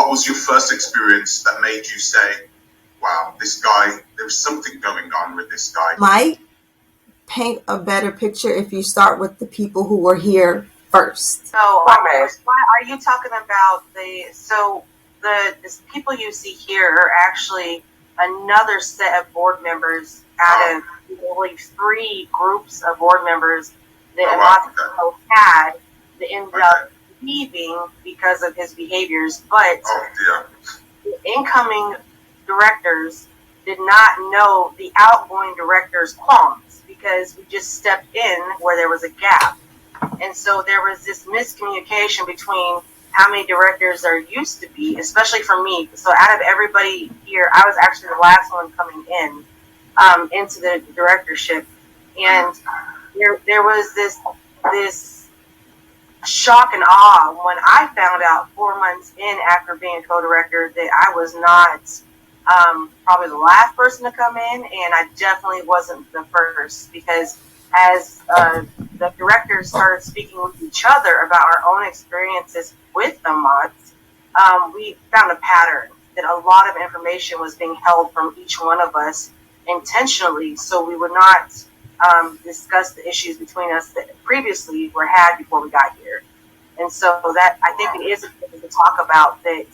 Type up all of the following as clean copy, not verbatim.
what was your first experience that made you say, wow, this guy, there was something going on with this guy? Might paint a better picture if you start with the people who were here first. So, are you talking about the people you see here are actually another set of board members out of, I believe, 3 groups of board members that Ahmahtsiyahu had that ended up leaving because of his behaviors. But the incoming directors did not know the outgoing director's qualms because we just stepped in where there was a gap. And so there was this miscommunication between how many directors there used to be, especially for me. So out of everybody here, I was actually the last one coming in into the directorship. And there was this shock and awe when I found out 4 months in after being co-director that I was not probably the last person to come in, and I definitely wasn't the first, because as the directors started speaking with each other about our own experiences with the mods, we found a pattern that a lot of information was being held from each one of us intentionally, so we would not discuss the issues between us that previously were had before we got here. And so that, I think it is important to talk about that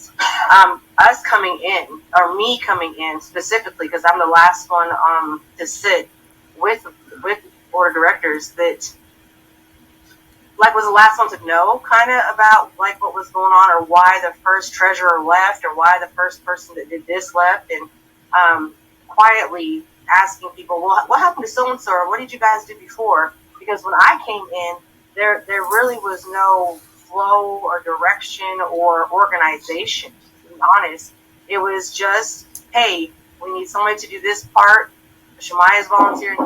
us coming in, or me coming in specifically, because I'm the last one to sit with board of directors, that was the last one to know kind of about what was going on, or why the first treasurer left, or why the first person that did this left, and quietly asking people, well, what happened to so-and-so, or what did you guys do before? Because when I came in, there really was no flow or direction or organization, to be honest. It was just, hey, we need somebody to do this part. Shemaiah is volunteering.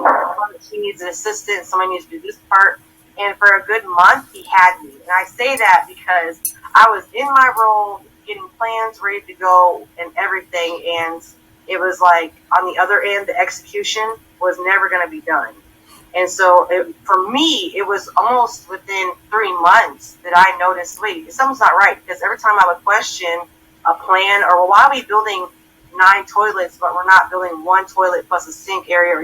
She needs an assistant. Somebody needs to do this part. And for a good month, he had me. And I say that because I was in my role, getting plans ready to go and everything. And it was like, on the other end, the execution was never going to be done. And so for me, it was almost within 3 months that I noticed, wait, something's not right. Because every time I would question a plan, or why are we building 9 toilets, but we're not building 1 toilet plus a sink area, or,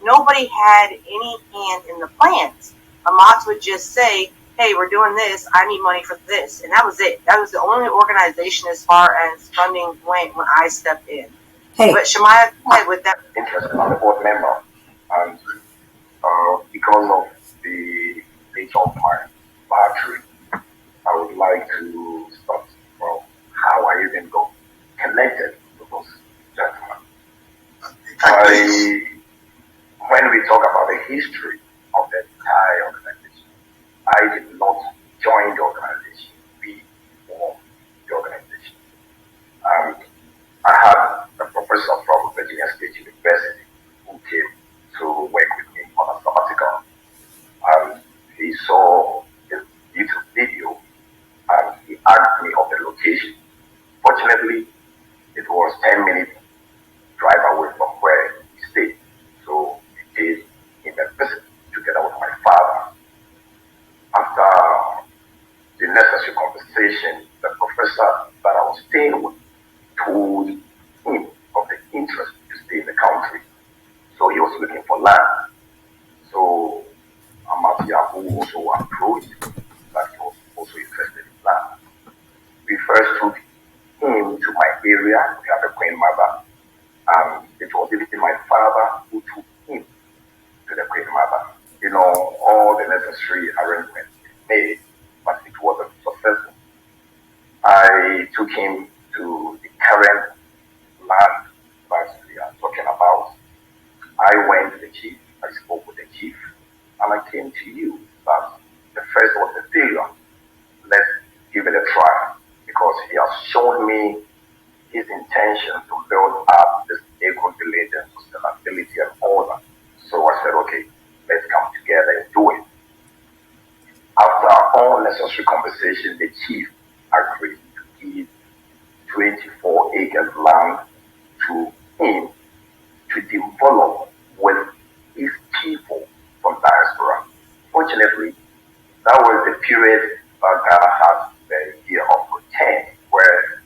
nobody had any hand in the plans. Ahmad would just say, hey, we're doing this, I need money for this. And that was it. That was the only organization as far as funding went when I stepped in. Hey. But Shemaiah, with that. Interested on the board member, and because of the nature of my battery, I would like to start from how I even got connected to those gentlemen. When we talk about the history of the entire organization, I did not join the organization. We formed the organization. I had a professor from Virginia State University who came to work with me on a sabbatical. He saw this YouTube video and he asked me of the location. Fortunately, it was 10 minutes drive away from where he stayed. So he came in a visit together with my father. After the necessary conversation, the professor that I was staying with told him of the interest to stay in the country. So he was looking for land. So Ahmahtsiyahu also approached that he was also interested in land. We first took him to my area. We have a queen mother. It was even my father who took him to the queen mother. All the necessary arrangements made, but it wasn't successful. I took him to the current land that we are talking about. I went to the chief, I spoke with the chief, and I came to you that the first was a failure. Let's give it a try, because he has shown me his intention to build up this eco-village and sustainability and all that. So I said, okay, let's come together and do it. After all necessary conversation, the chief agreed to give 24 acres land to him to develop with his people from diaspora. Fortunately, that was the period that Ghana had the year of return, where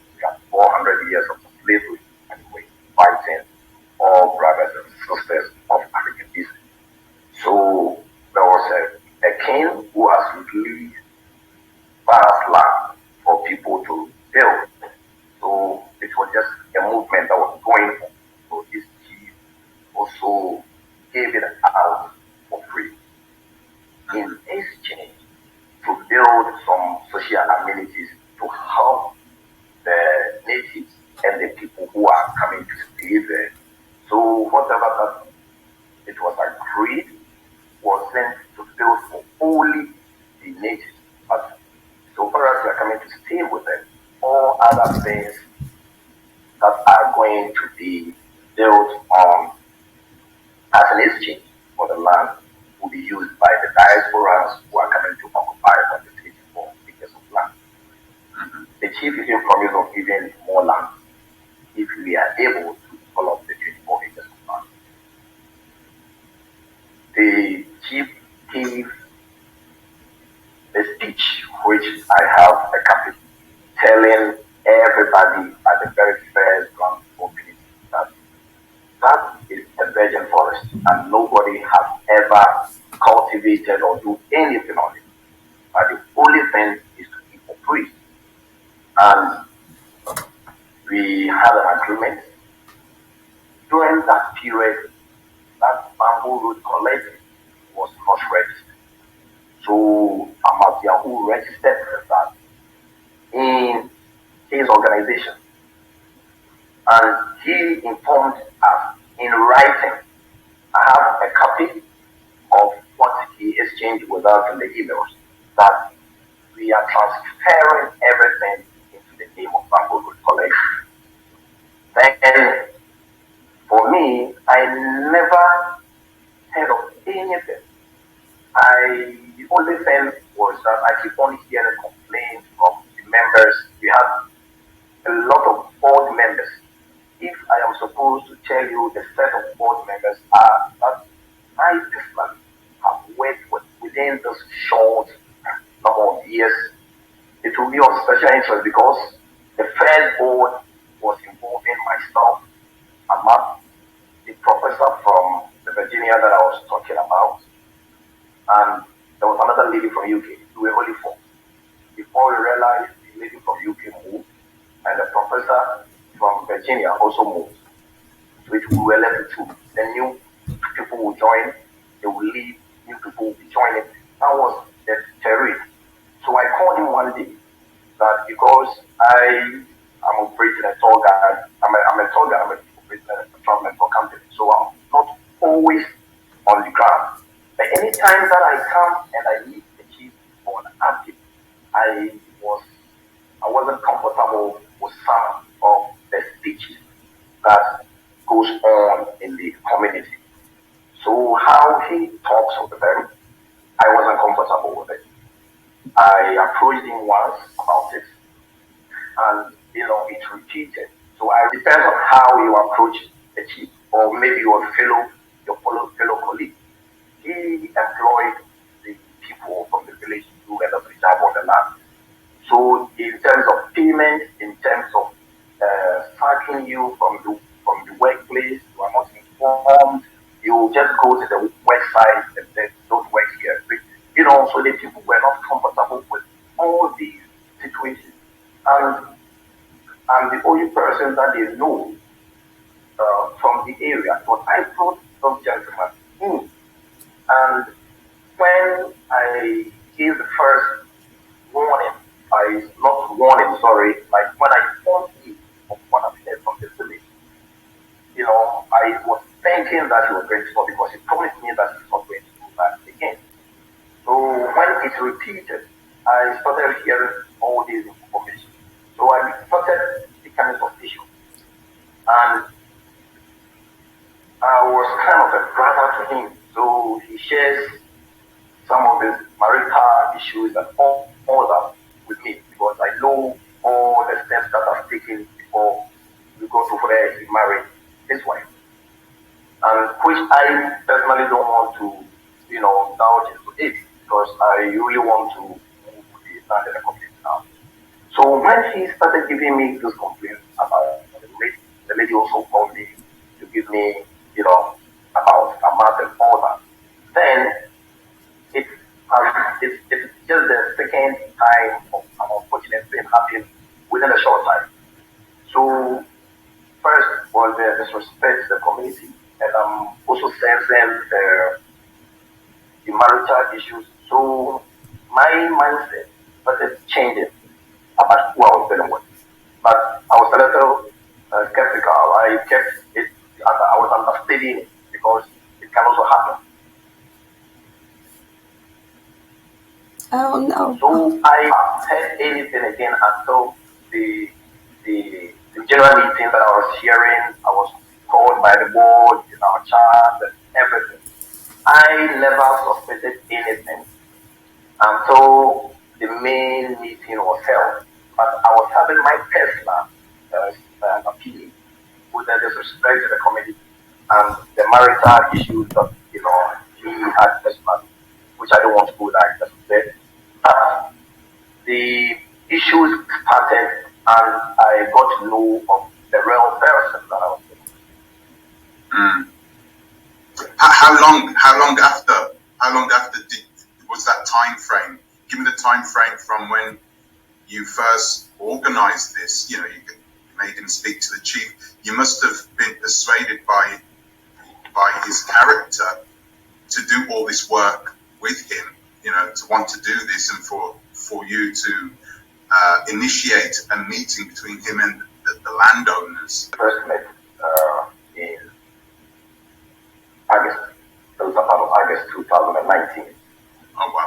stayed there. So whatever that it was agreed was sent to fill for only the natives. But so far as you are coming to stay with them, all other things that are going to be built on as an exchange for the land will be used by the diasporas who are coming to occupy the 24 acres of land. The chief even promised of giving more land if we are able to develop the 24 acres of land. The chief gave a speech which I have a copy telling everybody at the very first grand opening that that is a virgin forest and nobody has ever cultivated or do anything on it. But the only thing is to keep for free. And we had an agreement. During that period, that bamboo root collecting was not registered. So Ahmahtsiyahu registered that in his organization. And he informed us in writing. I have a copy of what he exchanged with us in the emails that we are transferring everything into the name of bamboo root collection. Then, for me, I never heard of anything. The only thing was that I keep on hearing complaints from the members. We have a lot of board members. If I am supposed to tell you the set of board members are that I personally have worked within this short number of years, it will be of special interest because the first board was involving myself, Ahmad, the professor from the Virginia that I was talking about, and there was another lady from UK. We were only four. Before we realized the lady from UK moved, and the professor from Virginia also moved. So we were left with two. Then new people will join, they will leave, new people will be joining. That was the terrain. So I called him one day that because I am operating a tour guide, I'm a tour guide, I'm operating a travel for company. So I'm not always on the ground. But anytime that I come and I meet the chief for an update, I wasn't comfortable with some of the speeches that goes on in the community. So how he talks with them, I wasn't comfortable with it. I approached him once about it, and it repeated. So it depends on how you approach the chief, or maybe your fellow colleague. He employed the people from the village to do a job on the land. So in terms of payment, in terms of sacking you from the workplace, you are not informed. You just go to the website and say, don't work here. So the people were not comfortable with all these situations. And I'm the only person that they know from the area. So I brought those gentlemen in. And when I gave the first warning, like when I informed him of what I've heard from the village, I was thinking that he was going to stop because he promised me that he's not going to do that again. So when it repeated, I started hearing all this information. So I started becoming suspicious. And I was kind of a brother to him. So he shares some of his marital issues and all that with me because I know all the steps that I've taken before we go to where he married his wife. And which I personally don't want to, doubt into it because I really want to move the land in the complete now. So when he started giving me those complaints about the lady also called me to give me, about Ahmad and all that. Then it's just the second time of an unfortunate thing happened within a short time. So first was the disrespect to the community, and I'm also sensing the marital issues. So my mindset started changing about who I was dealing with. But I was a little skeptical. I kept it Oh no. So I heard anything again until the general meeting that I was hearing. I was called by the board in our chat and everything. I never suspected anything until the main meeting was held. But I was having my personal opinion with the disrespect to the committee and the marital issues that he had personally, which I don't want to go there. Just said. But the issues started, and I got to know of the real person that I was with. Mm. How long after was that time frame? Give me the time frame from when you first organized this. You made him speak to the chief. You must have been persuaded by his character to do all this work with him. To want to do this, and for you to initiate a meeting between him and the landowners. First met in August. It was about August 2019. Oh wow!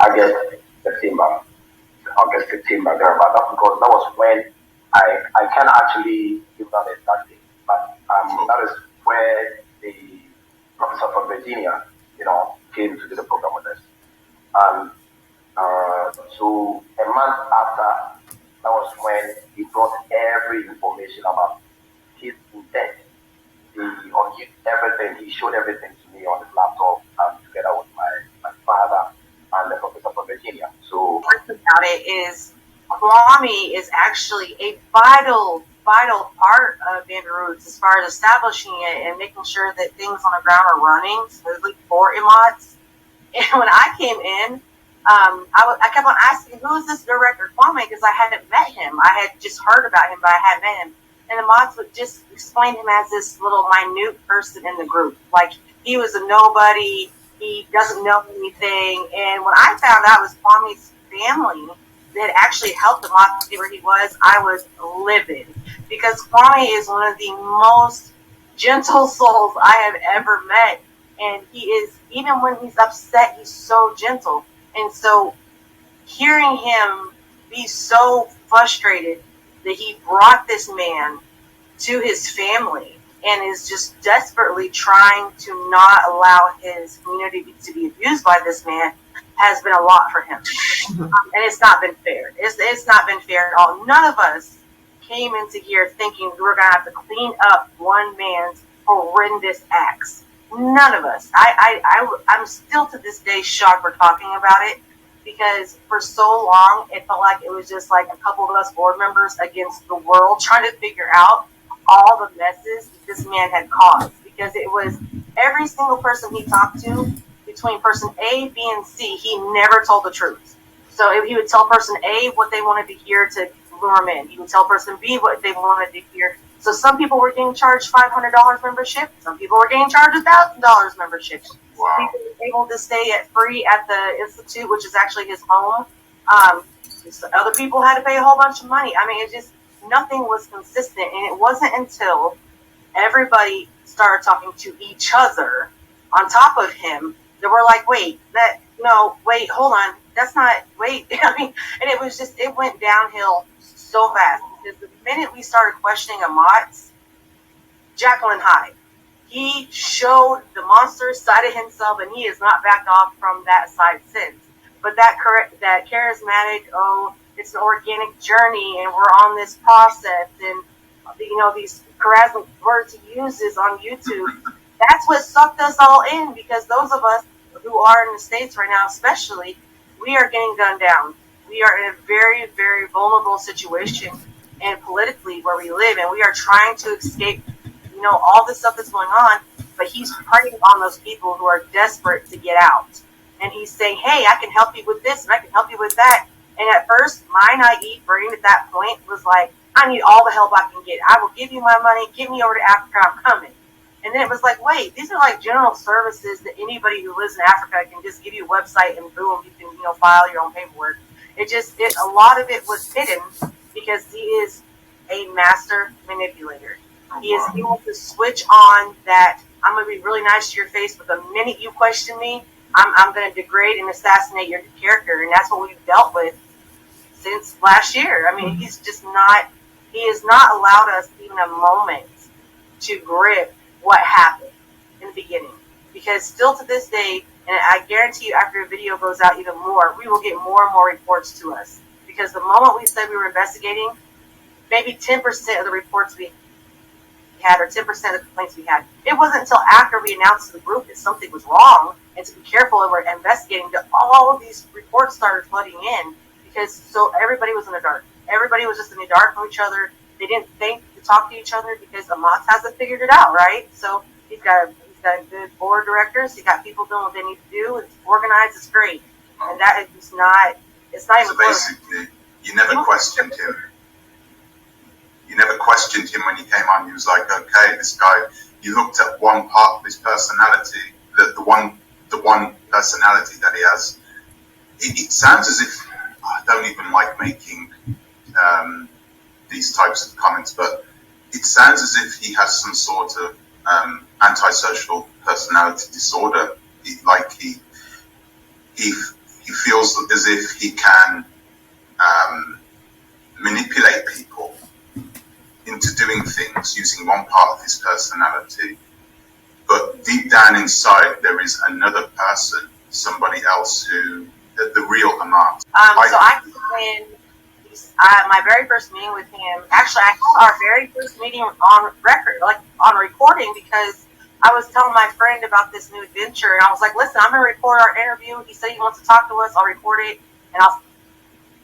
August, September, thereabout. That's because that was when I can actually give that exact date. But that is where the professor from Virginia, came to do the program with us. And so a month after, that was when he brought every information about his intent. Everything. He showed everything to me on his laptop, together with my father and the professor from Virginia. So about it is Kwame is actually a vital part of Baton Rouge as far as establishing it and making sure that things on the ground are running smoothly for Ahmahts. And when I came in, I kept on asking, who is this director Kwame? Because I hadn't met him. I had just heard about him, but I hadn't met him. And the mods would just explain him as this little minute person in the group. Like, he was a nobody. He doesn't know anything. And when I found out it was Kwame's family that actually helped the mod get where he was, I was livid. Because Kwame is one of the most gentle souls I have ever met. And he is, even when he's upset, he's so gentle. And so hearing him be so frustrated that he brought this man to his family and is just desperately trying to not allow his community to be abused by this man has been a lot for him. And it's not been fair. It's not been fair at all. None of us came into here thinking we were going to have to clean up one man's horrendous acts. None of us. I'm still to this day shocked we're talking about it, because for so long it felt like it was just like a couple of us board members against the world trying to figure out all the messes that this man had caused. Because it was every single person he talked to, between person A, B, and C, he never told the truth. So if he would tell person A what they wanted to hear to lure him in, he would tell person B what they wanted to hear. So some people were getting charged $500 membership. Some people were getting charged $1,000 membership. Wow. People were able to stay free at the institute, which is actually his home. Other people had to pay a whole bunch of money. I mean, it just, nothing was consistent. And it wasn't until everybody started talking to each other on top of him that we're like, wait, hold on. That's not, wait. I mean, and it was just, it went downhill so fast. Because the minute we started questioning Ahmahts, Jacqueline Hyde, he showed the monster side of himself, and he has not backed off from that side since. But that charismatic, it's an organic journey, and we're on this process, and these charismatic words he uses on YouTube, that's what sucked us all in, because those of us who are in the States right now, especially, we are getting gunned down. We are in a very, very vulnerable situation, and politically where we live, and we are trying to escape, all this stuff that's going on, but he's preying on those people who are desperate to get out. And he's saying, hey, I can help you with this, and I can help you with that. And at first, my naive brain at that point was like, I need all the help I can get. I will give you my money. Get me over to Africa. I'm coming. And then it was like, wait, these are like general services that anybody who lives in Africa can just give you a website and boom, you can, file your own paperwork. A lot of it was hidden because he is a master manipulator. He is able to switch on that I'm going to be really nice to your face, but the minute you question me, I'm going to degrade and assassinate your character, and that's what we've dealt with since last year. I mean, he has not allowed us even a moment to grip what happened in the beginning. Because still to this day, and I guarantee you after the video goes out even more, we will get more and more reports to us. Because the moment we said we were investigating, maybe 10% of the reports we had, or 10% of the complaints we had, it wasn't until after we announced to the group that something was wrong and to be careful and we're investigating that all of these reports started flooding in, because so everybody was in the dark. Everybody was just in the dark from each other. They didn't think to talk to each other because Ahmad hasn't figured it out, right? So he's got good board directors. He's got people doing what they need to do. It's organized. It's great, and that is not. It's not even. So basically, you never questioned him. You never questioned him when he came on. He was like, okay, this guy. You looked at one part of his personality, the one personality that he has. It sounds as if I don't even like making these types of comments, but it sounds as if he has some sort of antisocial personality disorder. He feels as if he can manipulate people into doing things using one part of his personality, but deep down inside there is another person, somebody else who the real Ahmad. So I when my very first meeting with him, actually I had our very first meeting on record, like on recording, because I was telling my friend about this new adventure, and I was like, listen, I'm going to record our interview. He said he wants to talk to us. I'll record it, and I'll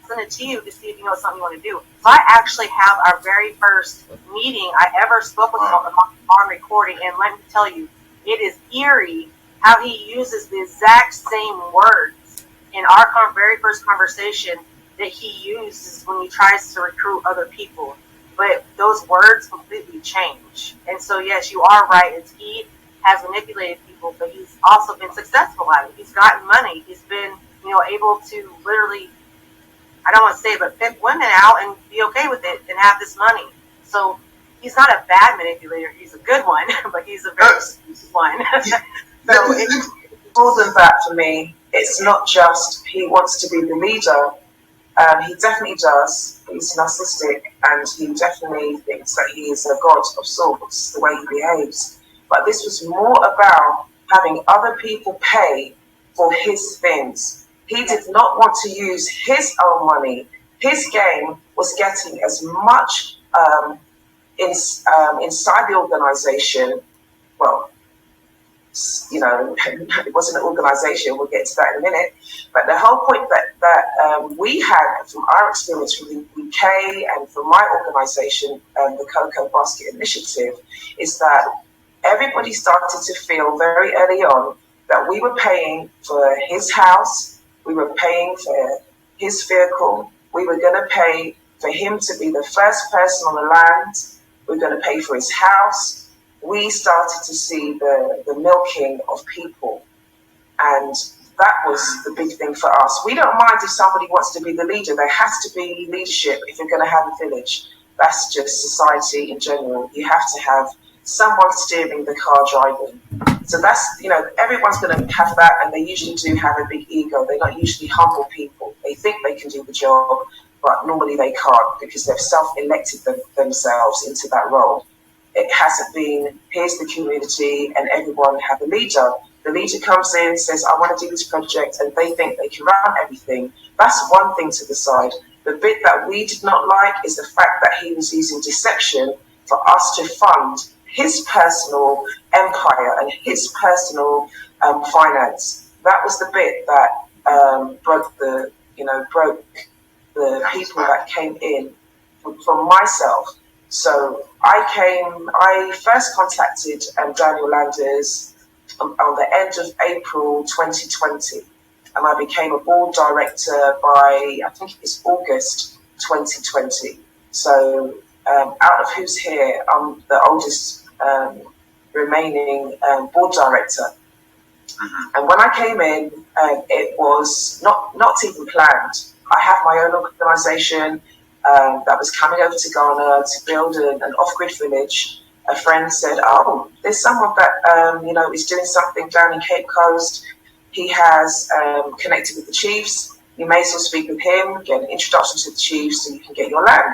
send it to you to see if you know something you want to do. So I actually have our very first meeting I ever spoke with him on recording, and let me tell you, it is eerie how he uses the exact same words in our very first conversation that he uses when he tries to recruit other people. But those words completely change. And so, yes, you are right. He has manipulated people, but he's also been successful at it. He's gotten money. He's been, able to literally, I don't want to say it, but pick women out and be okay with it and have this money. So he's not a bad manipulator. He's a good one, but he's a very one. So it's more than that for me. It's not just he wants to be the leader. He definitely does. He's narcissistic, and he definitely thinks that he is a god of sorts, the way he behaves. But this was more about having other people pay for his things. He did not want to use his own money. His game was getting as much inside the organization. Well, it wasn't an organization, we'll get to that in a minute, but the whole point that we had from our experience from the UK and from my organization, the Cocoa Basket Initiative, is that everybody started to feel very early on that we were paying for his house, we were paying for his vehicle, we were going to pay for him to be the first person on the land, we were going to pay for his house. We started to see the milking of people. And that was the big thing for us. We don't mind if somebody wants to be the leader. There has to be leadership if you're going to have a village. That's just society in general. You have to have someone steering the car driving. So that's, everyone's going to have that, and they usually do have a big ego. They're not usually humble people. They think they can do the job, but normally they can't because they've self-elected themselves into that role. It hasn't been, here's the community and everyone have a leader. The leader comes in, says, I want to do this project, and they think they can run everything. That's one thing to decide. The bit that we did not like is the fact that he was using deception for us to fund his personal empire and his personal finance. That was the bit that broke the people that came in from myself. So I first contacted Daniel Landers on the end of April 2020, and I became a board director by, I think it was August 2020. So out of who's here, I'm the oldest remaining board director. Mm-hmm. And when I came in, it was not even planned. I have my own organisation that was coming over to Ghana to build an off-grid village. A friend said, "Oh, there's someone that is doing something down in Cape Coast. he has connected with the chiefs. You may as well speak with him, get an introduction to the chiefs, so you can get your land.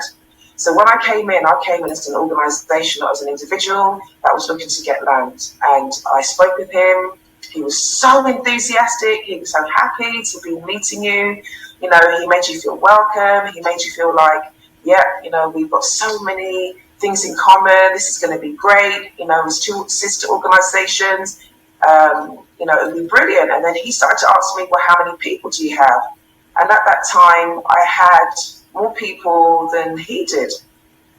So when I came in as an organisation, not as an individual that was looking to get land. And I spoke with him. He was so enthusiastic. He was so happy to be meeting you. You know, he made you feel welcome. He made you feel like, yeah, you know, we've got so many things in common. This is going to be great. You know, as two sister organisations, you know, it would be brilliant. And then he started to ask me, well, how many people do you have? And at that time, I had more people than he did.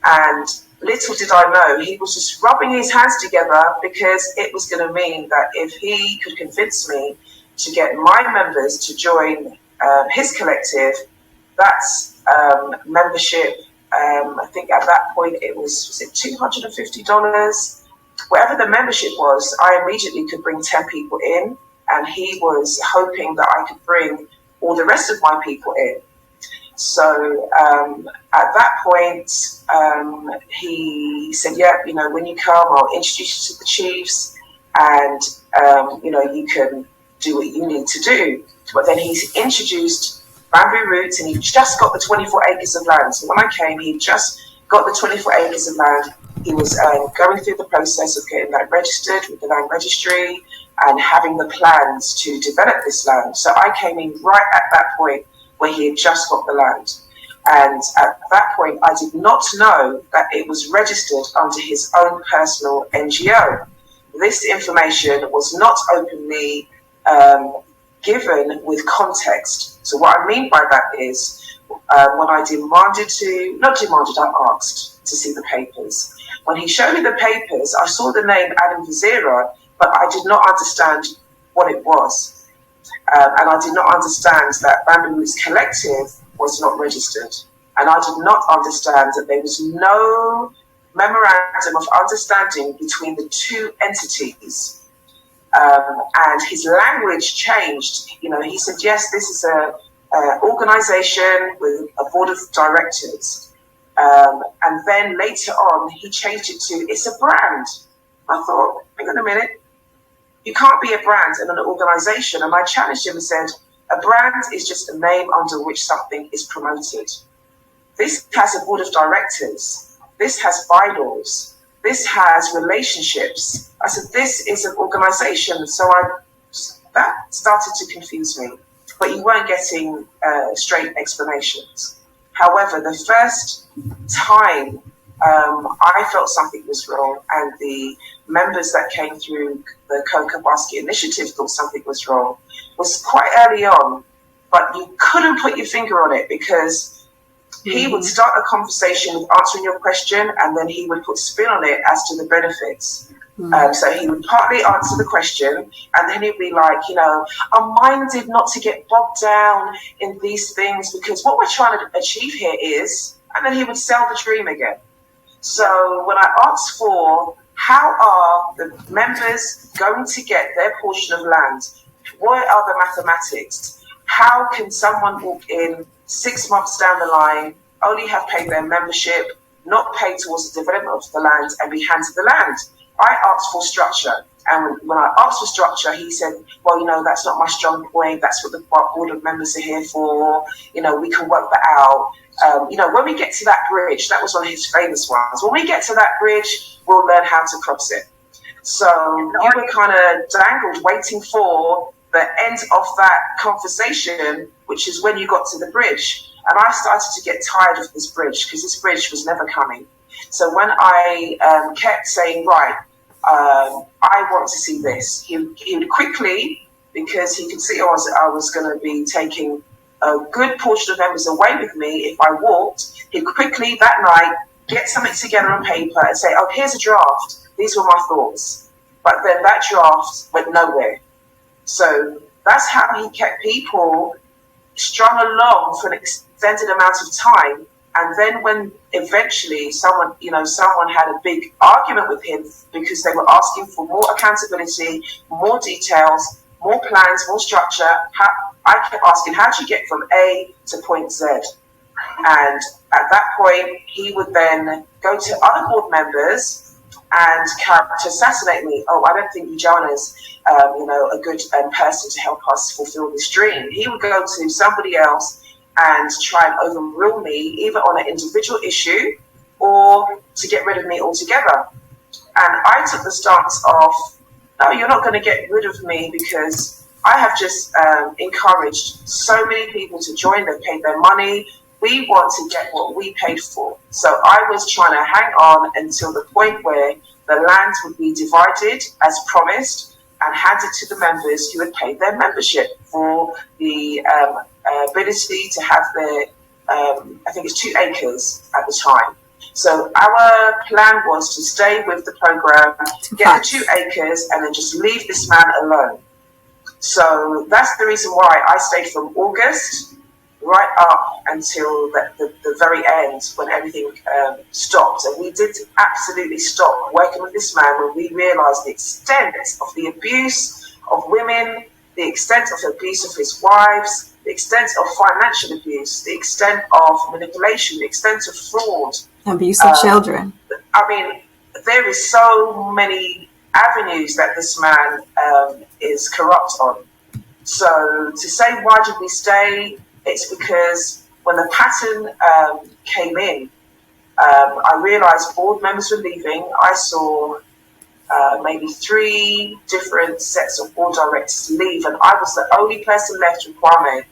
And little did I know, he was just rubbing his hands together because it was going to mean that if he could convince me to get my members to join his collective, that's membership. I think at that point it was it $250? Whatever the membership was, I immediately could bring 10 people in, and he was hoping that I could bring all the rest of my people in. So at that point, he said, yeah, you know, when you come, I'll introduce you to the chiefs, and, you know, you can do what you need to do. But then he's introduced bamboo roots, and he just got the 24 acres of land. So when I came, he just got the 24 acres of land. He was going through the process of getting that registered with the land registry and having the plans to develop this land. So I came in right at that point where he had just got the land. And at that point, I did not know that it was registered under his own personal NGO. This information was not openly given with context. So what I mean by that is, when I I asked to see the papers. When he showed me the papers, I saw the name Adam Vizera, but I did not understand what it was. And I did not understand that Bamboo Roots Collective was not registered. And I did not understand that there was no memorandum of understanding between the two entities. And his language changed. You know, he said, yes, this is a organization with a board of directors. And then later on, he changed it to, it's a brand. I thought, hang on a minute. You can't be a brand and an organization. And I challenged him and said, a brand is just a name under which something is promoted. This has a board of directors. This has bylaws. This has relationships. I said, this is an organization. So that started to confuse me. But you weren't getting straight explanations. However, the first time I felt something was wrong, and the members that came through the Cocoa Basket Initiative thought something was wrong, was quite early on, but you couldn't put your finger on it because he would start a conversation with answering your question, and then he would put spin on it as to the benefits. So he would partly answer the question, and then he'd be like, you know, I'm minded not to get bogged down in these things because what we're trying to achieve here is, and then he would sell the dream again. So when I asked for how are the members going to get their portion of land, what are the mathematics? How can someone walk in 6 months down the line, only have paid their membership, not pay towards the development of the land, and be handed the land? I asked for structure. And when I asked for structure, he said, well, you know, that's not my strong point. That's what the board of members are here for. You know, we can work that out. You know, when we get to that bridge, that was one of his famous ones. When we get to that bridge, we'll learn how to cross it. So you were kind of dangled, waiting for the end of that conversation, which is when you got to the bridge. And I started to get tired of this bridge because this bridge was never coming. So when I kept saying, right, I want to see this, he would quickly, because he could see I was going to be taking a good portion of members away with me if I walked, he'd quickly that night get something together on paper and say, oh, here's a draft. These were my thoughts. But then that draft went nowhere. So that's how he kept people strung along for an extended amount of time. And then when eventually someone had a big argument with him because they were asking for more accountability, more details, more plans, more structure, I kept asking, how do you get from A to point Z? And at that point, he would then go to other board members and character assassinate me. Oh, I don't think Ujana's, a good person to help us fulfill this dream. He would go to somebody else and try and overrule me, either on an individual issue or to get rid of me altogether. And I took the stance of, no, you're not going to get rid of me, because I have just encouraged so many people to join. They've paid their money. We want to get what we paid for. So I was trying to hang on until the point where the land would be divided as promised and handed to the members who had paid their membership for the ability to have their, I think it's 2 acres at the time. So our plan was to stay with the program, get the 2 acres, and then just leave this man alone. So that's the reason why I stayed from August right up until the very end, when everything stopped. And we did absolutely stop working with this man when we realised the extent of the abuse of women, the extent of the abuse of his wives, the extent of financial abuse, the extent of manipulation, the extent of fraud. Abuse of children. I mean, there is so many avenues that this man is corrupt on. So to say, why did we stay? It's because when the pattern came in, I realised board members were leaving. I saw maybe 3 different sets of board directors leave, and I was the only person left with Kwame.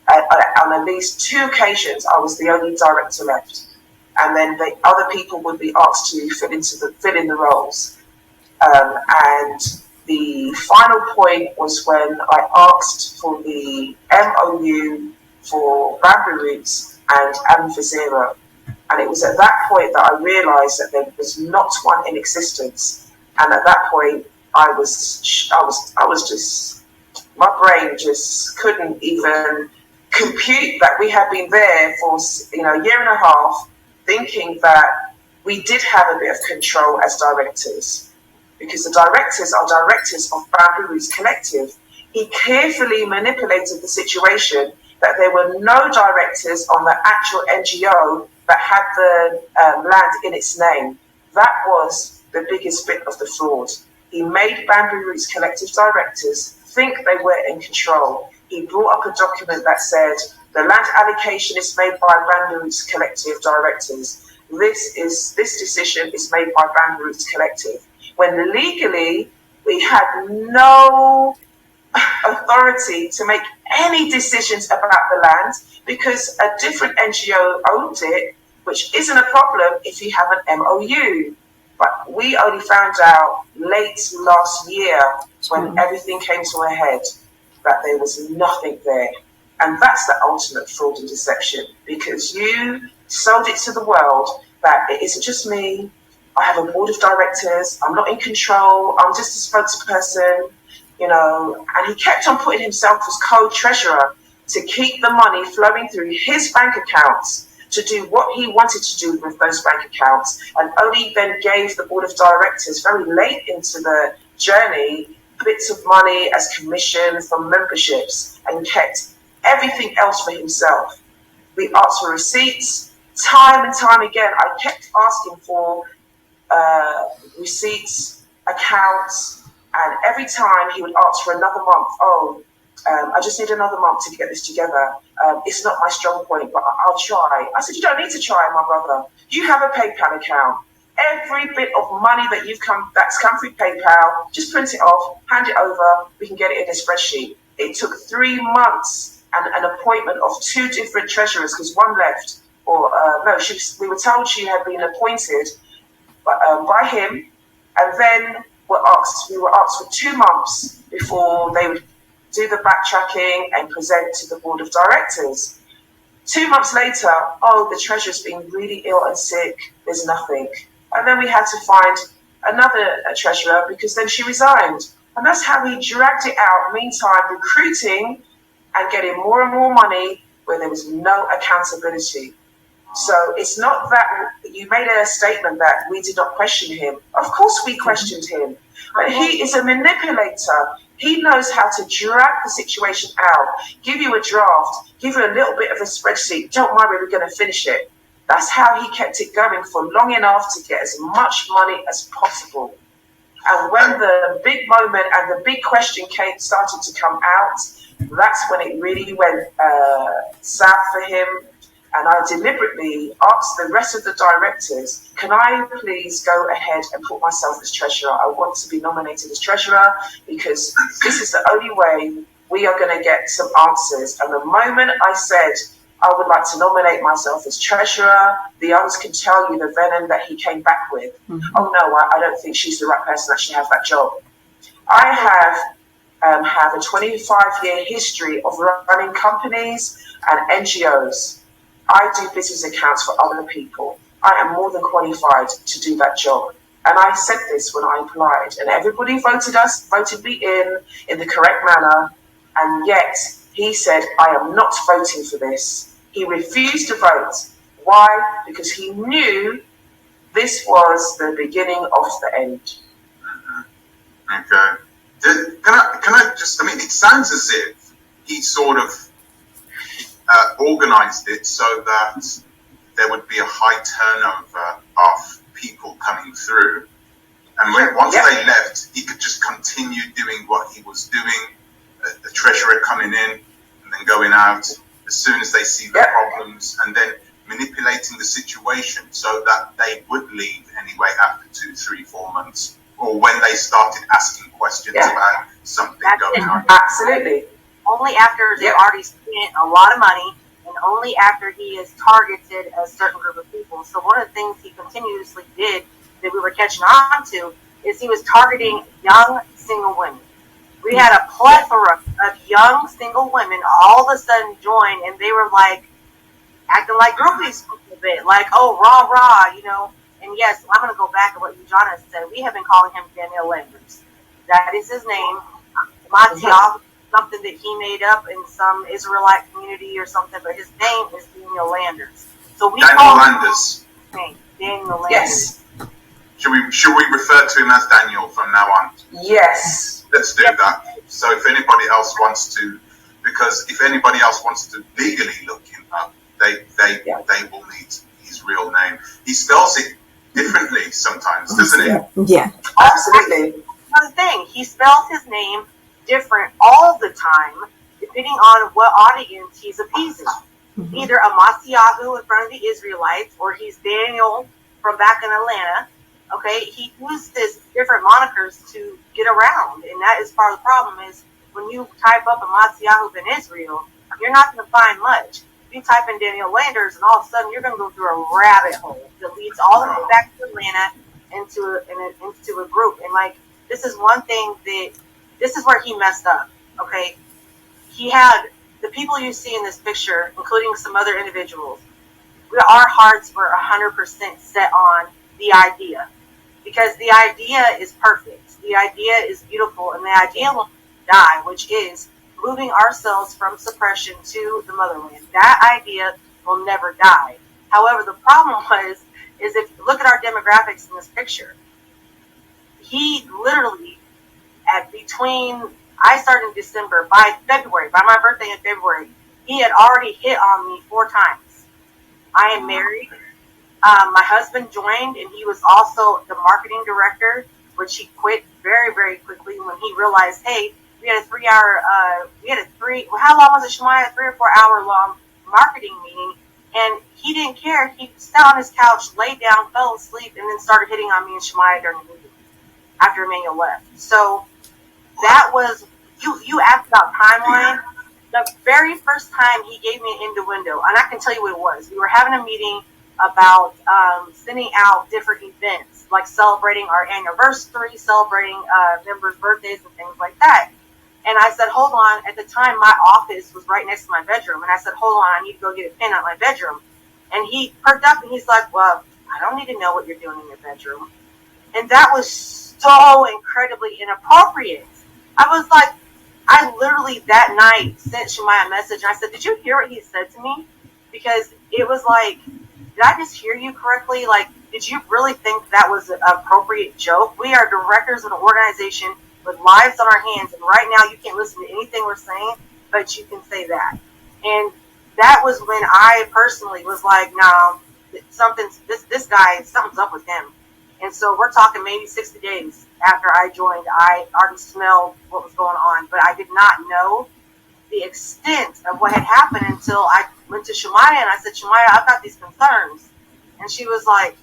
On at least 2 occasions, I was the only director left. And then the other people would be asked to fill in the roles. And the final point was when I asked for the MOU for Bamboo Roots and Ahmahtsiyahu. And it was at that point that I realised that there was not one in existence. And at that point, I was just, my brain just couldn't even compute that we had been there for a year and a half, thinking that we did have a bit of control as directors, because the directors are directors of Bamboo Roots Collective. He carefully manipulated the situation that there were no directors on the actual NGO that had the land in its name. That was the biggest bit of the fraud. He made Bamboo Roots Collective directors think they were in control. He brought up a document that said the land allocation is made by Bamboo Roots Collective directors. This decision is made by Bamboo Roots Collective. When legally we had no authority to make any decisions about the land, because a different NGO owned it, which isn't a problem if you have an MOU. But we only found out late last year, when everything came to a head, that there was nothing there. And that's the ultimate fraud and deception, because you sold it to the world that it isn't just me, I have a board of directors, I'm not in control, I'm just a spokesperson, and he kept on putting himself as co-treasurer to keep the money flowing through his bank accounts, to do what he wanted to do with those bank accounts, and only then gave the board of directors very late into the journey bits of money as commission from memberships, and kept everything else for himself. We asked for receipts time and time again. I kept asking for receipts, accounts, and every time he would ask for another month. I just need another month to get this together. It's not my strong point, but I'll try. I said, you don't need to try, my brother. You have a PayPal account. Every bit of money that's come through PayPal, just print it off, hand it over, we can get it in a spreadsheet. It took 3 months and an appointment of 2 different treasurers, because one left. We were told she had been appointed by him, and then we were asked for 2 months before they would do the backtracking and present to the board of directors. 2 months later, the treasurer's been really ill and sick, there's nothing. And then we had to find another treasurer, because then she resigned. And that's how he dragged it out, meantime recruiting and getting more and more money where there was no accountability. So it's not that you made a statement that we did not question him. Of course we questioned him. But he is a manipulator. He knows how to drag the situation out, give you a draft, give you a little bit of a spreadsheet. Don't worry, we're going to finish it. That's how he kept it going for long enough to get as much money as possible. And when the big moment and the big question started to come out, that's when it really went south for him. And I deliberately asked the rest of the directors, can I please go ahead and put myself as treasurer? I want to be nominated as treasurer because this is the only way we are going to get some answers. And the moment I said, I would like to nominate myself as treasurer, the others can tell you the venom that he came back with. Mm-hmm. Oh no, I don't think she's the right person that should have that job. I have a 25-year history of running companies and NGOs. I do business accounts for other people. I am more than qualified to do that job. And I said this when I applied, and everybody voted me in the correct manner. And yet he said, I am not voting for this. He refused to vote. Why? Because he knew this was the beginning of the end. Mm-hmm. Okay. Can I just, it sounds as if he sort of organized it so that there would be a high turnover of people coming through. And once they left, he could just continue doing what he was doing, the treasurer coming in and then going out as soon as they see the problems, and then manipulating the situation so that they would leave anyway after 2, 3, 4 months, or when they started asking questions about something going on. Absolutely. Only after they've already spent a lot of money, and only after he has targeted a certain group of people. So one of the things he continuously did that we were catching on to is he was targeting young single women. We had a plethora of young single women all of a sudden join, and they were like acting like groupies a bit, like, oh, rah, rah, you know. And yes, I'm going to go back to what Jonas said. We have been calling him Daniel Landers. That is his name. Ahmahtsiyahu, something that he made up in some Israelite community or something, but his name is Daniel Landers. So we Daniel Landers. Daniel Landers. Yes. Should we refer to him as Daniel from now on? Yes. Let's do that. So if anybody else wants to, because if anybody else wants to legally look him up, they will need his real name. He spells it differently sometimes, doesn't he? Yeah. Absolutely. Another thing, he spells his name different all the time, depending on what audience he's appeasing. Mm-hmm. Either Ahmahtsiyahu in front of the Israelites, or he's Daniel from back in Atlanta. Okay, he uses different monikers to get around, and that is part of the problem. Is when you type up Ahmahtsiyahu in Israel, you're not going to find much. You type in Daniel Landers, and all of a sudden you're going to go through a rabbit hole that leads all the way back to Atlanta into a group. And like, this is one thing that this is where he messed up. Okay, he had the people you see in this picture, including some other individuals. Our hearts were 100% set on the idea, because the idea is perfect. The idea is beautiful, and the idea will die, which is moving ourselves from suppression to the motherland. That idea will never die. However, the problem is if you look at our demographics in this picture, he literally, I started in December, by February, by my birthday in February, he had already hit on me 4 times. I am married. My husband joined, and he was also the marketing director, which he quit very, very quickly when he realized, hey, we had a 3-hour, how long was it, Shemaiah? 3 or 4 hour long marketing meeting, and he didn't care. He sat on his couch, laid down, fell asleep, and then started hitting on me and Shemaiah during the meeting after Emmanuel left. So that was, you asked about timeline. The very first time he gave me an innuendo, and I can tell you what it was. We were having a meeting about sending out different events, like celebrating our anniversary, celebrating members' birthdays and things like that. And I said, hold on. At the time, my office was right next to my bedroom. And I said, hold on, I need to go get a pen out of my bedroom. And he perked up and he's like, well, I don't need to know what you're doing in your bedroom. And that was so incredibly inappropriate. I was like, I literally that night sent Shemaiah a message. And I said, did you hear what he said to me? Because it was like, did I just hear you correctly? Like, did you really think that was an appropriate joke? We are directors of an organization with lives on our hands, and right now you can't listen to anything we're saying, but you can say that. And that was when I personally was like, no, this guy, something's up with him. And so we're talking maybe 60 days after I joined, I already smelled what was going on, but I did not know the extent of what had happened until I went to Shemaya and I said, Shemaya, I've got these concerns. And she was like,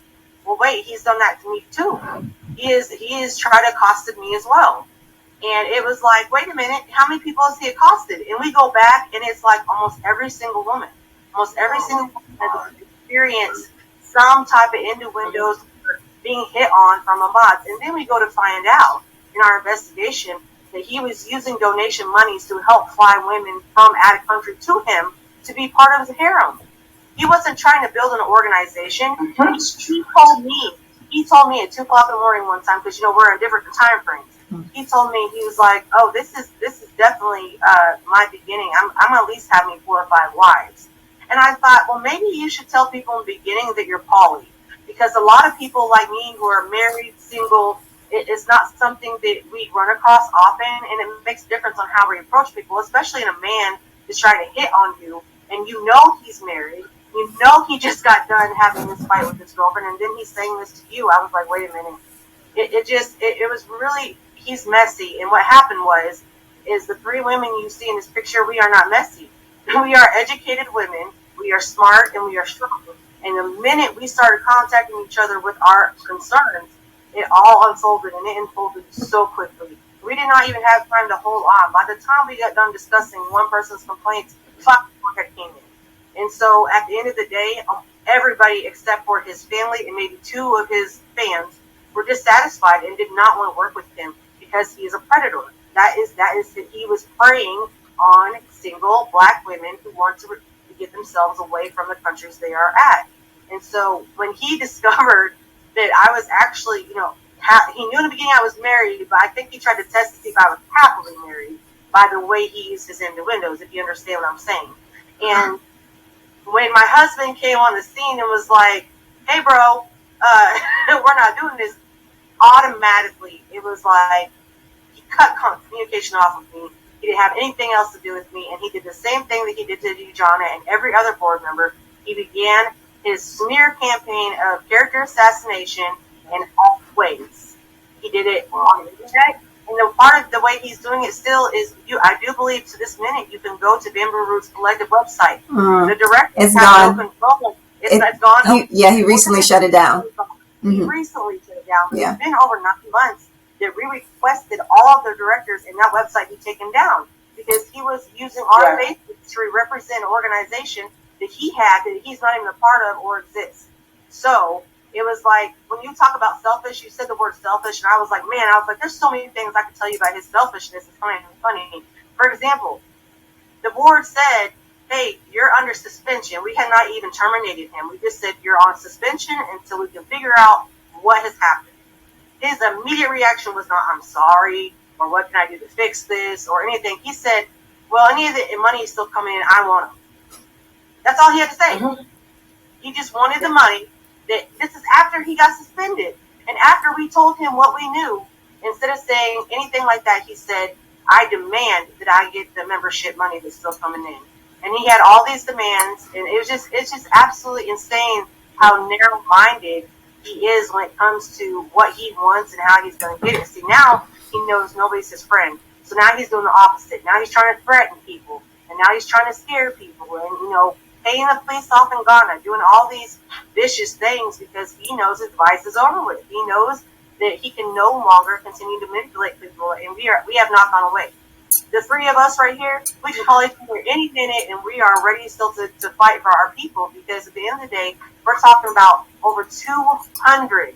well, wait, he's done that to me too. He is tried to accosted me as well. And it was like, wait a minute, how many people has he accosted? And we go back and it's like almost every single woman has experienced some type of innuendos being hit on from Ahmad. And then we go to find out in our investigation that he was using donation monies to help fly women from out of country to him to be part of his harem. He wasn't trying to build an organization. He told me at 2 o'clock in the morning one time, because we're in different time frames. He told me, he was like, oh, this is definitely my beginning. I'm at least having 4 or 5 wives. And I thought, well, maybe you should tell people in the beginning that you're poly, because a lot of people like me who are married, single, it's not something that we run across often, and it makes a difference on how we approach people, especially in a man who's trying to hit on you, and he's married, he just got done having this fight with his girlfriend, and then he's saying this to you. I was like, wait a minute. It was really, he's messy, and what happened is the 3 women you see in this picture, we are not messy. We are educated women, we are smart, and we are strong. And the minute we started contacting each other with our concerns, it all unfolded, and it unfolded so quickly. We did not even have time to hold on. By the time we got done discussing one person's complaints, 5 more had came in. And so at the end of the day, everybody except for his family and maybe 2 of his fans were dissatisfied and did not want to work with him because he is a predator. That is that he was preying on single black women who want to get themselves away from the countries they are at. And so when he discovered that I was actually, he knew in the beginning I was married, but I think he tried to test to see if I was happily married by the way he used his innuendos, if you understand what I'm saying. And when my husband came on the scene and was like, hey, bro, we're not doing this, automatically, it was like he cut communication off with me. He didn't have anything else to do with me, and he did the same thing that he did to Jana and every other board member. He began his smear campaign of character assassination in all ways. He did it on the internet, and the part of the way he's doing it still is, I do believe to this minute, you can go to Bamboo Root's collective website. The director it's has gone. It's gone. He recently shut it down. He recently shut it down. Yeah. It's been over 9 months that we requested all of the directors in that website be taken down because he was using our Facebook to represent an organization that he had that he's not even a part of or exists. So it was like, when you talk about selfish, you said the word selfish, and I was like, there's so many things I could tell you about his selfishness. It's funny. For example, the board said, hey, you're under suspension. We had not even terminated him. We just said you're on suspension until we can figure out what has happened. His immediate reaction was not, I'm sorry, or what can I do to fix this, or anything. He said, well, any of the money is still coming in, I want it. That's all he had to say. Mm-hmm. He just wanted the money. This is after he got suspended. And after we told him what we knew, instead of saying anything like that, he said, I demand that I get the membership money that's still coming in. And he had all these demands, and it's just absolutely insane how narrow-minded he is when it comes to what he wants and how he's going to get it. See, now he knows nobody's his friend. So now he's doing the opposite. Now he's trying to threaten people, and now he's trying to scare people, and, paying the police off in Ghana, doing all these vicious things because he knows his vice is over with. He knows that he can no longer continue to manipulate people, and we have not gone away. The 3 of us right here, we can call each other any minute, and we are ready still to fight for our people, because at the end of the day, we're talking about over 200.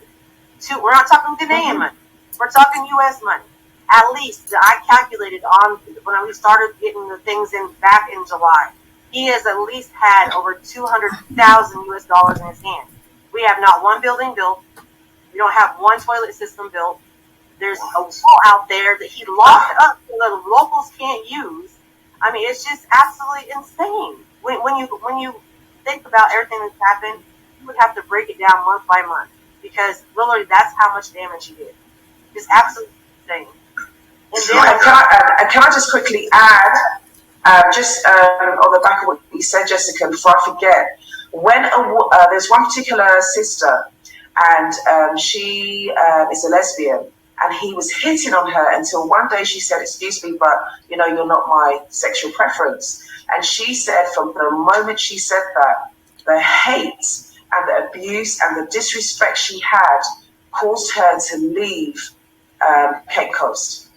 We're not talking Ghanaian money. We're talking U.S. money. At least that I calculated on when we started getting the things in back in July. He has at least had over 200,000 U.S. dollars in his hand. We have not one building built. We don't have one toilet system built. There's a wall out there that he locked up so that the locals can't use. I mean, it's just absolutely insane. When you think about everything that's happened, you would have to break it down month by month, because literally that's how much damage he did. It's absolutely insane. And then, can I just quickly add, on the back of what you said, Jessica, before I forget, when there's one particular sister, and she is a lesbian, and he was hitting on her until one day she said, "Excuse me, but you're not my sexual preference." And she said from the moment she said that, the hate and the abuse and the disrespect she had caused her to leave Cape Coast.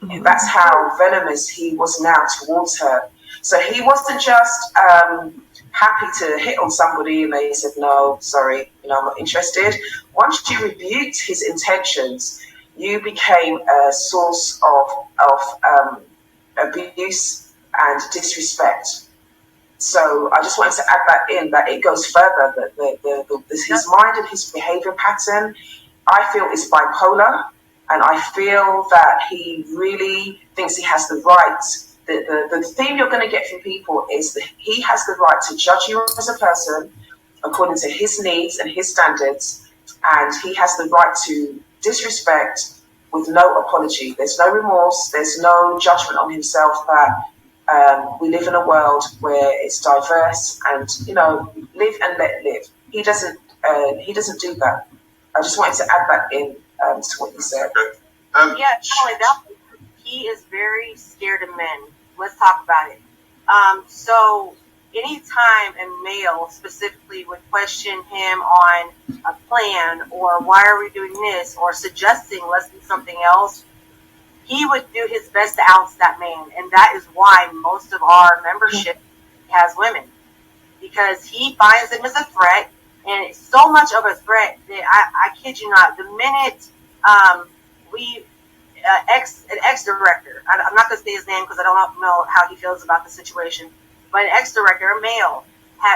Mm-hmm. That's how venomous he was now towards her. So he wasn't just happy to hit on somebody and they said, "No, sorry, I'm not interested." Once you rebuked his intentions, you became a source of abuse and disrespect. So I just wanted to add that in, that it goes further, that his mind and his behavior pattern, I feel, is bipolar, and I feel that he really thinks he has the right. The theme you're going to get from people is that he has the right to judge you as a person according to his needs and his standards, and he has the right to disrespect with no apology. There's no remorse, there's no judgment on himself, that we live in a world where it's diverse and, live and let live. He doesn't do that. I just wanted to add that in to what you said. Yeah, not only that, he is very scared of men. Let's talk about it. So anytime a male specifically would question him on a plan, or why are we doing this, or suggesting let's do something else, he would do his best to oust that man. And that is why most of our membership has women, because he finds them as a threat. And it's so much of a threat that I kid you not, the minute an ex-director, I'm not going to say his name because I don't know how he feels about the situation, but an ex-director, a male,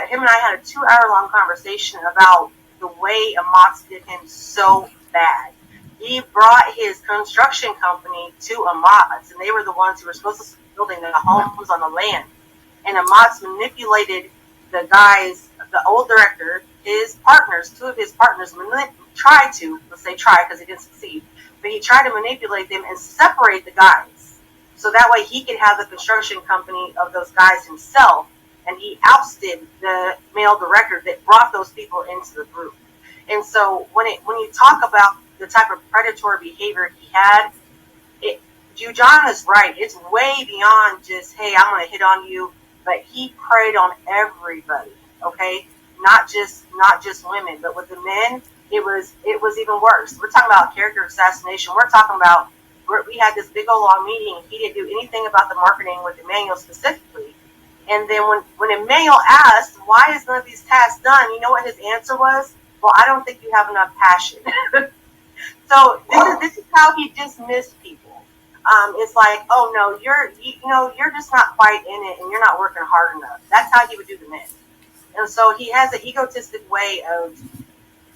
him and I had a 2-hour-long conversation about the way Ahmats did him so bad. He brought his construction company to Ahmats, and they were the ones who were supposed to be building the homes on the land. And Ahmats manipulated the guys, the old director, his partners, 2 of his partners, tried to, let's say try because he didn't succeed, but he tried to manipulate them and separate the guys. So that way he could have the construction company of those guys himself, and he ousted the male director that brought those people into the group. And so when you talk about the type of predatory behavior he had, John is right. It's way beyond just, hey, I'm going to hit on you, but he preyed on everybody. Okay, not just women, but with the men, it was even worse. We're talking about character assassination. We're talking about we had this big old long meeting. He didn't do anything about the marketing with Emmanuel specifically. And then when Emmanuel asked, "Why is none of these tasks done?" you know what his answer was? "Well, I don't think you have enough passion." So this is how he dismissed people. It's like, "Oh no, you're just not quite in it, and you're not working hard enough." That's how he would do the men. And so he has an egotistic way of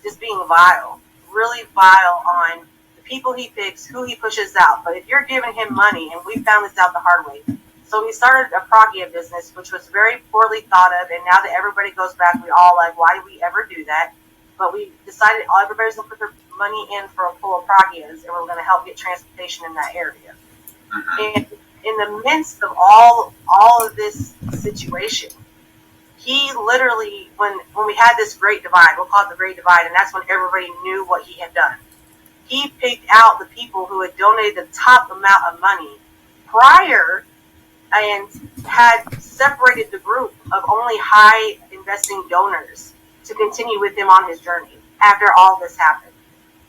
just being vile, really vile on the people he picks, who he pushes out. But if you're giving him money, and we found this out the hard way, so we started a Pragia business, which was very poorly thought of, and now that everybody goes back, we all like, why did we ever do that? But we decided everybody's going to put their money in for a pool of Pragias, and we're going to help get transportation in that area. And in the midst of all of this situation, he literally, when we had this great divide, we'll call it the Great Divide, and that's when everybody knew what he had done. He picked out the people who had donated the top amount of money prior, and had separated the group of only high investing donors to continue with him on his journey after all this happened.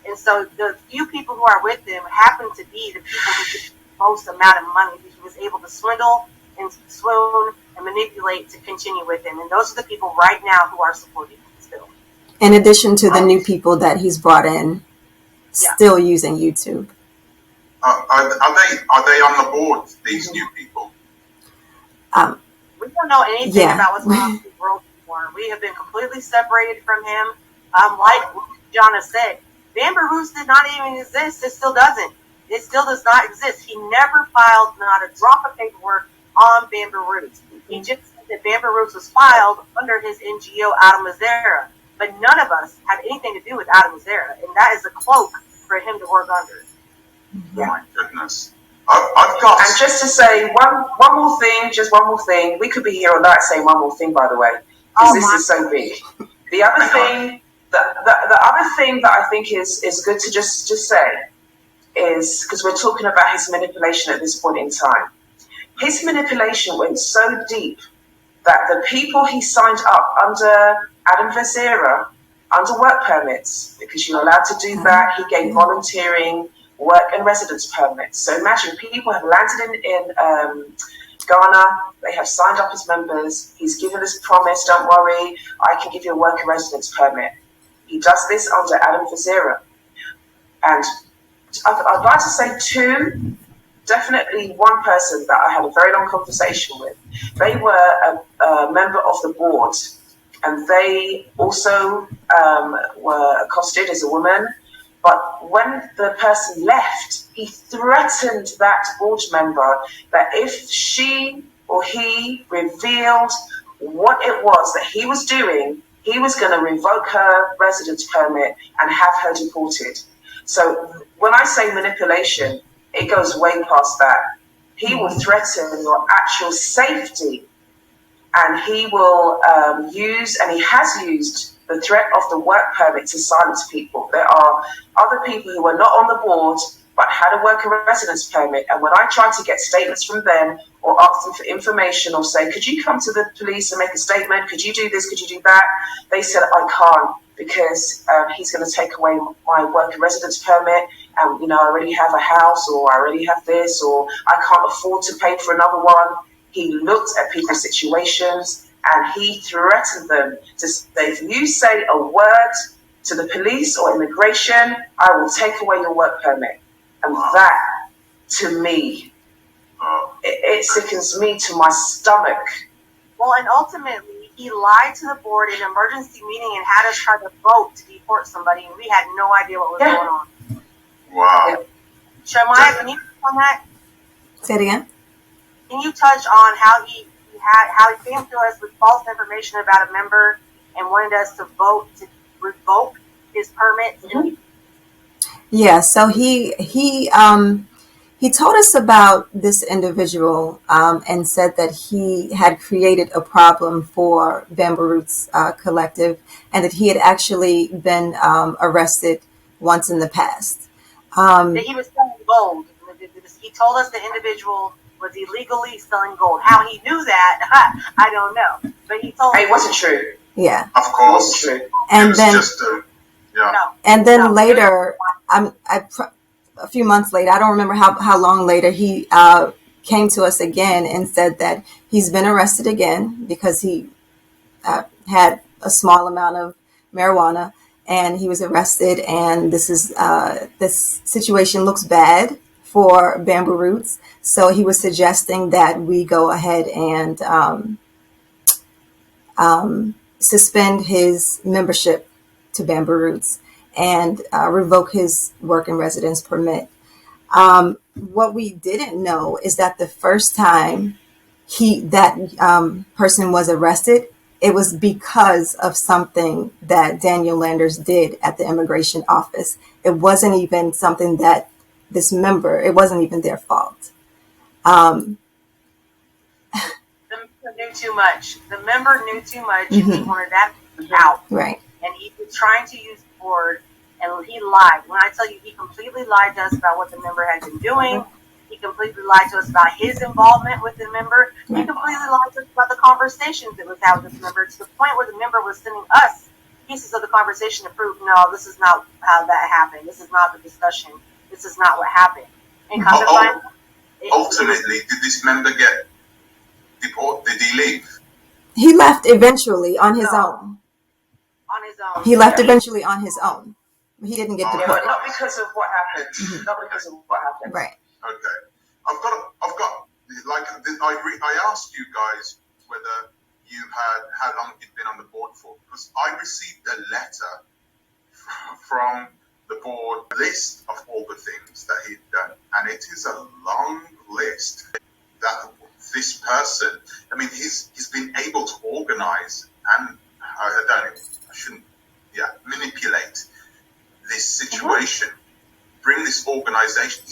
And so the few people who are with him happen to be the people who get the most amount of money that he was able to swindle and swoon and manipulate to continue with him. And those are the people right now who are supporting him still. In addition to the new people that he's brought in, still using YouTube. Are they on the board, these new people? We don't know anything about what's going on in the world anymore. We have been completely separated from him. Like John has said, Bamboo Roots did not even exist. It still doesn't. It still does not exist. He never filed not a drop of paperwork on Bamboo Roots. He just said that Bamboo Roots was filed under his NGO, Ahmahtsiyahu. But none of us have anything to do with Ahmahtsiyahu, and that is a cloak for him to work under. Oh my goodness. I've got... And just to say one more thing, we could be here all night saying one more thing, by the way. because Oh this my. is so big. The other thing, the other thing that I think is good to just say is, because we're talking about his manipulation at this point in time. His manipulation went so deep that the people he signed up under Adam Vazira, under work permits, because you're allowed to do that, he gave volunteering, work and residence permits. So imagine people have landed in Ghana, they have signed up as members, he's given this promise, don't worry, I can give you a work and residence permit. He does this under Adam Vazira. And I'd like to say two, definitely one person that I had a very long conversation with. They were a member of the board, and they also were accosted as a woman. But when the person left, he threatened that board member that if she or he revealed what it was that he was doing, he was going to revoke her residence permit and have her deported. So when I say manipulation, it goes way past that. He will threaten your actual safety, and he will use, and he has used, the threat of the work permit to silence people. There are other people who are not on the board but had a work and residence permit, and when I tried to get statements from them or ask them for information or say, could you come to the police and make a statement, could you do this, could you do that, they said, I can't, because he's going to take away my work and residence permit, and I already have a house, or I already have this, or I can't afford to pay for another one. He looked at people's situations and he threatened them to say, if you say a word to the police or immigration, I will take away your work permit. And that, to me, it sickens me to my stomach. Well, and ultimately, he lied to the board in an emergency meeting and had us try to vote to deport somebody, and we had no idea what was going on. Wow. Shamaya, can you touch on that? Say it again. Can you touch on how he came to us with false information about a member and wanted us to vote to revoke his permit? Mm-hmm. Yeah. So he told us about this individual and said that he had created a problem for Bamboo Roots Collective, and that he had actually been arrested once in the past. That he was selling gold. He told us the individual was illegally selling gold. How he knew that, I don't know. But he told us. It wasn't true. Yeah. Of course. It wasn't true. And then, later, a few months later, I don't remember how long later, he came to us again and said that he's been arrested again because he had a small amount of marijuana, and he was arrested, and this situation looks bad for Bamboo Roots. So he was suggesting that we go ahead and suspend his membership to Bamboo Roots and revoke his work and residence permit. What we didn't know is that the first time that person was arrested, it was because of something that Daniel Landers did at the immigration office. It wasn't even something that it wasn't even their fault. The member knew too much. The member knew too much. Mm-hmm. He wanted that out. Right. And he was trying to use the board, and he lied. When I tell you, he completely lied to us about what the member had been doing. He completely lied to us about his involvement with the member. He completely lied to us about the conversations that was had with this member, to the point where the member was sending us pieces of the conversation to prove, no, this is not how that happened. This is not the discussion. This is not what happened. And ultimately, did this member get deported? Did he leave? He left eventually on his own. On his own. He left eventually on his own. He didn't get deported. But not because of what happened. Mm-hmm. Not because of what happened. Right. Okay. I've got. Like I asked you guys whether you had how long you'd been on the board for, because I received a letter from the board list of all the things that he'd done, and it is a long list that this person, I mean, he's been able to organize and manipulate this situation, bring this organization.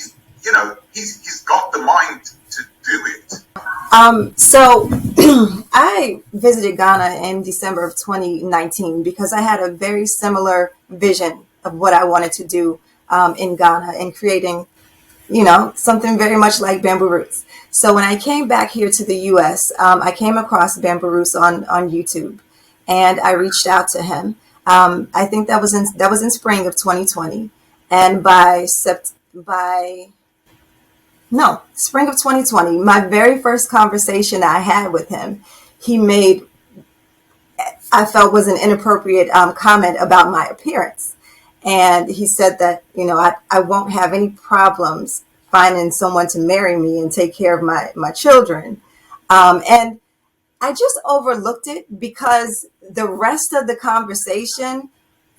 He's got the mind to do it. So I visited Ghana in December of 2019 because I had a very similar vision of what I wanted to do in Ghana and creating, something very much like Bamboo Roots. So when I came back here to the U.S., I came across Bamboo Roots on YouTube, and I reached out to him. I think that was in spring of 2020, and by no, spring of 2020, my very first conversation I had with him, he made, I felt was an inappropriate comment about my appearance. And he said that, I won't have any problems finding someone to marry me and take care of my children. And I just overlooked it because the rest of the conversation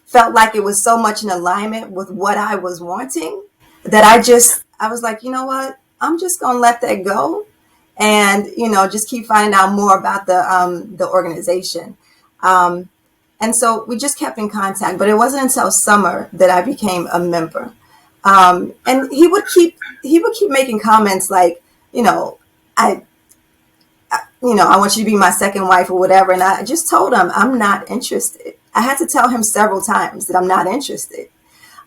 felt like it was so much in alignment with what I was wanting that I was like, you know what? I'm just going to let that go and, just keep finding out more about the organization. Um, and so we just kept in contact, but it wasn't until summer that I became a member. And he would keep making comments like, you know, I, I want you to be my second wife or whatever. And I just told him I'm not interested. I had to tell him several times that I'm not interested.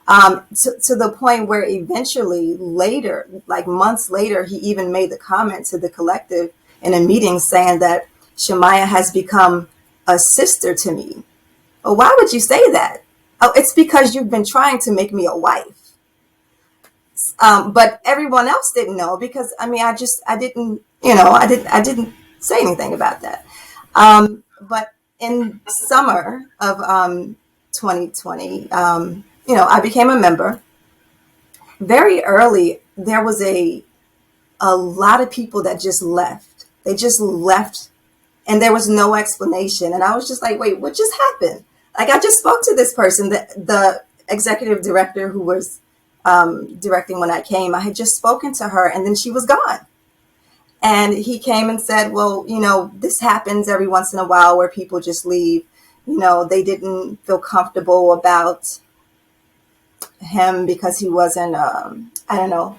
To the point where eventually later, like months later, he even made the comment to the collective in a meeting saying that Shemaya has become a sister to me. Well, why would you say that? Oh, it's because you've been trying to make me a wife. But everyone else didn't know because I didn't, I didn't say anything about that. But in summer of 2020, I became a member. Very early, there was a lot of people that just left. They just left, and there was no explanation. And I was just like, wait, what just happened? Like, I just spoke to this person, the executive director who was directing when I came. I had just spoken to her, and then she was gone. And he came and said, well, this happens every once in a while where people just leave. They didn't feel comfortable about him because he wasn't, I don't know,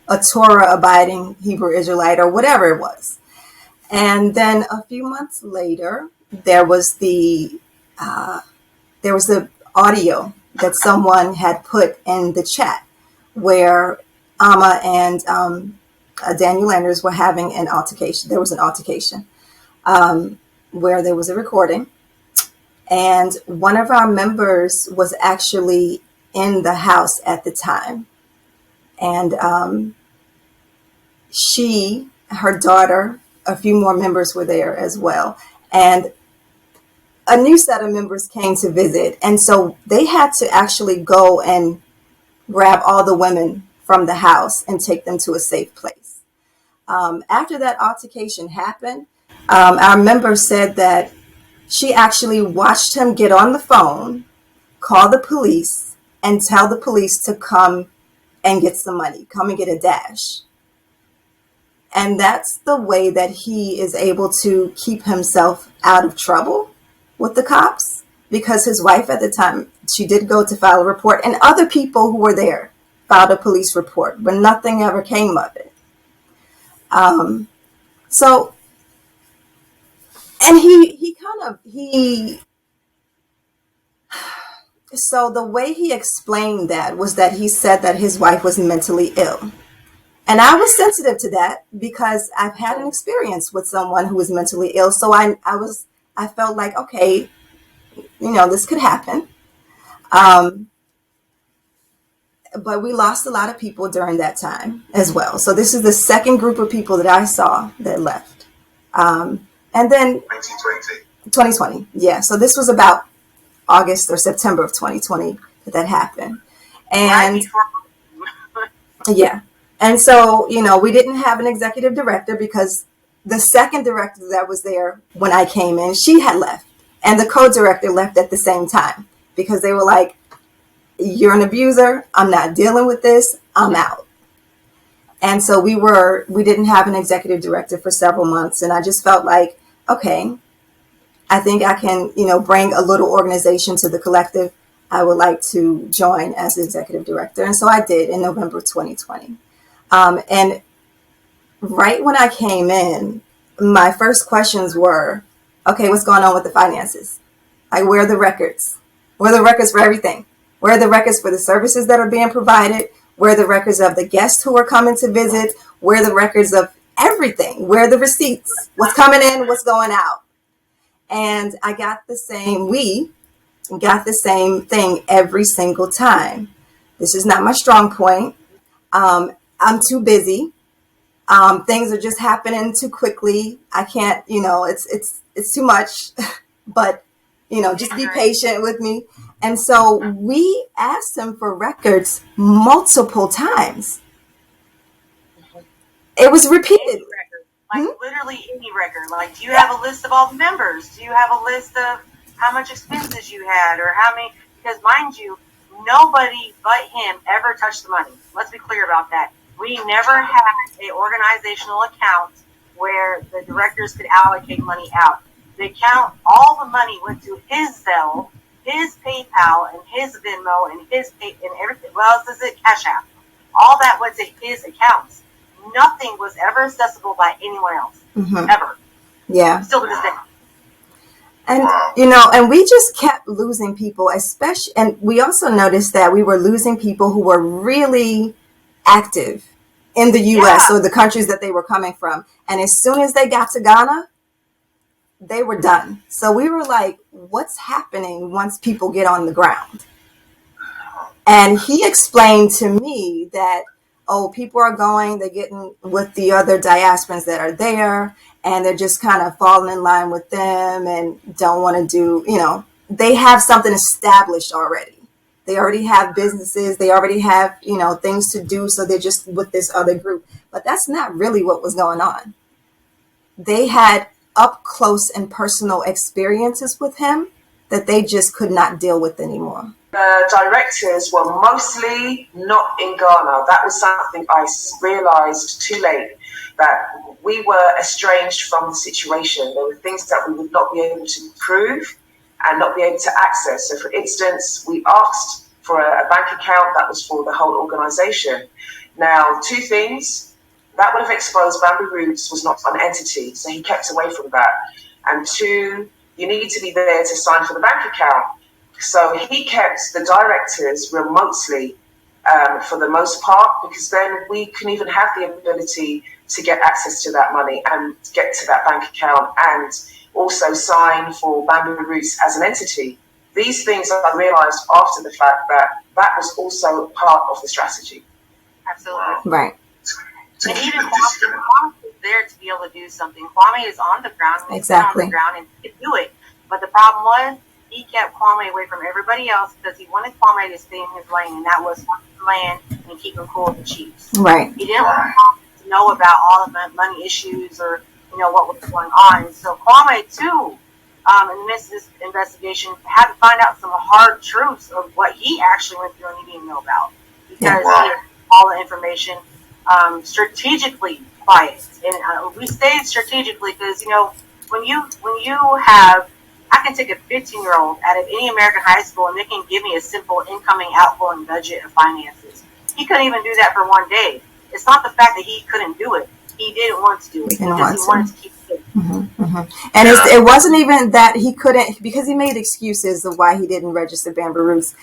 a Torah abiding Hebrew Israelite or whatever it was. And then a few months later, there was the audio that someone had put in the chat where Amma and Daniel Anders were having an altercation. There was an altercation where there was a recording, and one of our members was actually in the house at the time, and her daughter, a few more members were there as well, and a new set of members came to visit, and so they had to actually go and grab all the women from the house and take them to a safe place. After that altercation happened, our member said that she actually watched him get on the phone, call the police, and tell the police to come and get some money, come and get a dash. And that's the way that he is able to keep himself out of trouble with the cops, because his wife at the time, she did go to file a report, and other people who were there filed a police report, but nothing ever came of it. So, and so the way he explained that was that he said that his wife was mentally ill. And I was sensitive to that because I've had an experience with someone who was mentally ill. So I felt like, okay, this could happen. But we lost a lot of people during that time as well. So this is the second group of people that I saw that left. And then 2020. Yeah. So this was about August or September of 2020 that happened. And yeah. And so, we didn't have an executive director because the second director that was there when I came in, she had left. And the co-director left at the same time because they were like, you're an abuser. I'm not dealing with this. I'm out. And so we didn't have an executive director for several months. And I just felt like, okay, I think I can, bring a little organization to the collective. I would like to join as the executive director. And so I did in November 2020. And right when I came in, my first questions were, okay, what's going on with the finances? Like, where are the records? Where are the records for everything? Where are the records for the services that are being provided? Where are the records of the guests who are coming to visit? Where are the records of everything? Where are the receipts? What's coming in? What's going out? And I got the same, we got the same thing every single time. This is not my strong point. I'm too busy. Things are just happening too quickly. I can't, it's too much, but just be patient with me. And so we asked him for records multiple times. It was repeated. Literally any record. Like, do you have a list of all the members? Do you have a list of how much expenses you had, or how many? Because mind you, nobody but him ever touched the money. Let's be clear about that. We never had an organizational account where the directors could allocate money out. The account, all the money went to his Zelle, his PayPal, and his Venmo, and his pay, and everything. Well, else is it? Cash App. All that went to his accounts. Nothing was ever accessible by anyone else, ever. Yeah. Still to this day. And, and we just kept losing people, especially, and we also noticed that we were losing people who were really active in the U.S. or the countries that they were coming from. And as soon as they got to Ghana, they were done. So we were like, what's happening once people get on the ground? And he explained to me that, people are going, they're getting with the other diasporans that are there, and they're just kind of falling in line with them and don't want to do, they have something established already. They already have businesses. They already have, things to do. So they're just with this other group. But that's not really what was going on. They had up close and personal experiences with him that they just could not deal with anymore. The directors were mostly not in Ghana. That was something I realized too late, that we were estranged from the situation. There were things that we would not be able to prove and not be able to access. So, for instance, we asked for a bank account that was for the whole organization. Now, two things. That would have exposed Bamboo Roots was not an entity, so he kept away from that. And two, you need to be there to sign for the bank account. So he kept the directors remotely for the most part, because then we couldn't even have the ability to get access to that money and get to that bank account and also sign for Bamboo Roots as an entity. These things I realized after the fact that was also part of the strategy. Absolutely. Right. And even Kwame is there to be able to do something. Kwame is on the ground. Exactly. On the ground and he could do it. But the problem was, he kept Kwame away from everybody else because he wanted Kwame to stay in his lane, and that was land and keep him cool with the Chiefs. Right. He didn't want Kwame to know about all the money issues or what was going on. And so Kwame too, in the midst of this investigation, had to find out some hard truths of what he actually went through and he didn't know about, because he had all the information strategically quiet. And we stayed strategically because when you have, I can take a 15-year-old out of any American high school and they can give me a simple incoming, outgoing budget of finances. He couldn't even do that for one day. It's not the fact that he couldn't do it. He didn't want to do it because he wanted to keep it. And it wasn't even that he couldn't, because he made excuses of why he didn't register Bamboo Roots.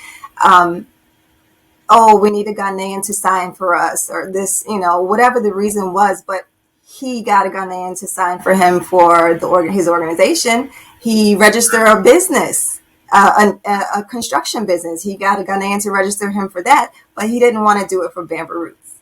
We need a Ghanaian to sign for us, or this, whatever the reason was, but he got a Ghanaian to sign for him for his organization. He registered a business, a construction business. He got a Ghanaian to register him for that, but he didn't want to do it for Bamboo Roots.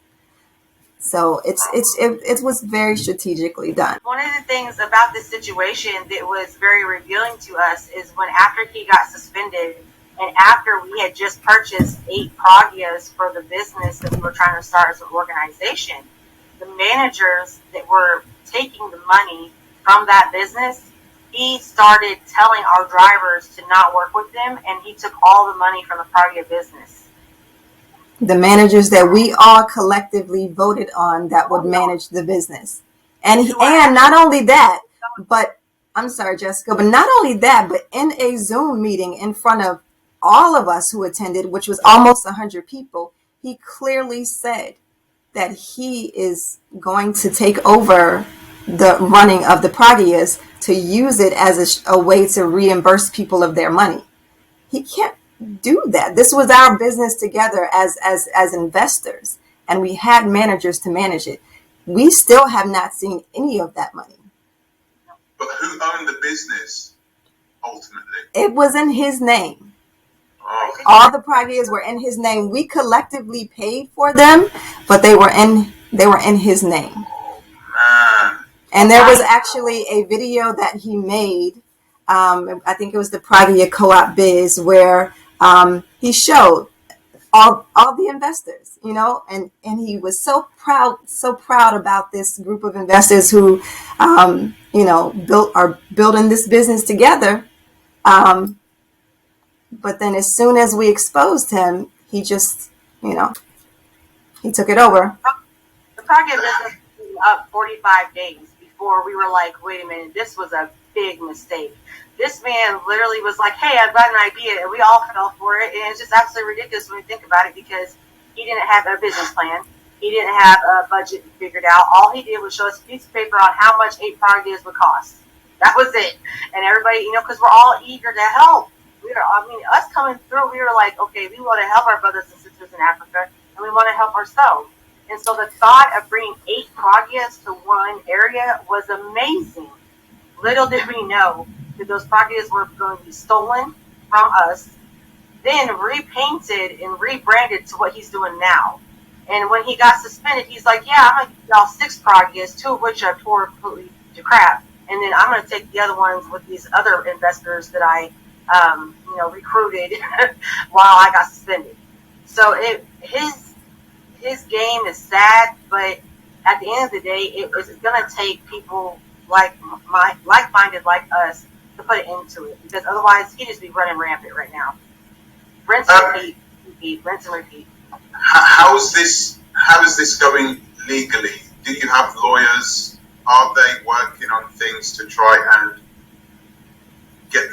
So it was very strategically done. One of the things about this situation that was very revealing to us is when after he got suspended and after we had just purchased 8 Pragyas for the business that we were trying to start as an organization, the managers that were taking the money from that business, he started telling our drivers to not work with them, and he took all the money from the Pragya business. The managers that we all collectively voted on that would manage the business. And not only that, but I'm sorry, Jessica, but not only that, but in a Zoom meeting in front of all of us who attended, which was almost 100 people, he clearly said that he is going to take over the running of the Pragyas to use it as a way to reimburse people of their money. He can't do that. This was our business together as investors, and we had managers to manage it. We still have not seen any of that money. But who owned the business ultimately? It was in his name. Oh, All the Pragyas were in his name. We collectively paid for them, but they were in his name. man. And there was actually a video that he made. I think it was the Pragya Co-op Biz, where he showed all the investors, and he was so proud about this group of investors who, are building this business together. But then as soon as we exposed him, he just, he took it over. The Pragya business was up 45 days before we were like, wait a minute, this was a big mistake. This man literally was like, hey, I've got an idea, and we all fell for it, and it's just absolutely ridiculous when you think about it, because he didn't have a business plan. He didn't have a budget figured out. All he did was show us a piece of paper on how much 8 Pragyas would cost. That was it. And everybody, because we're all eager to help. Us coming through, we were like, okay, we want to help our brothers and sisters in Africa, and we want to help ourselves. And so the thought of bringing 8 Pragyas to one area was amazing. Little did we know that those Pragyas were going to be stolen from us, then repainted and rebranded to what he's doing now. And when he got suspended, he's like, yeah, I'm going to give y'all 6 Pragyas, 2 of which I tore completely to crap. And then I'm going to take the other ones with these other investors that I recruited while I got suspended. So his game is sad, but at the end of the day, it's going to take people like-minded like us to put it into it, because otherwise he'd just be running rampant right now. Rinse and repeat, rinse and repeat. How is this going legally? Do you have lawyers? Are they working on things to try and get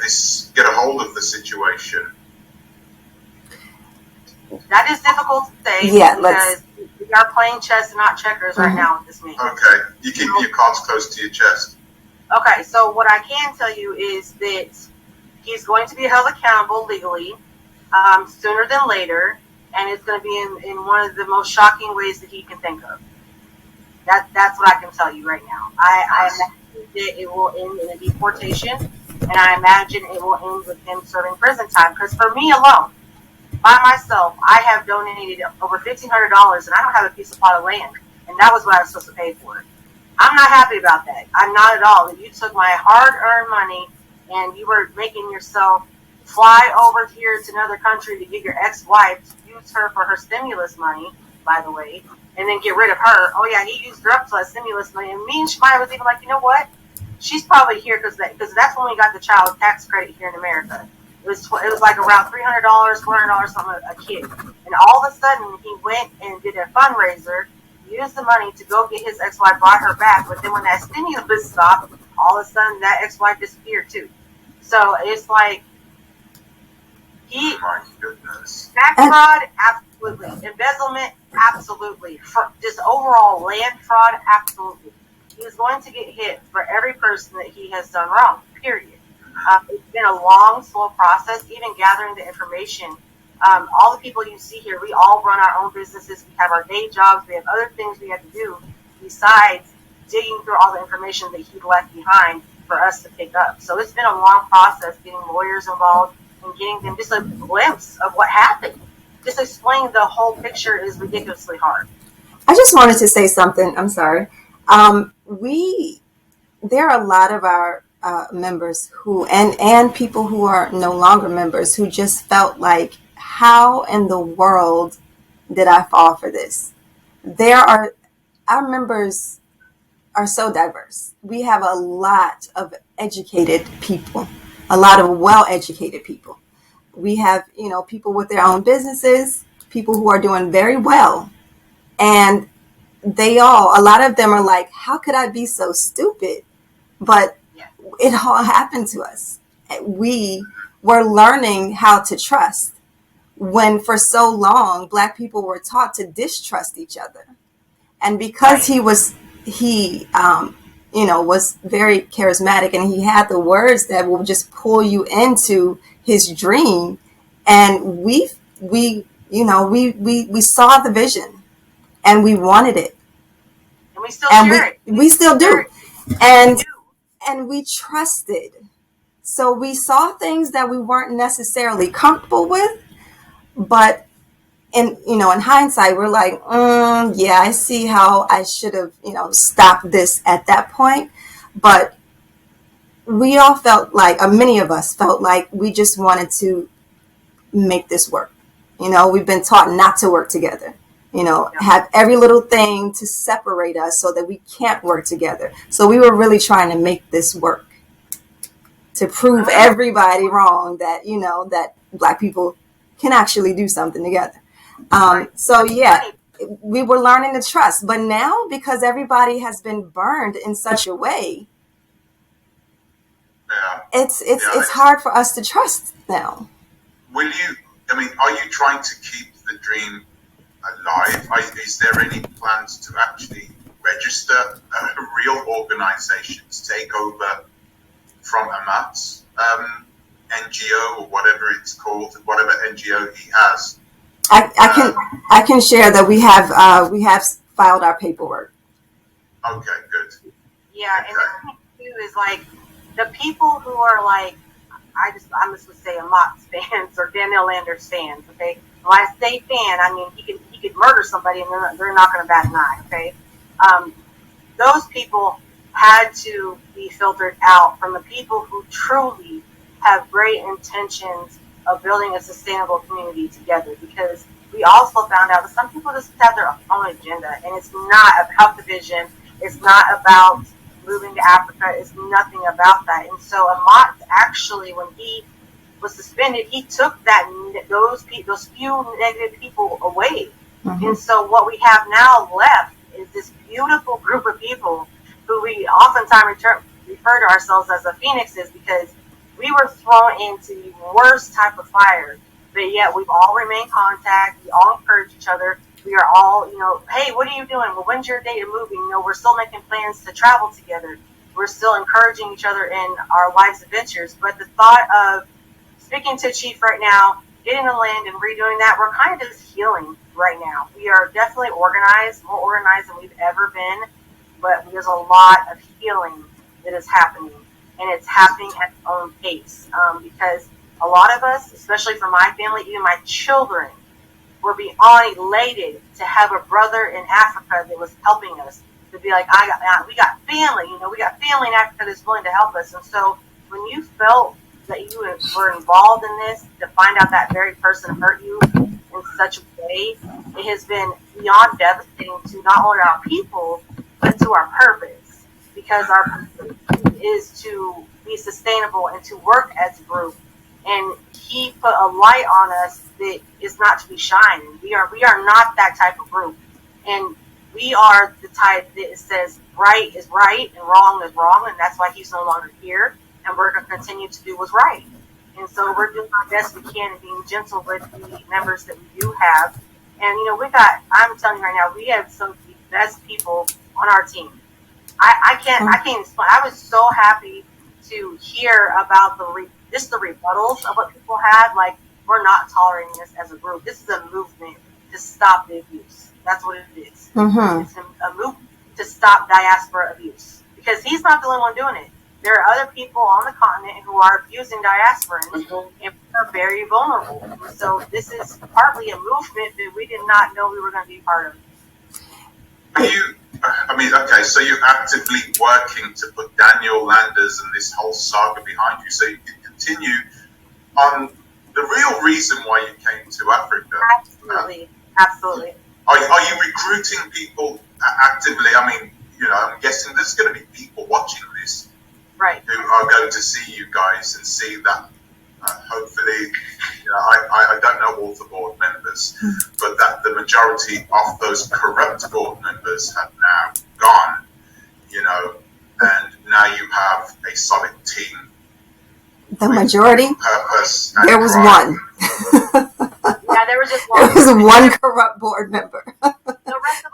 a hold of the situation? That is difficult to say, because we are playing chess and not checkers right now with this meeting. Okay, you keep your cards close to your chest. Okay, so what I can tell you is that he's going to be held accountable legally sooner than later, and it's going to be in one of the most shocking ways that he can think of. That's what I can tell you right now. I imagine that it will end in a deportation, and I imagine it will end with him serving prison time. Because for me alone, by myself, I have donated over $1,500, and I don't have a piece of plot of land, and that was what I was supposed to pay for it. I'm not happy about that. I'm not at all. That you took my hard-earned money and you were making yourself fly over here to another country to get your ex-wife to use her for her stimulus money, by the way, and then get rid of her. Oh yeah, he used her up to that stimulus money. And me and Shemaya was even like, you know what? She's probably here because that's when we got the child tax credit here in America. It was like around $300, $400 something a kid. And all of a sudden he went and did a fundraiser, used the money to go get his ex-wife, brought her back. But then when that stimulus stopped, all of a sudden that ex-wife disappeared too. So it's like My goodness. tax fraud, absolutely. Embezzlement, absolutely. Just overall land fraud, absolutely. He's going to get hit for every person that he has done wrong, period. It's been a long, slow process, even gathering the information. All the people you see here, we all run our own businesses. We have our day jobs. We have other things we have to do besides digging through all the information that he left behind for us to pick up. So it's been a long process getting lawyers involved and getting them just a glimpse of what happened. Just explaining the whole picture is ridiculously hard. I just wanted to say something. I'm sorry. There are a lot of our members who, and people who are no longer members, who just felt like, how in the world did I fall for this? Our members are so diverse. We have a lot of educated people, a lot of well-educated people. We have, people with their own businesses, people who are doing very well. And a lot of them are like, how could I be so stupid? But it all happened to us. We were learning how to trust when for so long Black people were taught to distrust each other. And because he was very charismatic, and he had the words that will just pull you into his dream. And we saw the vision, and we wanted it, and we still and share it. we still do, and we trusted. So we saw things that we weren't necessarily comfortable with, but in hindsight, we're like, yeah, I see how I should have, stopped this at that point. But we all felt like, or many of us felt like, we just wanted to make this work. We've been taught not to work together. Have every little thing to separate us so that we can't work together. So we were really trying to make this work, to prove everybody wrong that, that Black people can actually do something together. So yeah, we were learning to trust. But now, because everybody has been burned in such a way, it's hard for us to trust now. Are you trying to keep the dream alive? Is there any plans to actually register real organizations, take over from Ahmad's NGO or whatever it's called, whatever NGO he has? I can share that we have filed our paperwork. Okay, good. Yeah, okay. And the thing too is like the people who are like, I'm just gonna say Ahmad's fans or Daniel Landers fans. Okay, when I say fan, I mean he could murder somebody and they're not gonna bat an eye. Okay, those people had to be filtered out from the people who truly have great intentions of building a sustainable community together, because we also found out that some people just have their own agenda, and it's not about the vision, it's not about moving to Africa, it's nothing about that. And so Ahmad actually, when he was suspended, he took those few negative people away. Mm-hmm. And so what we have now left is this beautiful group of people who we oftentimes refer to ourselves as the phoenixes, because we were thrown into the worst type of fire, but yet we've all remained in contact. We all encourage each other. We are all, hey, what are you doing? Well, when's your date of moving? We're still making plans to travel together. We're still encouraging each other in our life's adventures. But the thought of speaking to Chief right now, getting the land and redoing that, we're kind of just healing right now. We are definitely organized, more organized than we've ever been, but there's a lot of healing that is happening. And it's happening at its own pace, because a lot of us, especially for my family, even my children, were beyond elated to have a brother in Africa that was helping us, to be like, we got family, we got family in Africa that's willing to help us. And so when you felt that you were involved in this, to find out that very person hurt you in such a way, it has been beyond devastating to not only our people, but to our purpose, because our purpose is to be sustainable and to work as a group. And he put a light on us that is not to be shined. We are not that type of group. And we are the type that says right is right and wrong is wrong, and that's why he's no longer here. And we're going to continue to do what's right. And so we're doing our best we can and being gentle with the members that we do have. And, I'm telling you right now, we have some of the best people on our team. I can't explain. I was so happy to hear about the rebuttals of what people had. Like, we're not tolerating this as a group. This is a movement to stop the abuse. That's what it is. Mm-hmm. It's a movement to stop diaspora abuse, because he's not the only one doing it. There are other people on the continent who are abusing diasporans, mm-hmm. and are very vulnerable. So this is partly a movement that we did not know we were going to be part of. So you're actively working to put Daniel Landers and this whole saga behind you, so you can continue on the real reason why you came to Africa. Absolutely. Are you recruiting people actively? I'm guessing there's going to be people watching this, right, who are going to see you guys and see that. Hopefully, I don't know all the board members, but that the majority of those corrupt board members have now gone, and now you have a solid team. The majority? Purpose. There was one. Yeah, there was just one. There was one corrupt board member. The rest of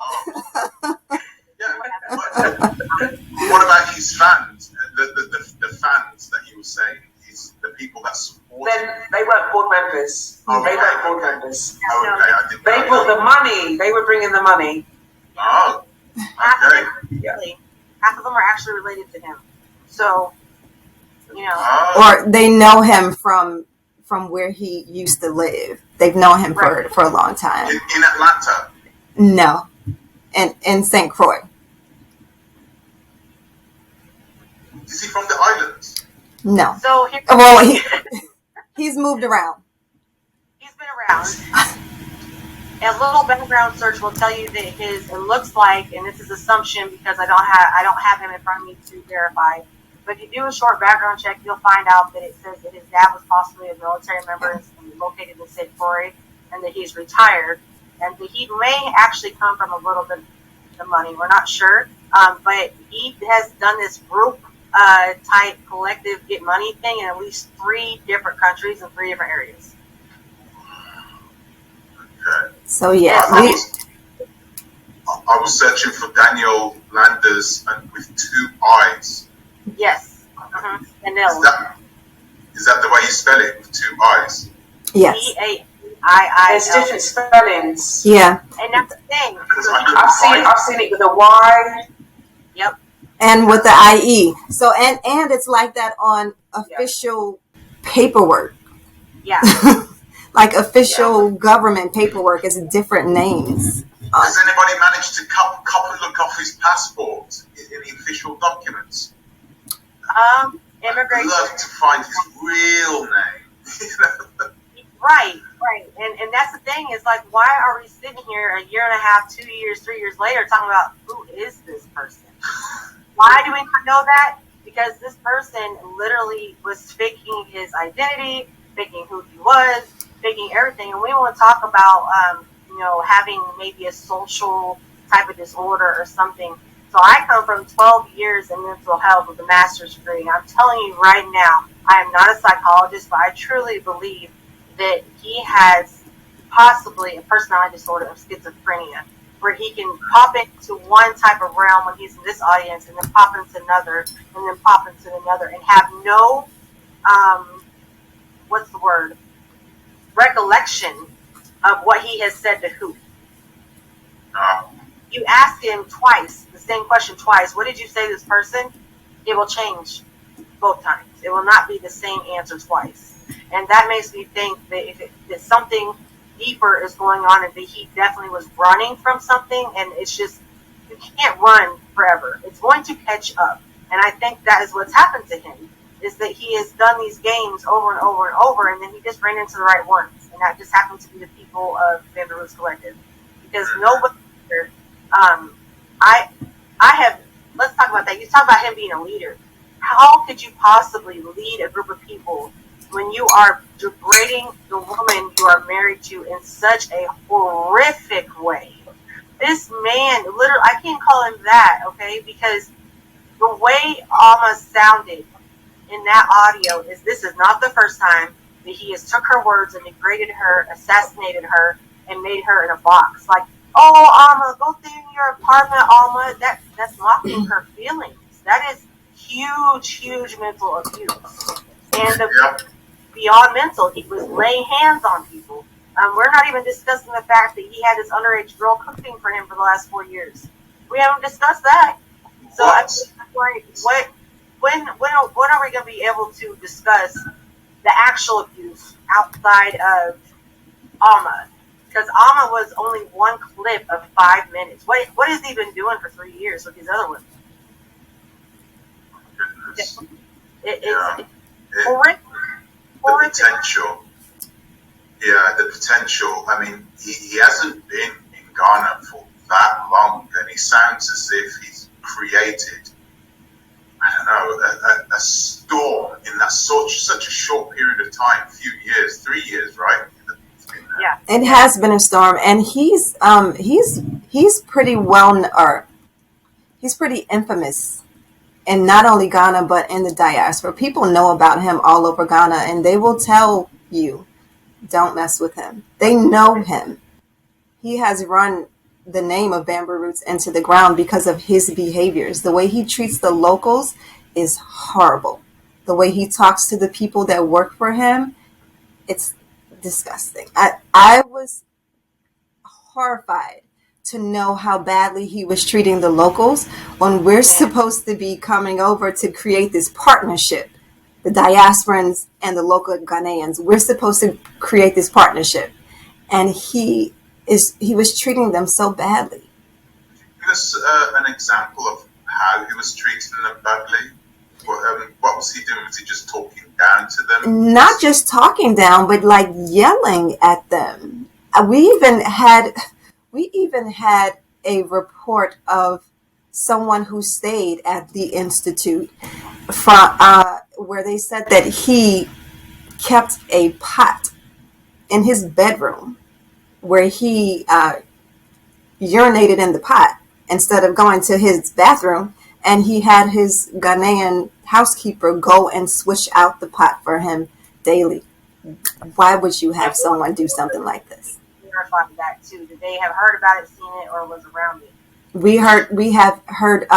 them. Yeah. What about members. Oh, okay, I didn't They know brought that. the money. They were bringing the money. Oh, Half of okay. them, half of them are actually related to him. So, you know, Oh, Or they know him from where he used to live. They've known him for a long time. in Atlanta. No, in St. Croix. Is he from the islands? No. so here, Well, he's moved around. he's been around. A little background search will tell you that it looks like, and this is assumption because I don't have him in front of me to verify. But if you do a short background check, you'll find out that it says that his dad was possibly a military member and located in St. Croix, and that he's retired, and that he may actually come from a little bit of money. We're not sure, but he has done this group type collective get money thing in at least 3 different countries and 3 different areas. Okay. So yeah, I was searching for Daniel Landers and with 2 eyes. Yes. And Is that the way you spell it, with 2 eyes? yes, D-A-I-I-L. There's different spellings. yeah, And that's the thing. Because So I he- couldn't find I've seen it with a Y. Yep. and with the IE. So and it's like that on official paperwork. Yeah. Like official government paperwork is different names. Has anybody managed to look off his passport in the official documents? I'd Immigration. love to find his real name. Right. And that's the thing is like, why are we sitting here a year and a half, 2 years, 3 years later talking about who is this person? Why do we not know that? Because this person literally was faking his identity, faking who he was, faking everything. And we want to talk about, having maybe a social type of disorder or something. So I come from 12 years in mental health with a master's degree. And I'm telling you right now, I am not a psychologist, but I truly believe that he has possibly a personality disorder of schizophrenia, where he can pop into one type of realm when he's in this audience and then pop into another and then pop into another and have no, recollection of what he has said to who. You ask him twice, the same question twice, what did you say to this person? It will change both times. It will not be the same answer twice. And that makes me think that that something deeper is going on and that he definitely was running from something, and it's just, you can't run forever. It's going to catch up. And I think that is what's happened to him, is that he has done these games over and over and over, and then he just ran into the right ones. And that just happened to be the people of Bamboo Roots Collective. Because nobody here, let's talk about that. You talk about him being a leader. How could you possibly lead a group of people when you are degrading the woman you are married to in such a horrific way? This man, literally, I can't call him that, okay? Because the way Alma sounded in that audio is, this is not the first time that he has took her words and degraded her, assassinated her, and made her in a box. Like, oh, Alma, go stay in your apartment, Alma. That's mocking her feelings. That is huge mental abuse. And beyond mental, he was laying hands on people. We're not even discussing the fact that he had this underage girl cooking for him for the last 4 years. We haven't discussed that. So I'm like, when are we going to be able to discuss the actual abuse outside of Alma? Because Alma was only one clip of 5 minutes. What has he been doing for 3 years with these other women? It's horrific. The potential. Yeah, the potential. I mean, he hasn't been in Ghana for that long, and he sounds as if he's created, I don't know, a storm in that such a short period of time, few years, 3 years, right? Yeah, It has been a storm, and he's pretty he's pretty infamous in not only Ghana but in the diaspora. People know about him all over Ghana, and they will tell you, don't mess with him. They know him. He has run the name of Bamboo Roots into the ground because of his behaviors. The way he treats the locals is horrible. The way he talks to the people that work for him, disgusting. I was horrified to know how badly he was treating the locals when we're supposed to be coming over to create this partnership. The diasporans and the local Ghanaians, we're supposed to create this partnership. And he was treating them so badly. Give us an example of how he was treating them badly. What was he doing? Was he just talking down to them? Not just talking down, but like yelling at them. We even had a report of someone who stayed at the institute from where they said that he kept a pot in his bedroom where he urinated in the pot instead of going to his bathroom, and he had his Ghanaian housekeeper go and switch out the pot for him daily. Why would you have someone do something like this? Verified that too. Did they have heard about it, seen it, or was around it? We have heard,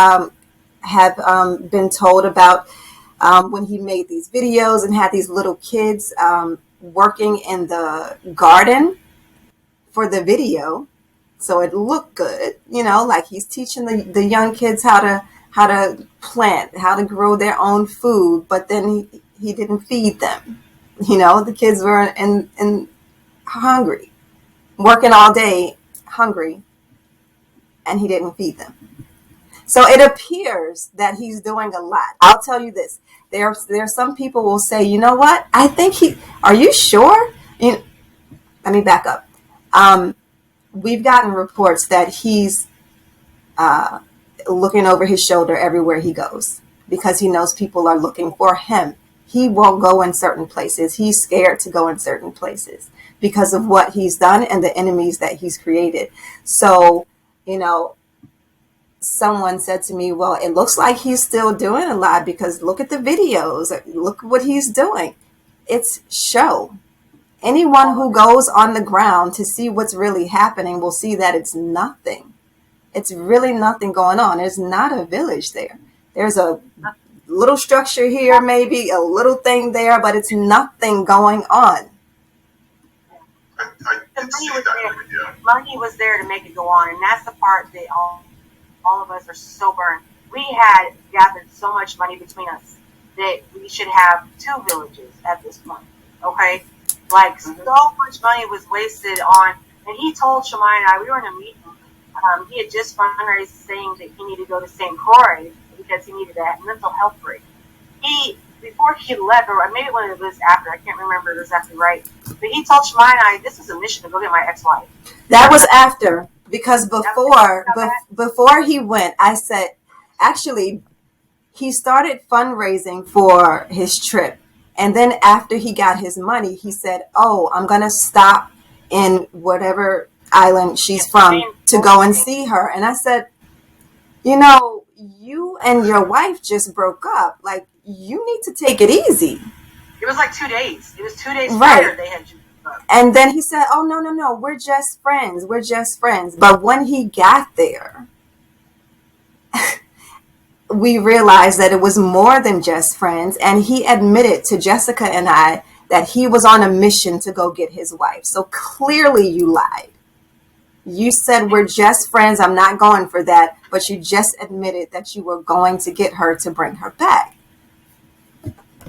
been told about when he made these videos and had these little kids working in the garden for the video, so it looked good, like he's teaching the young kids how to plant, how to grow their own food, but then he didn't feed them. The kids were in hungry, working all day, hungry, and he didn't feed them. So it appears that he's doing a lot. I'll tell you this. There are some people will say, you know what? I think are you sure? Let me back up. We've gotten reports that he's looking over his shoulder everywhere he goes because he knows people are looking for him. He won't go in certain places. He's scared to go in certain places because of what he's done and the enemies that he's created. So, someone said to me, well, it looks like he's still doing a lot because look at the videos. Look what he's doing. It's show. Anyone who goes on the ground to see what's really happening will see that it's nothing. It's really nothing going on. There's not a village there. There's a little structure here, maybe a little thing there, but it's nothing going on. I did see that video. Money was there to make it go on, and that's the part that all of us are so burned. We had gathered so much money between us that we should have 2 villages at this point. Okay? Like, so much money was wasted on, and he told Shemai and I, we were in a meeting, he had just fundraised saying that he needed to go to St. Croix because he needed a mental health break. Before he left, or maybe when it was after, I can't remember exactly right, but he told Shemai and I, this was a mission to go get my ex-wife. That was after, because before he went, I said, actually, he started fundraising for his trip. And then after he got his money, he said, oh, I'm going to stop in whatever island she's from to go and see her. And I said, you and your wife just broke up. Like, you need to take it easy. It was like 2 days. It was 2 days right. Prior they had just broke up. And then he said, oh, no, we're just friends. We're just friends. But when he got there, we realized that it was more than just friends. And he admitted to Jessica and I that he was on a mission to go get his wife. So clearly you lied. You said we're just friends. I'm not going for that. But you just admitted that you were going to get her to bring her back.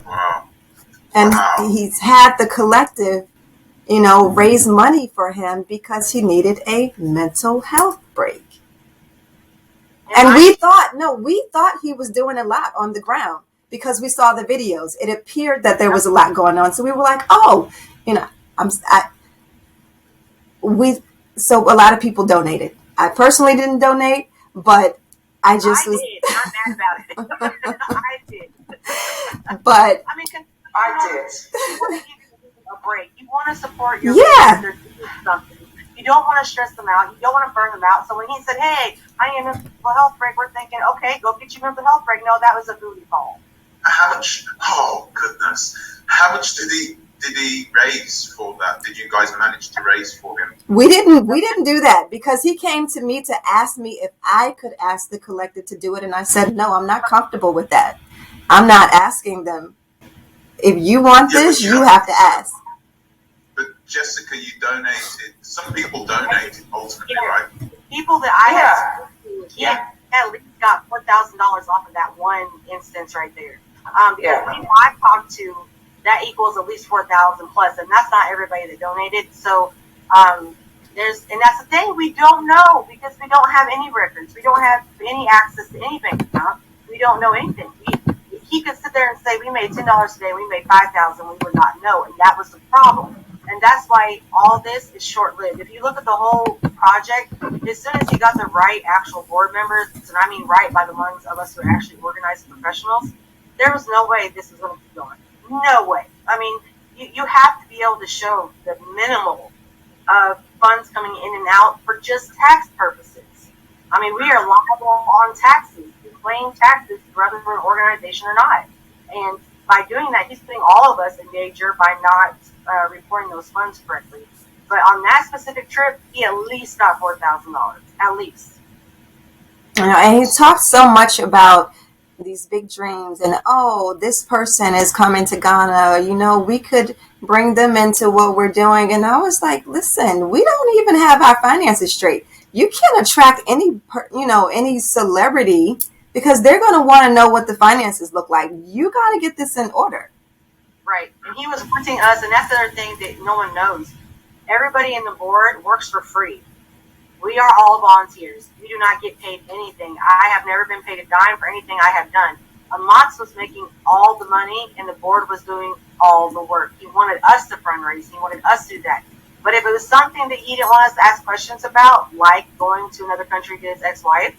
Wow. And he's had the collective, raise money for him because he needed a mental health break. And we thought he was doing a lot on the ground because we saw the videos. It appeared that there was a lot going on. So we were like, oh, so a lot of people donated. I personally didn't donate, but I did. I'm mad about it. I did. But I mean, I did. You want to give people a break. You want to support your yeah. friends. They're doing something. You don't want to stress them out. You don't want to burn them out. So when he said, hey, I need a mental health break, we're thinking, okay, go get your mental health break. No, that was a booty call. How much? Oh, goodness. How much did he raise for that? Did you guys manage to raise for him? We didn't do that because he came to me to ask me if I could ask the collective to do it. And I said, no, I'm not comfortable with that. I'm not asking them. If you want this, you have to ask. But Jessica, you donated. Some people donated ultimately, right? People that I have, he at least got $4,000 off of that one instance right there. Because people I've talked to, that equals at least 4,000 plus, and that's not everybody that donated. So and that's the thing, we don't know because we don't have any records. We don't have any access to any bank account. We don't know anything. He could sit there and say, we made $10 today, we made 5,000, we would not know, and that was the problem. And that's why all this is short-lived. If you look at the whole project, as soon as he got the right actual board members, and I mean right by the ones of us who are actually organized professionals, there was no way this was going to keep going. No way. I mean, you have to be able to show the minimal of funds coming in and out for just tax purposes. I mean, we are liable on taxes. We claim taxes whether we're an organization or not. And by doing that, he's putting all of us in danger by not reporting those funds correctly. But on that specific trip, he at least got $4,000. At least. And he talked so much about these big dreams and, oh, this person is coming to Ghana, we could bring them into what we're doing. And I was like, listen, we don't even have our finances straight. You can't attract any celebrity because they're going to want to know what the finances look like. You got to get this in order. Right. And he was wanting us, and that's the other thing that no one knows. Everybody in the board works for free. We are all volunteers. We do not get paid anything. I have never been paid a dime for anything I have done. Ahmahts was making all the money, and the board was doing all the work. He wanted us to fundraise. He wanted us to do that. But if it was something that he didn't want us to ask questions about, like going to another country to his ex-wife,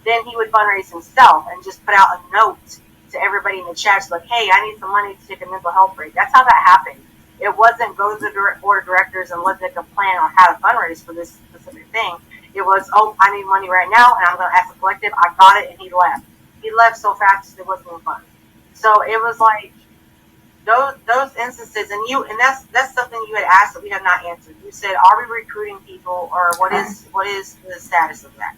then he would fundraise himself and just put out a note to everybody in the chat, like, hey, I need some money to take a mental health break. That's how that happened. It wasn't go to the board of directors and let's make a plan on how to fundraise for this specific thing. It was, oh, I need money right now, and I'm going to ask the collective. I got it, and he left. He left so fast it wasn't even fun. So it was like those instances, and that's something you had asked that we have not answered. You said, are we recruiting people, or what is the status of that?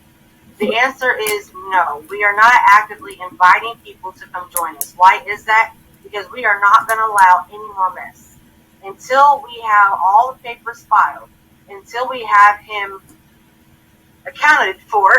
The answer is no. We are not actively inviting people to come join us. Why is that? Because we are not going to allow any more mess. Until we have all the papers filed, until we have him accounted for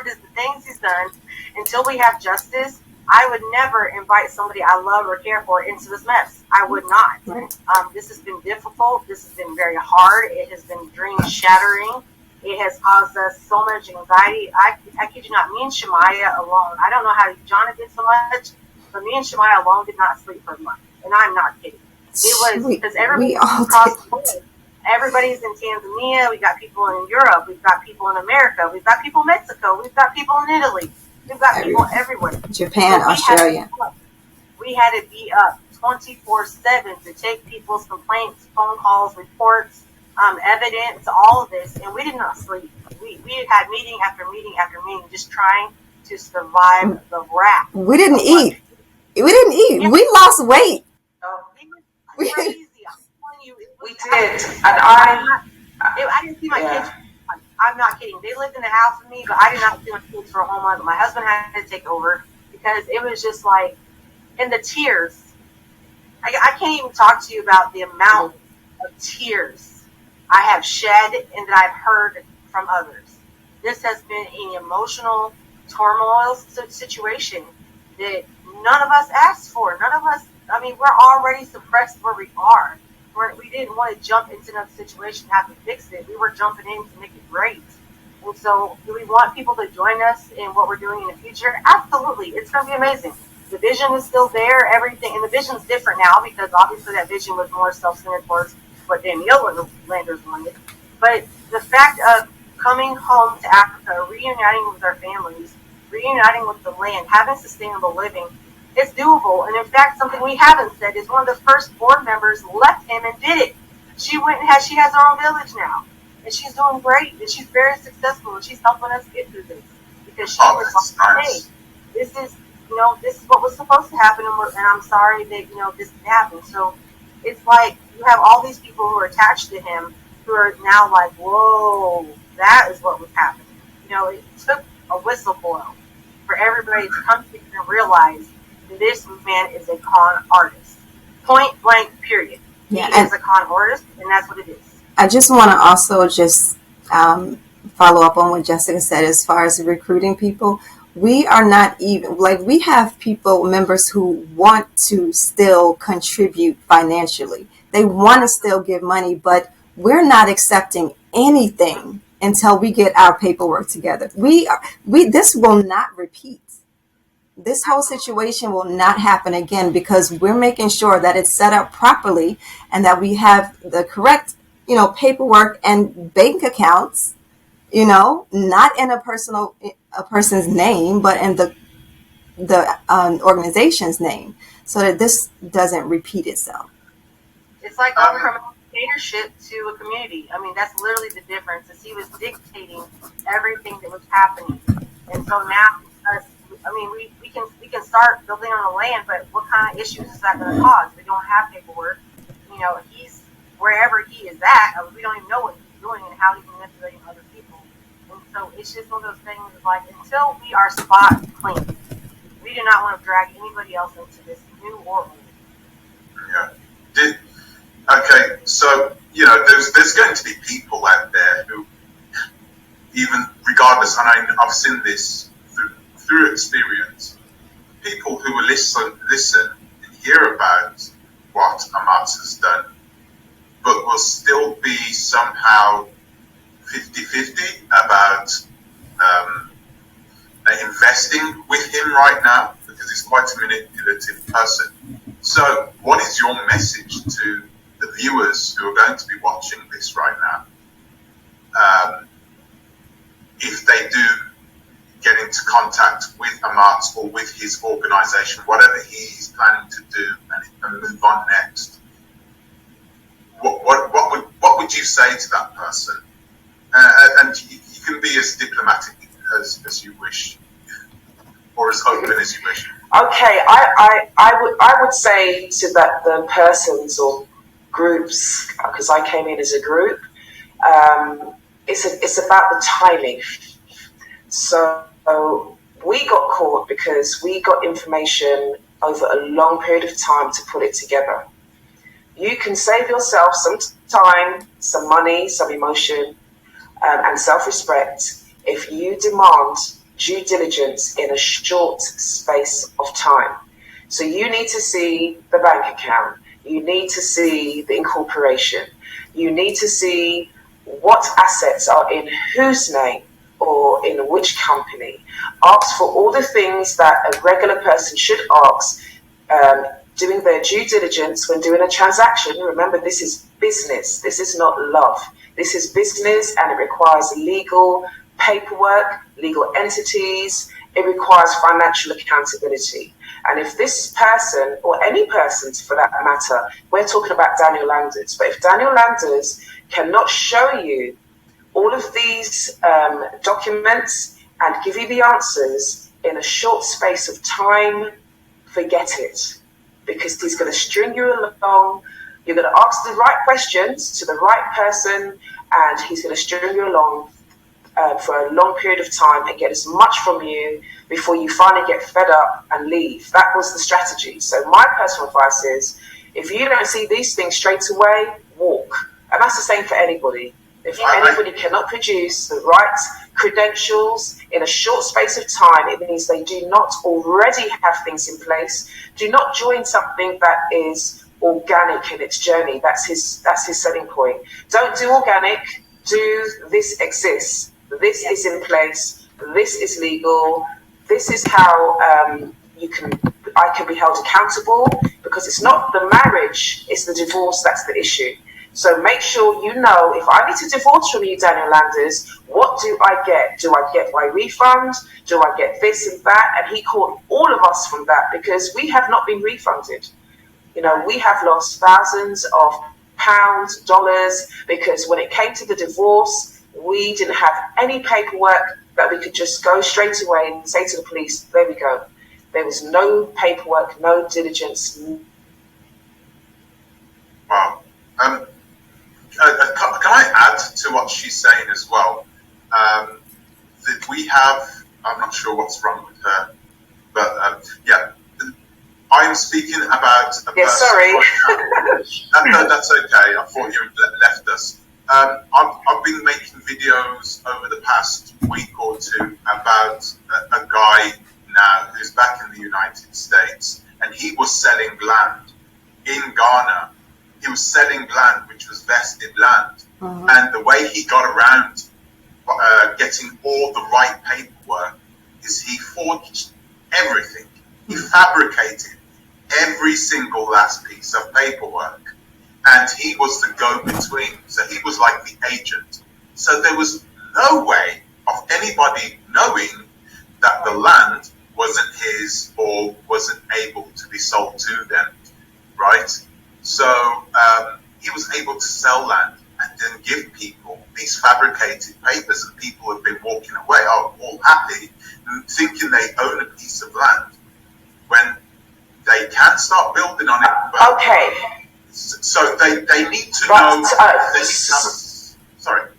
the things he's done, until we have justice, I would never invite somebody I love or care for into this mess. I would not. Right. This has been difficult. This has been very hard. It has been dream shattering. It has caused us so much anxiety. I kid you not, me and Shemaya alone, I don't know how Jonah did so much, but me and Shemaya alone did not sleep for a month. And I'm not kidding. It was because everybody's across the world. Everybody's in Tanzania. We got people in Europe. We've got people in America. We've got people in Mexico. We've got people in Italy. We've got people everywhere. Japan, Australia. We had to be up 24/7 to take people's complaints, phone calls, reports, evidence, all of this, and we did not sleep. We had meeting after meeting after meeting, just trying to survive the wrath. We didn't eat. Yeah. We lost weight. It was crazy. I'm telling you, we did, and I didn't see my kids. I'm not kidding. They lived in the house with me, but I did not see my kids for a whole month. My husband had to take over because it was just like, and the tears. I can't even talk to you about the amount of tears I have shed and that I've heard from others. This has been an emotional turmoil situation that none of us asked for. None of us, I mean, we're already suppressed where we are. We didn't want to jump into another situation and have to fix it. We were jumping in to make it great. And so do we want people to join us in what we're doing in the future? Absolutely. It's going to be amazing. The vision is still there, everything. And the vision's different now because obviously that vision was more self-centered towards what Danielle Landers wanted. But the fact of coming home to Africa, reuniting with our families, reuniting with the land, having sustainable living, it's doable. And in fact, something we haven't said is one of the first board members left him and did it. She went and she has her own village now. And she's doing great. And she's very successful. And she's helping us get through this. Because she was like, hey, this is what was supposed to happen. And I'm sorry that, this didn't happen. So it's like you have all these people who are attached to him who are now like, whoa, that is what was happening. It took a whistle blow for everybody to come together and realize this man is a con artist. Point blank, period. He Yeah, is a con artist, and that's what it is. I just want to also just follow up on what Jessica said as far as recruiting people. We are not even like we have people, members who want to still contribute financially. They want to still give money, but we're not accepting anything until we get our paperwork together. This will not repeat. This whole situation will not happen again because we're making sure that it's set up properly and that we have the correct, paperwork and bank accounts, not in a person's name, but in the organization's name, so that this doesn't repeat itself. It's like going from a dictatorship to a community. I mean, that's literally the difference. Is he was dictating everything that was happening, and so now, we can start building on the land, but what kind of issues is that going to cause? We don't have paperwork. He's wherever he is at. We don't even know what he's doing and how he's manipulating other people. And so it's just one of those things. Like until we are spot clean, we do not want to drag anybody else into this new or old. Yeah. Okay, so there's going to be people out there who, even regardless, and I've seen this through experience, people who will listen and hear about what Ahmad has done, but will still be somehow 50-50 about investing with him right now, because he's quite a manipulative person. So what is your message to the viewers who are going to be watching this right now? If they do get into contact with Ahmad or with his organization, whatever he's planning to do, and move on next, what would you say to that person? And you can be as diplomatic as you wish, or as open as you wish. Okay, I would say to the persons or groups, because I came in as a group, it's about the timing. So we got caught because we got information over a long period of time to put it together. You can save yourself some time, some money, some emotion, and self-respect if you demand due diligence in a short space of time. So you need to see the bank account. You need to see the incorporation. You need to see what assets are in whose name or in which company. Ask for all the things that a regular person should ask, doing their due diligence when doing a transaction. Remember, this is business. This is not love. This is business, and it requires legal paperwork, legal entities. It requires financial accountability. And if this person, or any person for that matter, we're talking about Daniel Landers, but if Daniel Landers cannot show you all of these documents and give you the answers in a short space of time, forget it. Because he's going to string you along. You're going to ask the right questions to the right person, and he's going to string you along for a long period of time and get as much from you before you finally get fed up and leave. That was the strategy. So my personal advice is, if you don't see these things straight away, walk. And that's the same for anybody. If anybody cannot produce the right credentials in a short space of time, it means they do not already have things in place. Do not join something that is organic in its journey. That's his selling point. Don't do organic. Do this exists. This is in place. This is legal. This is how I can be held accountable, because it's not the marriage, it's the divorce that's the issue. So make sure you know, if I need to divorce from you, Daniel Landers, what do I get? Do I get my refund? Do I get this and that? And he caught all of us from that, because we have not been refunded. We have lost thousands of pounds, dollars, because when it came to the divorce, we didn't have any paperwork that we could just go straight away and say to the police, there we go. There was no paperwork, no diligence. Wow. Can I add to what she's saying as well? That we have, I'm not sure what's wrong with her, but yeah, I I'm speaking about a Yeah, person. sorry. That's okay. I thought you had left us. I've been making videos over the past week or two about a guy now who's back in the United States, and he was selling land in Ghana. He was selling land which was vested land, and the way he got around getting all the right paperwork is he forged everything. He fabricated every single last piece of paperwork, and he was the go-between. So he was like the agent. So there was no way of anybody knowing that the land wasn't his or wasn't able to be sold to them, right? So he was able to sell land and then give people these fabricated papers, and people have been walking away, all happy, and thinking they own a piece of land when they can start building on it. But Okay. so they need to But, know. They need to have sorry.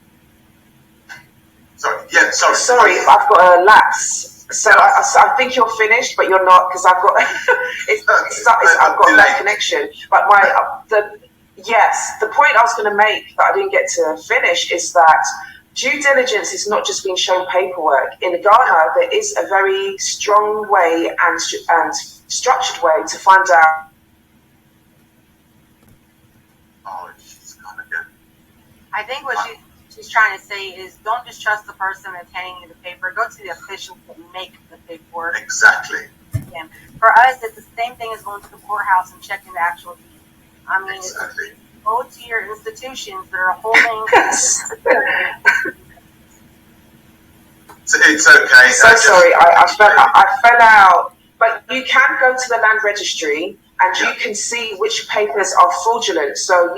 Yeah. Sorry. Sorry, I've got a lapse. So I think you're finished, but you're not, because I've got I've got a bad connection. But the point I was going to make that I didn't get to finish is that due diligence is not just being shown paperwork. In Ghana, there is a very strong way and structured way to find out. Oh, she's gone again. I think what she's trying to say is don't just trust the person that's handing you the paper. Go to the officials that make the paperwork. Exactly. And for us, it's the same thing as going to the courthouse and checking the actual deed. I mean, Exactly. go to your institutions that are holding. It's okay. So sorry, I fell out. But you can go to the land registry and you can see which papers are fraudulent. So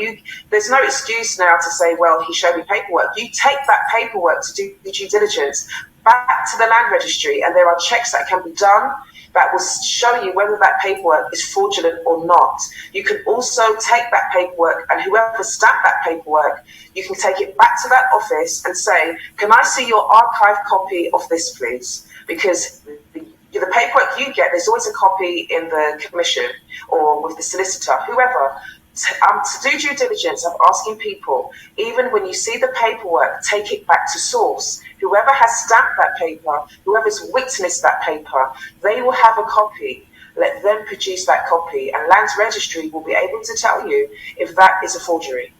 there's no excuse now to say, well, he showed me paperwork. You take that paperwork to do due diligence back to the land registry, and there are checks that can be done that will show you whether that paperwork is fraudulent or not. You can also take that paperwork, and whoever stamped that paperwork, you can take it back to that office and say, can I see your archived copy of this, please? Because the paperwork you get, there's always a copy in the commission or with the solicitor, whoever. To do due diligence, I'm asking people, even when you see the paperwork, take it back to source. Whoever has stamped that paper, whoever's witnessed that paper, they will have a copy. Let them produce that copy, and Lands Registry will be able to tell you if that is a forgery.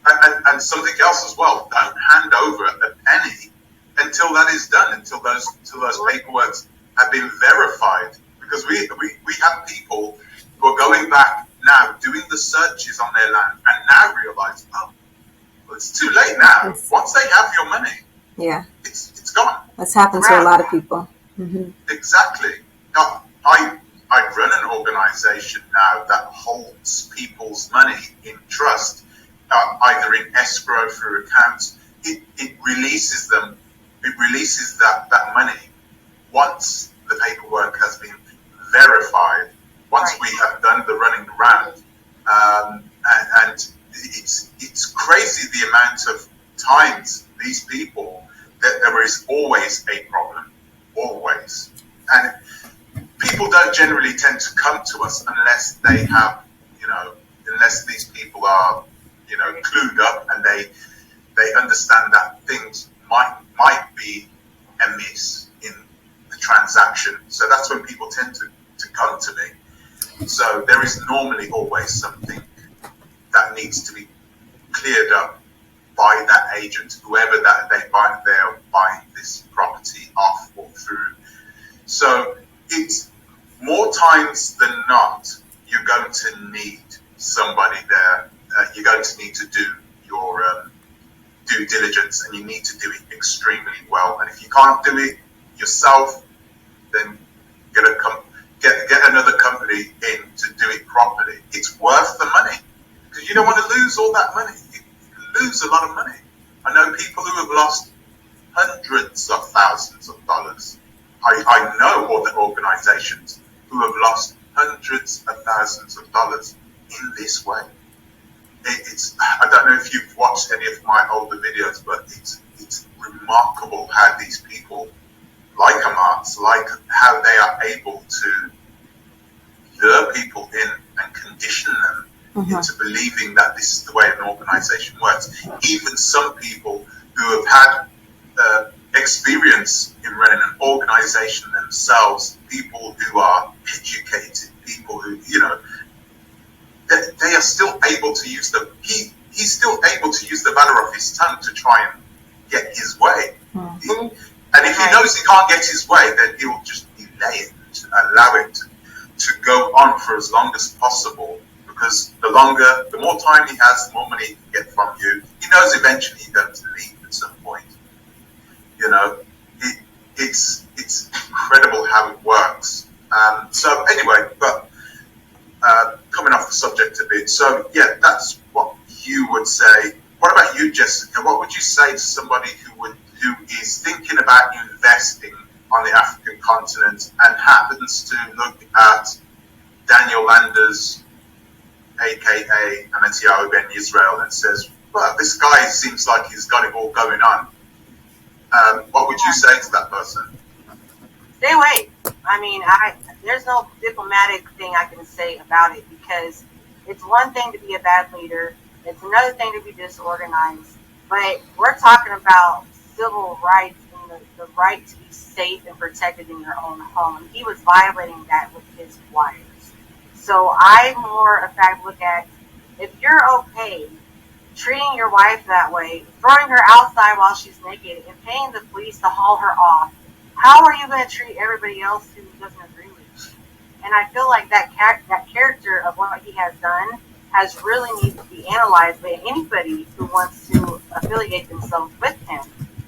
And something else as well, don't hand over a penny until that is done, until those paperwork have been verified. Because we have people who are going back now, doing the searches on their land, and now realize, well, it's too late now. Once they have your money, it's gone. That's happened to a lot of people. Mm-hmm. Exactly. Now, I run an organization now that holds people's money in trust, either in escrow through accounts. It releases them. It releases that money once the paperwork has been verified. Once we have done the running around, and it's crazy the amount of times these people that there is always a problem, always, and people don't generally tend to come to us unless they have, unless these people are, clued up and they understand that things might be amiss in the transaction. So that's when people tend to come to me. So there is normally always something that needs to be cleared up by that agent, whoever that they're buying this property off or through. So it's more times than not, you're going to need somebody there. You're going to need to do your due diligence, and you need to do it extremely well. And if you can't do it yourself, then get another company in to do it properly. It's worth the money, because you don't want to lose all that money. You can lose a lot of money. I know people who have lost hundreds of thousands of dollars. I know other organizations who have lost hundreds of thousands of dollars in this way. I don't know if you've watched any of my older videos, but it's remarkable how these people, like Ahmahts, like how they are able to lure people in and condition them into believing that this is the way an organization works. Even some people who have had experience in running an organization themselves, people who are educated, people who, they are still able to use he's still able to use the valor of his tongue to try and get his way. And if he knows he can't get his way, then he'll just delay it, allow it to go on for as long as possible. Because the more time he has, the more money he can get from you. He knows eventually he's going to leave at some point. It's incredible how it works. So anyway, but coming off the subject a bit. So yeah, that's what you would say. What about you, Jessica? What would you say to somebody who is thinking about investing on the African continent and happens to look at Daniel Landers, aka Ahmahtsiyahu Ben Yisreal, and says, well, this guy seems like he's got it all going on. What would you say to that person? Stay away. I mean, there's no diplomatic thing I can say about it, because it's one thing to be a bad leader. It's another thing to be disorganized. But we're talking about civil rights and the right to be safe and protected in your own home. He was violating that with his wives. So I more, in fact, look at, if you're okay treating your wife that way, throwing her outside while she's naked, and paying the police to haul her off, how are you going to treat everybody else who doesn't agree with you? And I feel like that character of what he has done really needs to be analyzed by anybody who wants to affiliate themselves with him.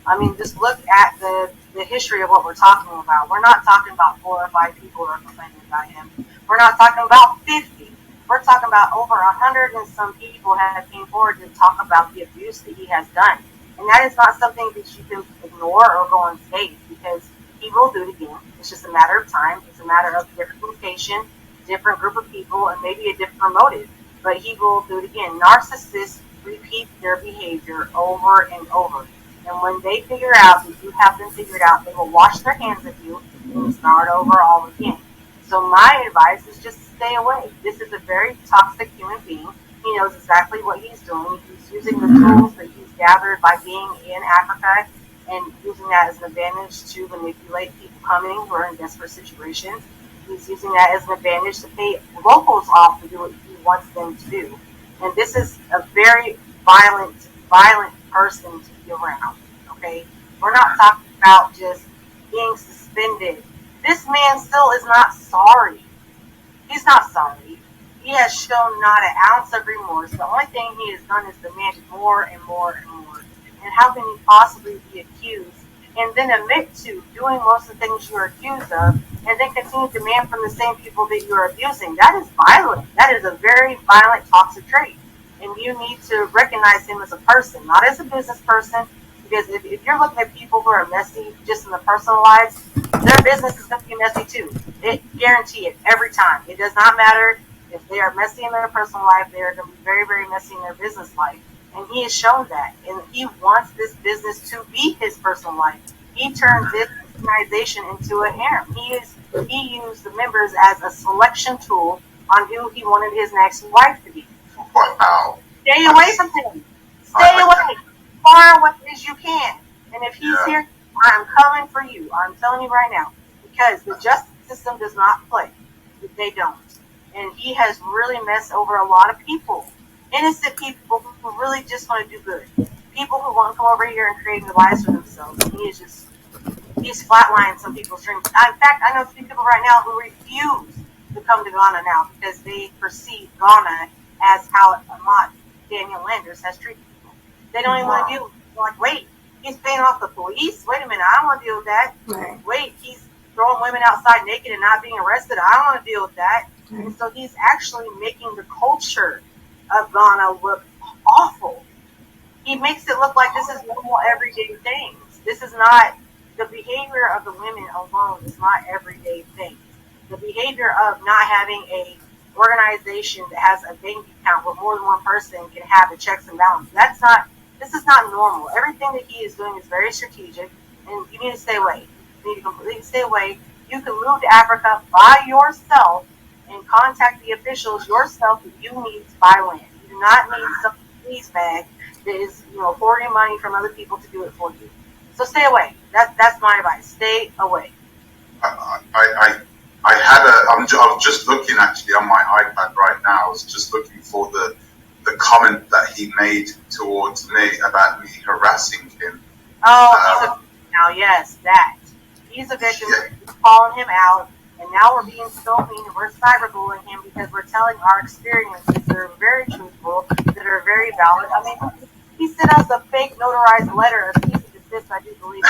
I mean, just look at the history of what we're talking about. We're not talking about 4 or 5 people who are complaining about him. We're not talking about 50. We're talking about over 100 and some people have came forward to talk about the abuse that he has done. And that is not something that you can ignore or go unscathed, because he will do it again. It's just a matter of time. It's a matter of different location, different group of people, and maybe a different motive. But he will do it again. Narcissists repeat their behavior over and over. And when they figure out that you have them figured out, they will wash their hands of you and start over all again. So my advice is just stay away. This is a very toxic human being. He knows exactly what he's doing. He's using the tools that he's gathered by being in Africa and using that as an advantage to manipulate people coming who are in desperate situations. He's using that as an advantage to pay locals off to do what he wants them to do. And this is a very violent person to be around, okay? We're not talking about just being suspended. This man still is not sorry. He's not sorry. He has shown not an ounce of remorse. The only thing he has done is demanded more and more and more. And how can you possibly be accused and then admit to doing most of the things you are accused of, and then continue to demand from the same people that you are abusing? That is violent. That is a very violent, toxic trait. And you need to recognize him as a person, not as a business person. Because if you're looking at people who are messy just in their personal lives, their business is going to be messy too. Guarantee it every time. It does not matter if they are messy in their personal life, they are going to be very, very messy in their business life. And he has shown that. And he wants this business to be his personal life. He turned this organization into a harem. He used the members as a selection tool on who he wanted his next wife to be. Wow. Stay away from him. Stay away. Far away as you can. And if he's here, I'm coming for you. I'm telling you right now. Because the justice system does not play. They don't. And he has really messed over a lot of people. Innocent people who really just want to do good. People who want to come over here and create new lives for themselves. And he's flatlining some people's dreams. In fact, I know 3 people right now who refuse to come to Ghana now because they perceive Ghana as how Daniel Landers has treated people. They don't even want to deal with it. They're like, wait, he's paying off the police? Wait a minute, I don't want to deal with that. Right. Wait, he's throwing women outside naked and not being arrested? I don't want to deal with that. Right. And so he's actually making the culture of Ghana look awful. He makes it look like this is normal everyday things. This is not, the behavior of the women alone is not everyday things. The behavior of not having a organization that has a bank account where more than one person can have the checks and balances. This is not normal. Everything that he is doing is very strategic, and you need to stay away. You need to completely stay away. You can move to Africa by yourself and contact the officials yourself if you need to buy land. You do not need some please bag that is, hoarding money from other people to do it for you. So stay away. That's my advice. Stay away. I was just looking actually on my iPad right now. I was just looking for the comment that he made towards me about me harassing him. Oh, he's a victim now. Yes, that. He's a victim. Yeah. We're calling him out, and now we're being so mean, and we're cyberbullying him because we're telling our experiences that are very truthful, that are very valid. I mean, he sent us a fake notarized letter, a cease and desist, I do believe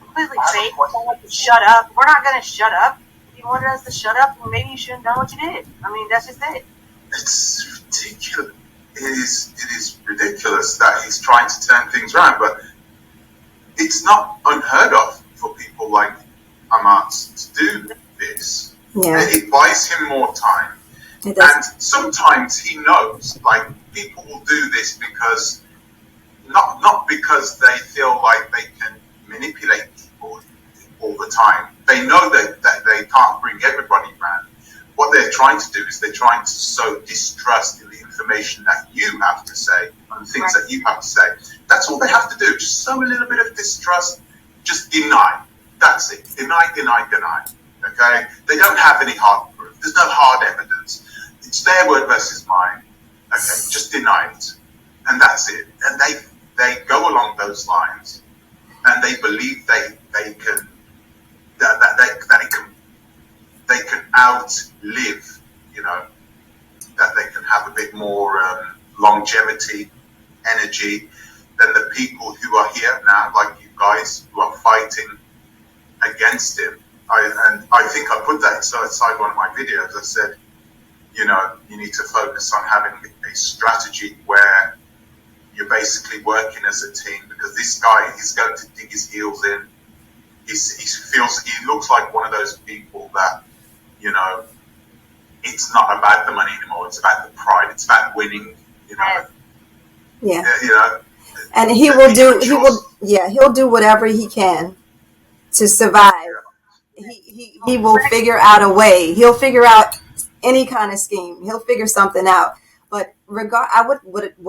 completely fake. We're telling us to shut up. We're not going to shut up. If you wanted us to shut up, then maybe you shouldn't have done what you did. I mean, that's just it. It's ridiculous. It is ridiculous that he's trying to turn things around, but it's not unheard of for people like Ahmahtsiyahu to do this. Yeah. It buys him more time. And sometimes he knows, like, people will do this because, not because they feel like they can manipulate people all the time. They know that they can't bring everybody around. What they're trying to do is they're trying to sow distrust in the information that you have to say and things that you have to say. That's all they have to do. Just sow a little bit of distrust. Just deny. That's it. Deny, deny, deny. Okay? They don't have any hard proof. There's no hard evidence. It's their word versus mine. Okay? Just deny it. And that's it. And they go along those lines and they believe they can they can outlive, that they can have a bit more longevity, energy than the people who are here now, like you guys who are fighting against him. I think I put that inside one of my videos. I said, you need to focus on having a strategy where you're basically working as a team, because this guy is going to dig his heels in. He looks like one of those people that, it's not about the money anymore. It's about the pride. It's about winning. Yeah. And he'll do whatever he can to survive. He will figure out a way. He'll figure out any kind of scheme. He'll figure something out. But what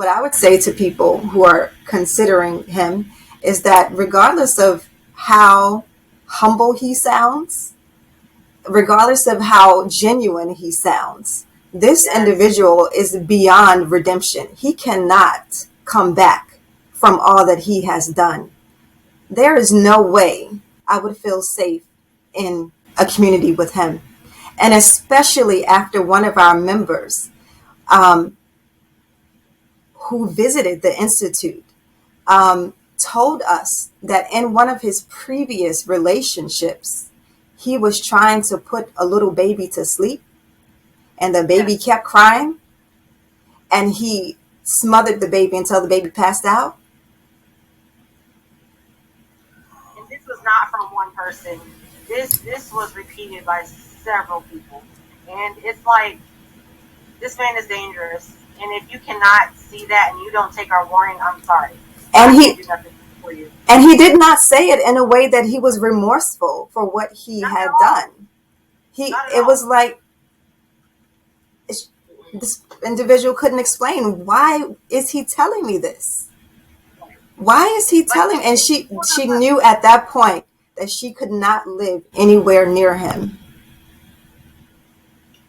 I would say to people who are considering him is that regardless of how humble he sounds, regardless of how genuine he sounds, this individual is beyond redemption. He cannot come back from all that he has done. There is no way I would feel safe in a community with him. And especially after one of our members who visited the Institute told us that in one of his previous relationships, he was trying to put a little baby to sleep and the baby kept crying and he smothered the baby until the baby passed out. And this was not from one person. This was repeated by several people. And it's like, this man is dangerous. And if you cannot see that and you don't take our warning, I'm sorry. And I can't do nothing for you. And he did not say it in a way that he was remorseful for what he had done. It was like this individual couldn't explain, why is he telling me this? Why is he telling? And she knew at that point that she could not live anywhere near him.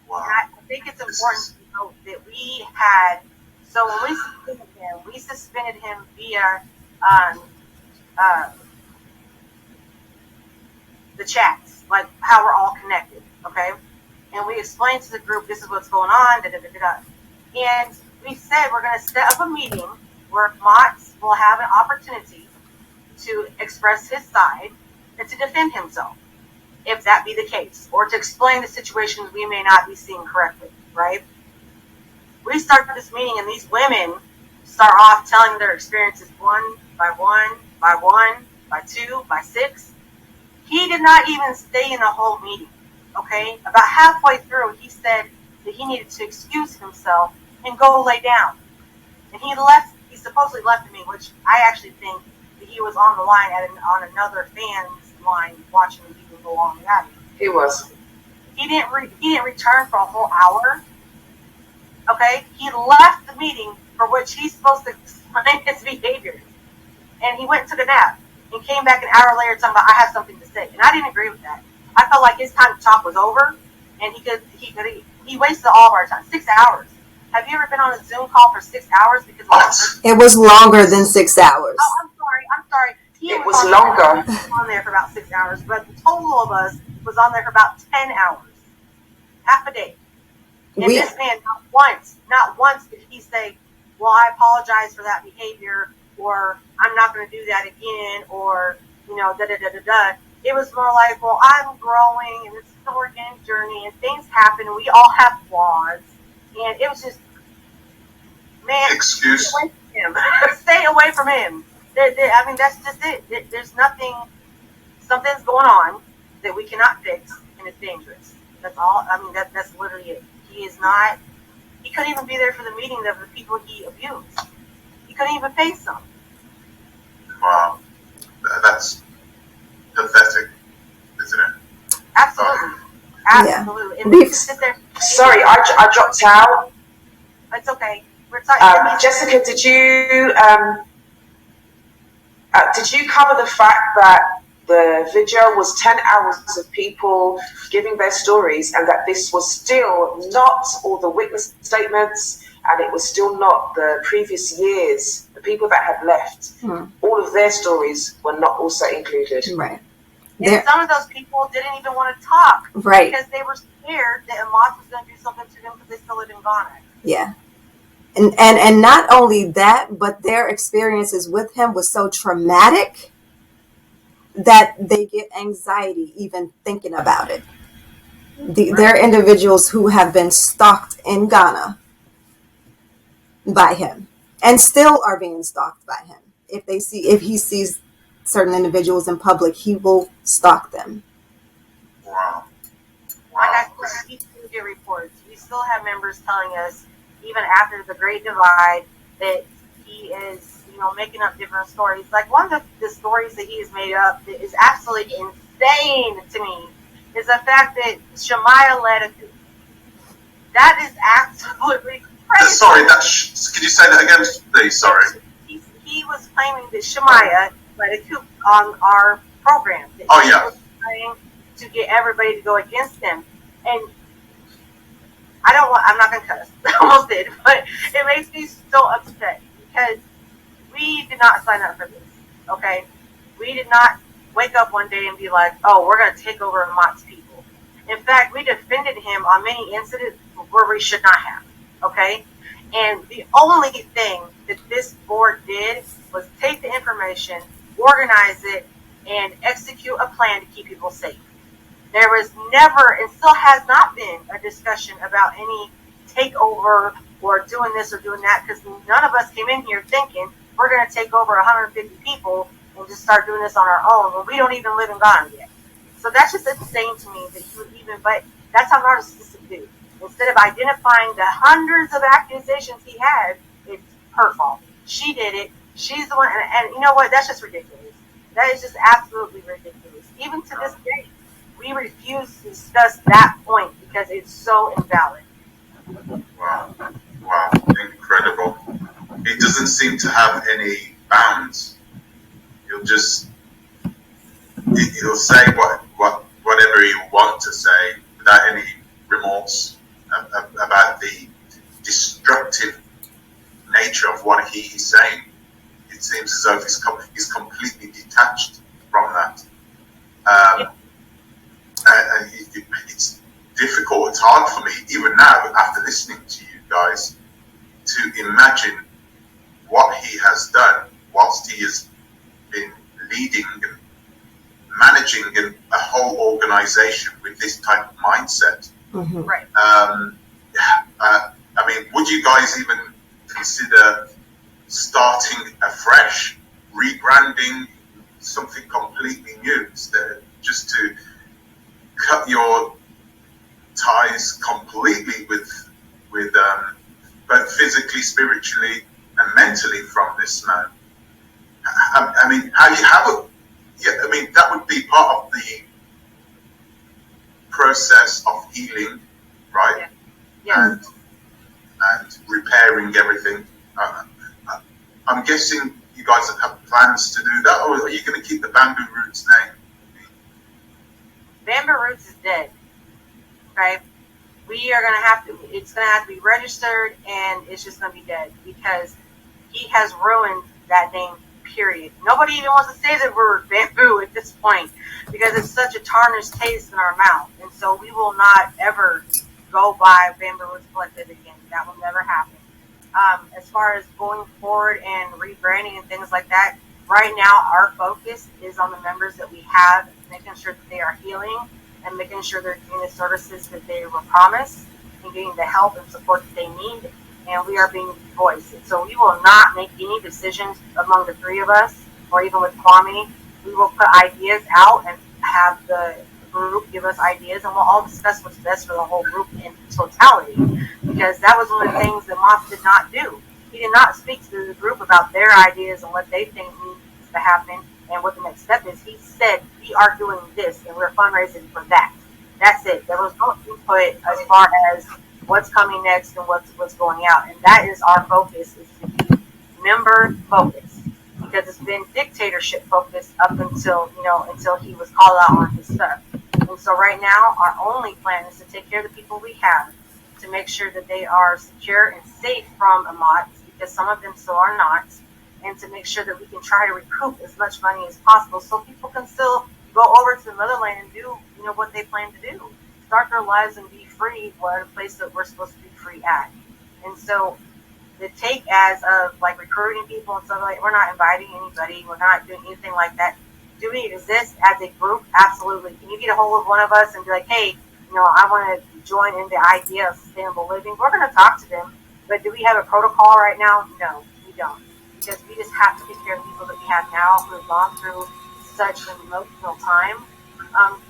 Wow. I think it's important to note that we had, so when we suspended him via the chats, like how we're all connected, okay? And we explained to the group, this is what's going on, and we said we're going to set up a meeting where Motts will have an opportunity to express his side and to defend himself, if that be the case, or to explain the situations we may not be seeing correctly, right? We start this meeting and these women start off telling their experiences one by one, by one, by two, by six. He did not even stay in the whole meeting, okay? About halfway through, he said that he needed to excuse himself and go lay down. And he supposedly left me, which I actually think that he was on the line on another fan's line watching the meeting go on. He was. He didn't return for a whole hour. Okay, he left the meeting for which he's supposed to explain his behavior, and he went and took a nap and came back an hour later talking about I have something to say, and I didn't agree with that. I felt like his time to talk was over, and he wasted all of our time. 6 hours. Have you ever been on a Zoom call for 6 hours? Because it was longer than 6 hours. Oh, I'm sorry. It was longer. On there for about 6 hours, but the total of us was on there for about 10 hours, half a day. And this man, not once did he say, well, I apologize for that behavior, or I'm not going to do that again, or, da-da-da-da-da. It was more like, well, I'm growing, and this is an organic journey, and things happen, and we all have flaws. And it was just, man, excuse. Stay away from him. Stay away from him. I mean, that's just it. There's nothing, something's going on that we cannot fix, and it's dangerous. That's all. I mean, that's literally it. He couldn't even be there for the meeting of the people he abused. He couldn't even face them. Wow. That's pathetic, isn't it? Absolutely. Absolutely. Yeah. And they just sit there. Sorry, I dropped out. It's okay. We're talking. Jessica, did you cover the fact that the video was 10 hours of people giving their stories, and that this was still not all the witness statements, and it was still not the previous years, the people that had left, all of their stories were not also included. Right. And some of those people didn't even want to talk. Right. Because they were scared that Ahmad was going to do something to them because they still live in Ghana. Yeah. And not only that, but their experiences with him was so traumatic that they get anxiety even thinking about it. There are individuals who have been stalked in Ghana by him and still are being stalked by him. If he sees certain individuals in public, he will stalk them. Wow. Like I said, we still get reports. We still have members telling us, even after the Great Divide, that he is, making up different stories. Like one of the stories that he has made up that is absolutely insane to me is the fact that Shemaiah led a coup. That is absolutely crazy. Sorry, can you say that again, please? Sorry. He was claiming that Shemaiah led a coup on our program. That Oh, he yeah. was trying to get everybody to go against him. And I'm not going to cuss. I almost did. But it makes me so upset because we did not sign up for this, okay? We did not wake up one day and be like, oh, we're going to take over Ahmad's people. In fact, we defended him on many incidents where we should not have, okay? And the only thing that this board did was take the information, organize it, and execute a plan to keep people safe. There was never, and still has not been, a discussion about any takeover or doing this or doing that, because none of us came in here thinking we're going to take over 150 people and just start doing this on our own when we don't even live in Ghana yet. So that's just insane to me that you would even, but that's how narcissistic do. Instead of identifying the hundreds of accusations he had, it's her fault. She did it. She's the one, and you know what? That's just ridiculous. That is just absolutely ridiculous. Even to this day, we refuse to discuss that point because it's so invalid. Wow, incredible. It doesn't seem to have any bounds. He'll say whatever he wants to say without any remorse about the destructive nature of what he is saying. It seems as though he's completely detached from that. And it's difficult. It's hard for me, even now, after listening to you guys, to imagine what he has done whilst he has been leading and managing a whole organization with this type of mindset. Mm-hmm. Right. I mean, would you guys even consider starting afresh, rebranding something completely new, just to cut your ties completely with both physically, spiritually, and mentally from this man? I mean, how you have it? Yeah, I mean, that would be part of the process of healing, right? Yeah. And repairing everything. I'm guessing you guys have plans to do that, or are you going to keep the Bamboo Roots name? Bamboo Roots is dead. Okay? We are going to have to, it's going to have to be registered, and it's just going to be dead because he has ruined that name, period. Nobody even wants to say the word bamboo at this point because it's such a tarnished taste in our mouth. And so we will not ever go by Bamboo Roots Collective again. That will never happen. As far as going forward and rebranding and things like that, right now our focus is on the members that we have, making sure that they are healing and making sure they're getting the services that they were promised and getting the help and support that they need. And we are being voiced. And so we will not make any decisions among the three of us, or even with Kwame. We will put ideas out and have the group give us ideas, and we'll all discuss what's best for the whole group in totality. Because that was one of the things that Moss did not do. He did not speak to the group about their ideas and what they think needs to happen and what the next step is. He said, we are doing this, and we're fundraising for that. That's it. There was no input as far as what's coming next and what's going out. And that is our focus, is to be member focused. Because it's been dictatorship focused up until, until he was called out on his stuff. And so right now, our only plan is to take care of the people we have, to make sure that they are secure and safe from Ahmats, because some of them still are not, and to make sure that we can try to recoup as much money as possible so people can still go over to the motherland and do, what they plan to do. Start their lives and be free, at a place that we're supposed to be free at. And so the take as of like recruiting people and stuff like, we're not inviting anybody, we're not doing anything like that. Do we exist as a group? Absolutely. Can you get a hold of one of us and be like, hey, I want to join in the idea of sustainable living? We're going to talk to them, but do we have a protocol right now? No, we don't, because we just have to take care of the people that we have now who have gone through such an emotional time.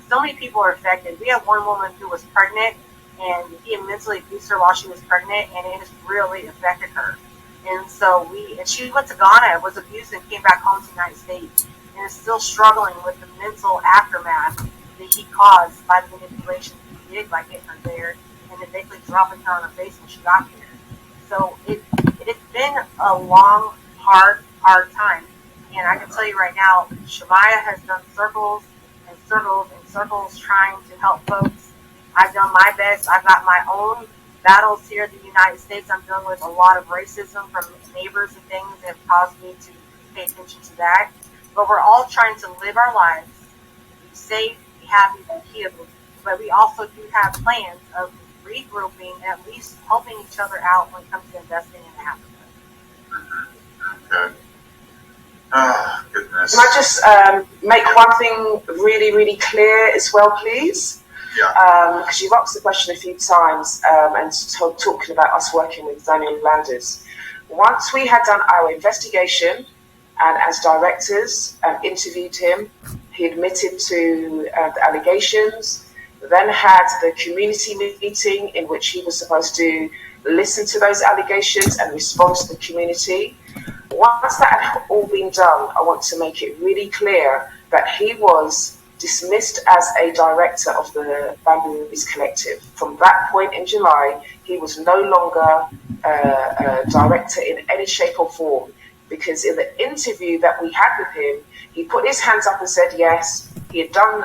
So many people are affected. We have one woman who was pregnant, and he had mentally abused her while she was pregnant, and it has really affected her. And so she went to Ghana, was abused, and came back home to the United States, and is still struggling with the mental aftermath that he caused by the manipulation he did by getting her there, and then basically dropping her on her face when she got there. So it's been a long, hard time. And I can tell you right now, Shemaiah has done circles and circles and circles trying to help folks. I've done my best. I've got my own battles here in the United States. I'm dealing with a lot of racism from neighbors and things that have caused me to pay attention to that. But we're all trying to live our lives, be safe, be happy, be healed. But we also do have plans of regrouping and at least helping each other out when it comes to investing in Africa. Okay. Oh, goodness. Can I just make one thing really, really clear as well, please? Yeah. Because you've asked the question a few times and talking about us working with Daniel Landers. Once we had done our investigation and as directors interviewed him, he admitted to the allegations, then had the community meeting in which he was supposed to listen to those allegations and respond to the community. Once that had all been done, I want to make it really clear that he was dismissed as a director of the Bamboo Roots Collective. From that point in July, he was no longer a director in any shape or form, because in the interview that we had with him, he put his hands up and said yes, he had done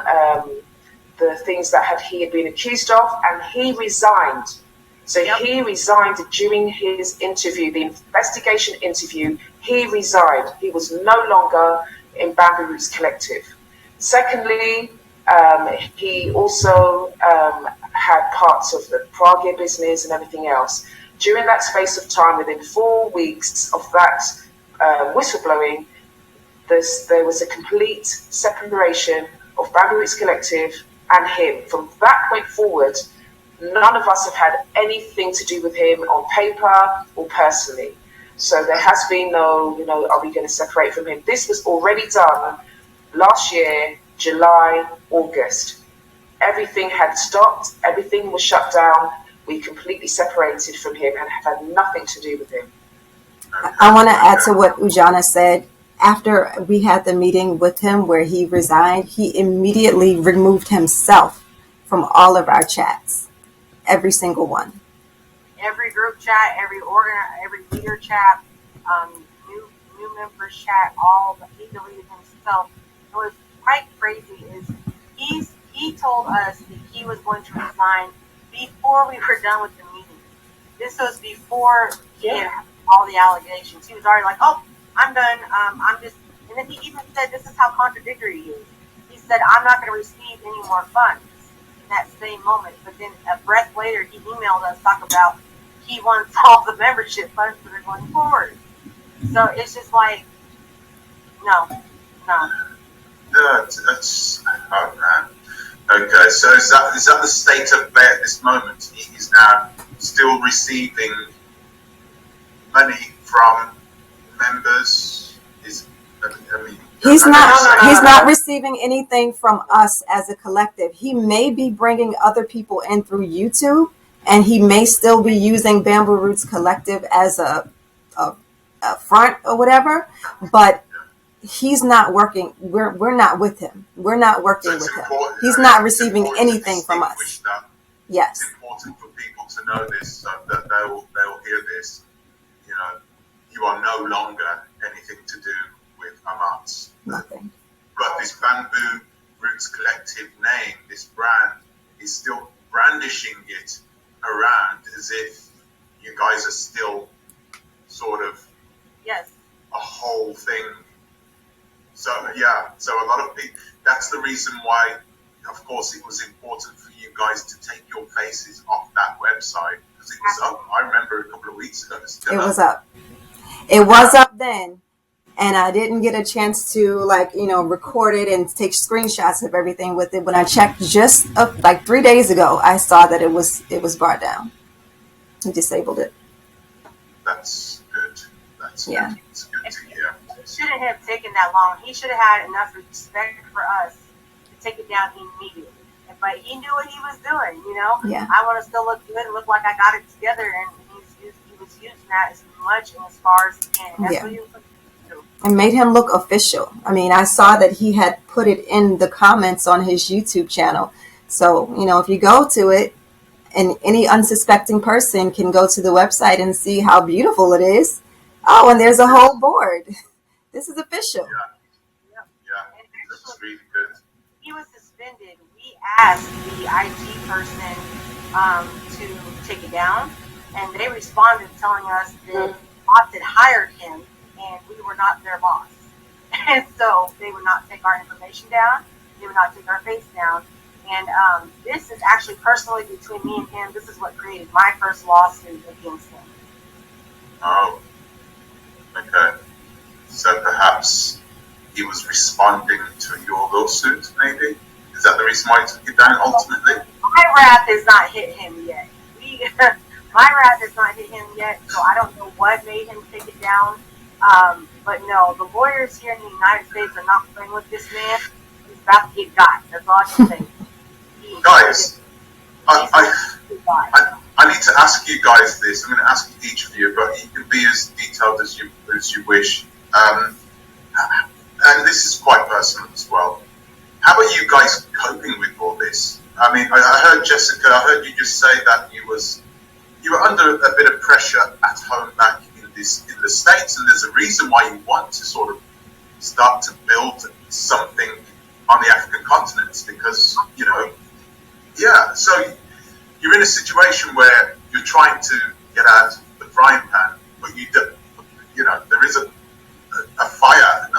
the things that he had been accused of, and he resigned. So he resigned during his interview, the investigation interview. He resigned. He was no longer in Bamboo Roots Collective. Secondly, he also had parts of the Prague business and everything else. During that space of time, within 4 weeks of that whistleblowing, there was a complete separation of Bamboo Roots Collective and him. From that point forward, none of us have had anything to do with him on paper or personally. So there has been no, are we going to separate from him? This was already done last year, July, August. Everything had stopped. Everything was shut down. We completely separated from him and have had nothing to do with him. I want to add to what Ujana said. After we had the meeting with him where he resigned, he immediately removed himself from all of our chats, every single one. Every group chat, every leader chat, new members chat, all that he deleted himself. What was quite crazy is he told us that he was going to resign before we were done with the meeting. This was before he had all the allegations. He was already like, "Oh, I'm done. I'm just." And then he even said, "This is how contradictory he is." He said, "I'm not going to receive any more funds." In that same moment, but then a breath later, he emailed us talk about he wants all the membership funds that are going forward. So it's just like, no. Yeah, that's oh man. Okay, so is that the state of play at this moment? He's now still receiving money from members. He's not receiving anything from us as a collective. He may be bringing other people in through YouTube, and he may still be using Bamboo Roots Collective as a front or whatever, but he's not working. We're not with him. We're not working with him. He's not receiving anything from us. Yes. It's important for people to know this, so that they'll hear this. You are no longer anything to do with Ahmahts. Nothing. But this Bamboo Roots Collective name, this brand, is still brandishing it around as if you guys are still sort of a whole thing. So a lot of people, that's the reason why, of course, it was important for you guys to take your faces off that website, because it was up. I remember a couple of weeks ago. It was up. It was up then. And I didn't get a chance to record it and take screenshots of everything with it. When I checked just 3 days ago, I saw that it was brought down. He disabled it. That's good. That's good. It's good to hear. It shouldn't have taken that long. He should have had enough respect for us to take it down immediately. But he knew what he was doing, Yeah. I want to still look good and look like I got it together, and he was using that as much and as far as he can. That's what he was looking. And made him look official. I mean, I saw that he had put it in the comments on his YouTube channel. So, if you go to it, and any unsuspecting person can go to the website and see how beautiful it is. Oh, and there's a whole board. This is official. Yeah. That's really good. He was suspended. We asked the IT person to take it down, and they responded telling us that bots had hired him, and we were not their boss. And so they would not take our information down. They would not take our face down. And this is actually personally between me and him. This is what created my first lawsuit against him. Oh, okay. So perhaps he was responding to your lawsuit, maybe? Is that the reason why he took it down ultimately? My wrath has not hit him yet. My wrath has not hit him yet, so I don't know what made him take it down. But no, the lawyers here in the United States are not playing with this man. He's about to get got. That's all I can say. Guys, I need to ask you guys this. I'm going to ask each of you, but you can be as detailed as you wish. And this is quite personal as well. How are you guys coping with all this? I mean, I heard Jessica. I heard you just say that you were under a bit of pressure at home back in the States, and there's a reason why you want to sort of start to build something on the African continent, because so you're in a situation where you're trying to get out of the frying pan, but there is a fire,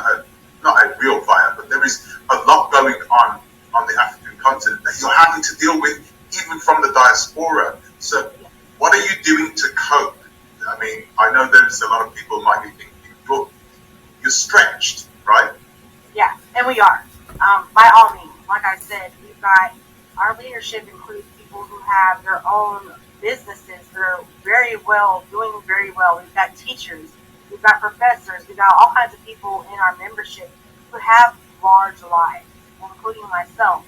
not a real fire, but there is a lot going on the African continent that you're having to deal with, even from the diaspora. So what are you doing to cope? I mean, I know there's a lot of people who might be thinking, you're stretched, right? Yeah, and we are. By all means, like I said, we've got our leadership includes people who have their own businesses that are doing very well. We've got teachers, we've got professors, we've got all kinds of people in our membership who have large lives, including myself.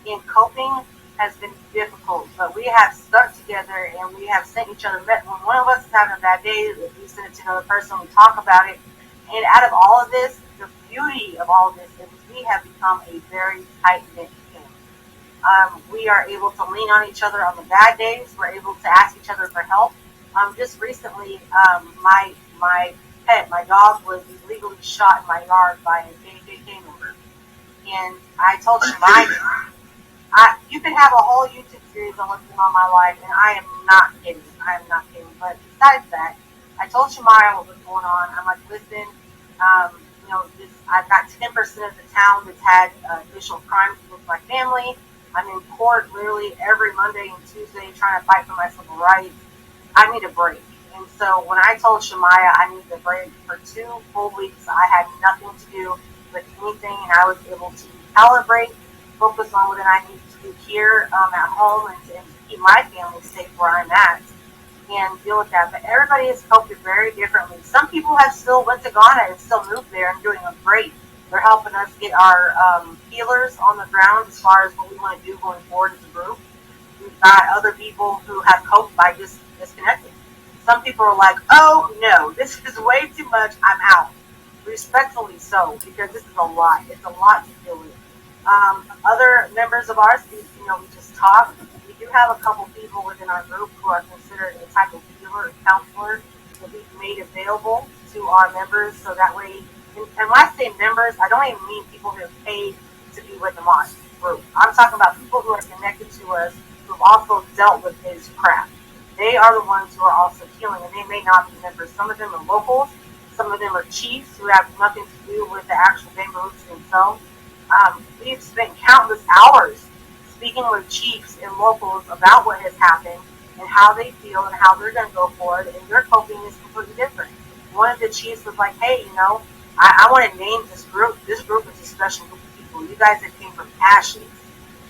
And coping has been difficult, but we have stuck together and we have sent each other. When one of us is having a bad day, we send it to another person, we talk about it. And out of all of this, the beauty of all of this is we have become a very tight-knit team. We are able to lean on each other on the bad days. We're able to ask each other for help. Just recently, my pet, my dog, was illegally shot in my yard by a KKK member, and I told Shemaya, you can have a whole YouTube series on what's going on in my life, and I am not kidding. I am not kidding. But besides that, I told Shemaya what was going on. I'm like, listen, I've got 10% of the town that's had official crimes against my family. I'm in court literally every Monday and Tuesday trying to fight for my civil rights. I need a break. And so when I told Shemaya I needed a break for 2 full weeks, I had nothing to do with anything, and I was able to calibrate, focus on what I need to do here at home, and to keep my family safe where I'm at, and deal with that. But everybody has coped it very differently. Some people have still went to Ghana and still moved there and doing a great. They're helping us get our healers on the ground as far as what we want to do going forward as a group. We've got other people who have coped by just disconnecting. Some people are like, oh no, this is way too much, I'm out. Respectfully so, because this is a lot. It's a lot to deal with. Other members of ours, we just talk. We do have a couple people within our group who are considered a type of healer and counselor that we've made available to our members, so that way, and when I say members, I don't even mean people who have paid to be with the Moss group. I'm talking about people who are connected to us who've also dealt with his crap. They are the ones who are also healing, and they may not be members. Some of them are locals, some of them are chiefs who have nothing to do with the actual neighborhoods themselves. We've spent countless hours speaking with chiefs and locals about what has happened and how they feel and how they're going to go forward, and their coping is completely different. One of the chiefs was like, hey, I want to name this group. This group is a special group of people. You guys that came from ashes,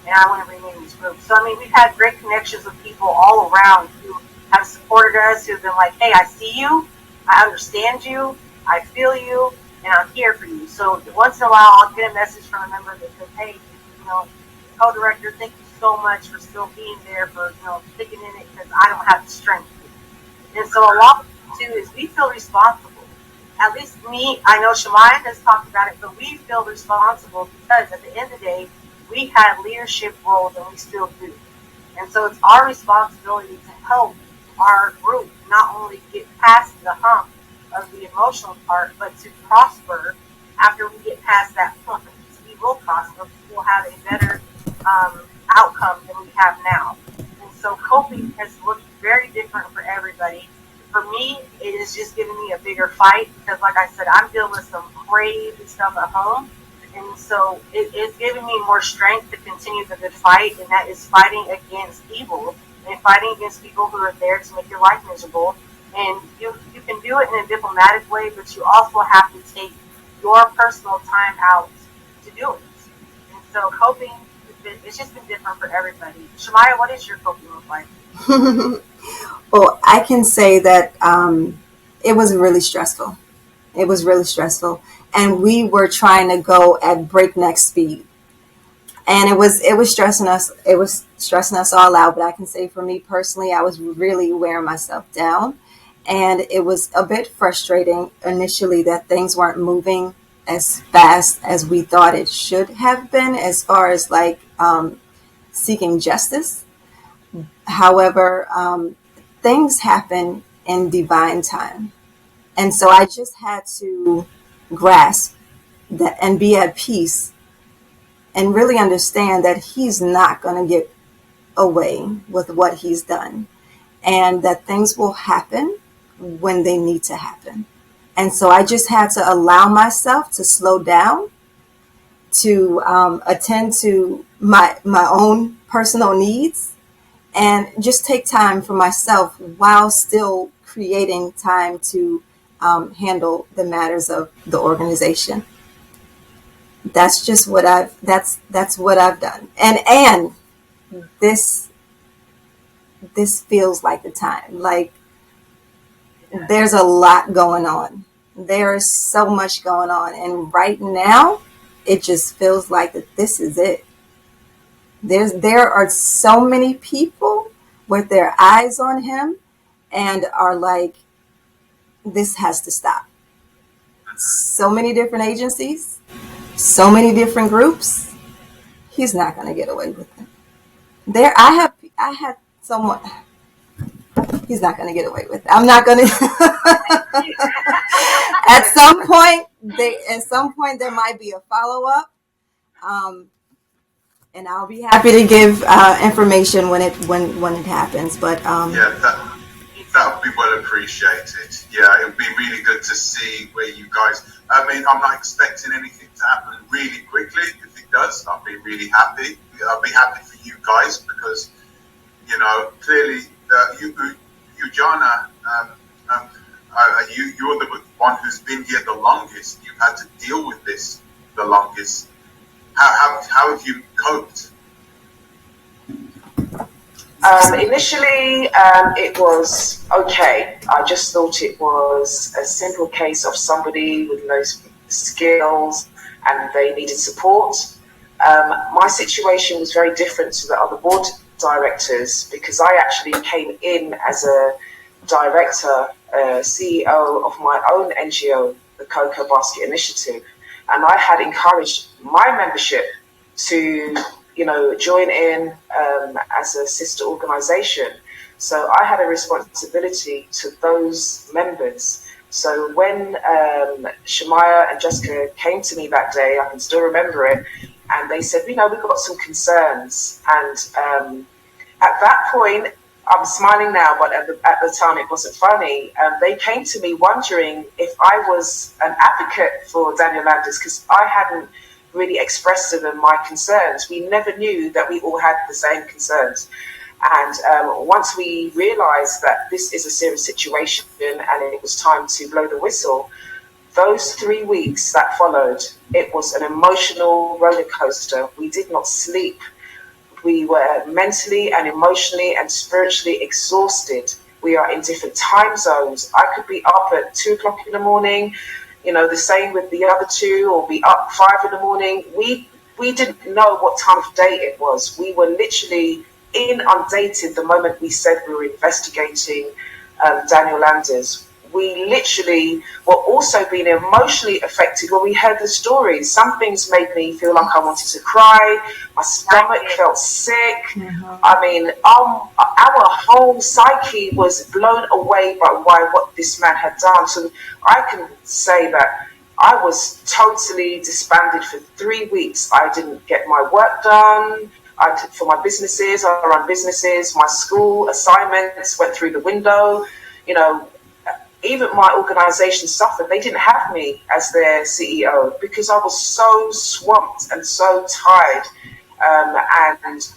and I want to rename this group. So, we've had great connections with people all around who have supported us, who've been like, hey, I see you, I understand you, I feel you, and I'm here for you. So once in a while, I'll get a message from a member that says, hey, co-director, thank you so much for still being there, for, sticking in it, because I don't have the strength to. And so a lot of it, too, is we feel responsible. At least me, I know Shemaya has talked about it, but we feel responsible because at the end of the day, we had leadership roles and we still do. And so it's our responsibility to help our group not only get past the hump of the emotional part, but to prosper after we get past that point. We will prosper, we will have a better outcome than we have now. And so coping has looked very different for everybody. For me, it is just giving me a bigger fight because, like I said, I'm dealing with some crazy stuff at home. And so it is giving me more strength to continue the good fight, and that is fighting against evil and fighting against people who are there to make your life miserable. And you can do it in a diplomatic way, but you also have to take your personal time out to do it. And so coping, it's just been different for everybody. Shemaya, what is your coping look like? Well, I can say that it was really stressful. It was really stressful. And we were trying to go at breakneck speed. And it was stressing us. It was stressing us all out. But I can say for me personally, I was really wearing myself down. And it was a bit frustrating initially that things weren't moving as fast as we thought it should have been as far as seeking justice. However, things happen in divine time. And so I just had to grasp that and be at peace and really understand that he's not going to get away with what he's done and that things will happen when they need to happen. And so I just had to allow myself to slow down, to attend to my own personal needs, and just take time for myself while still creating time to handle the matters of the organization. That's just what that's what I've done. And this feels like the time. Like there's a lot going on. There is so much going on, and right now it just feels like that this is it. There are so many people with their eyes on him and are like, this has to stop. So many different agencies, so many different groups. He's not going to get away with it. There, I had someone. He's not going to get away with it. I'm not going to. At some point, there might be a follow up, um, and I'll be happy to give information when it happens. But Yeah, that would be well appreciated. Yeah, it would be really good to see where you guys. I mean, I'm not expecting anything to happen really quickly. If it does, I'll be really happy. I'll be happy for you guys because clearly Jana, you're the one who's been here the longest. You've had to deal with this the longest. How have you coped? Initially, it was okay. I just thought it was a simple case of somebody with no skills and they needed support. My situation was very different to the other board directors because I actually came in as a director, CEO of my own NGO, the Cocoa Basket Initiative, and I had encouraged my membership to join in as a sister organization. So I had a responsibility to those members. So when Shemaya and Jessica came to me that day, I can still remember it, and they said, we've got some concerns. And at that point, I'm smiling now, but at the time it wasn't funny. They came to me wondering if I was an advocate for Daniel Landers because I hadn't really expressed to them my concerns. We never knew that we all had the same concerns. And once we realized that this is a serious situation and it was time to blow the whistle, those 3 weeks that followed, it was an emotional roller coaster. We did not sleep. We were mentally and emotionally and spiritually exhausted. We are in different time zones. I could be up at 2 o'clock in the morning, the same with the other two, or be up 5 in the morning. We didn't know what time of day it was. We were literally inundated the moment we said we were investigating Daniel Landers. We literally were also being emotionally affected when we heard the stories. Some things made me feel like I wanted to cry. My stomach felt sick. Mm-hmm. I mean, our whole psyche was blown away by what this man had done. So I can say that I was totally disbanded for 3 weeks. I didn't get my work done. For my businesses, I run businesses. My school assignments went through the window. Even my organization suffered. They didn't have me as their CEO because I was so swamped and so tired. And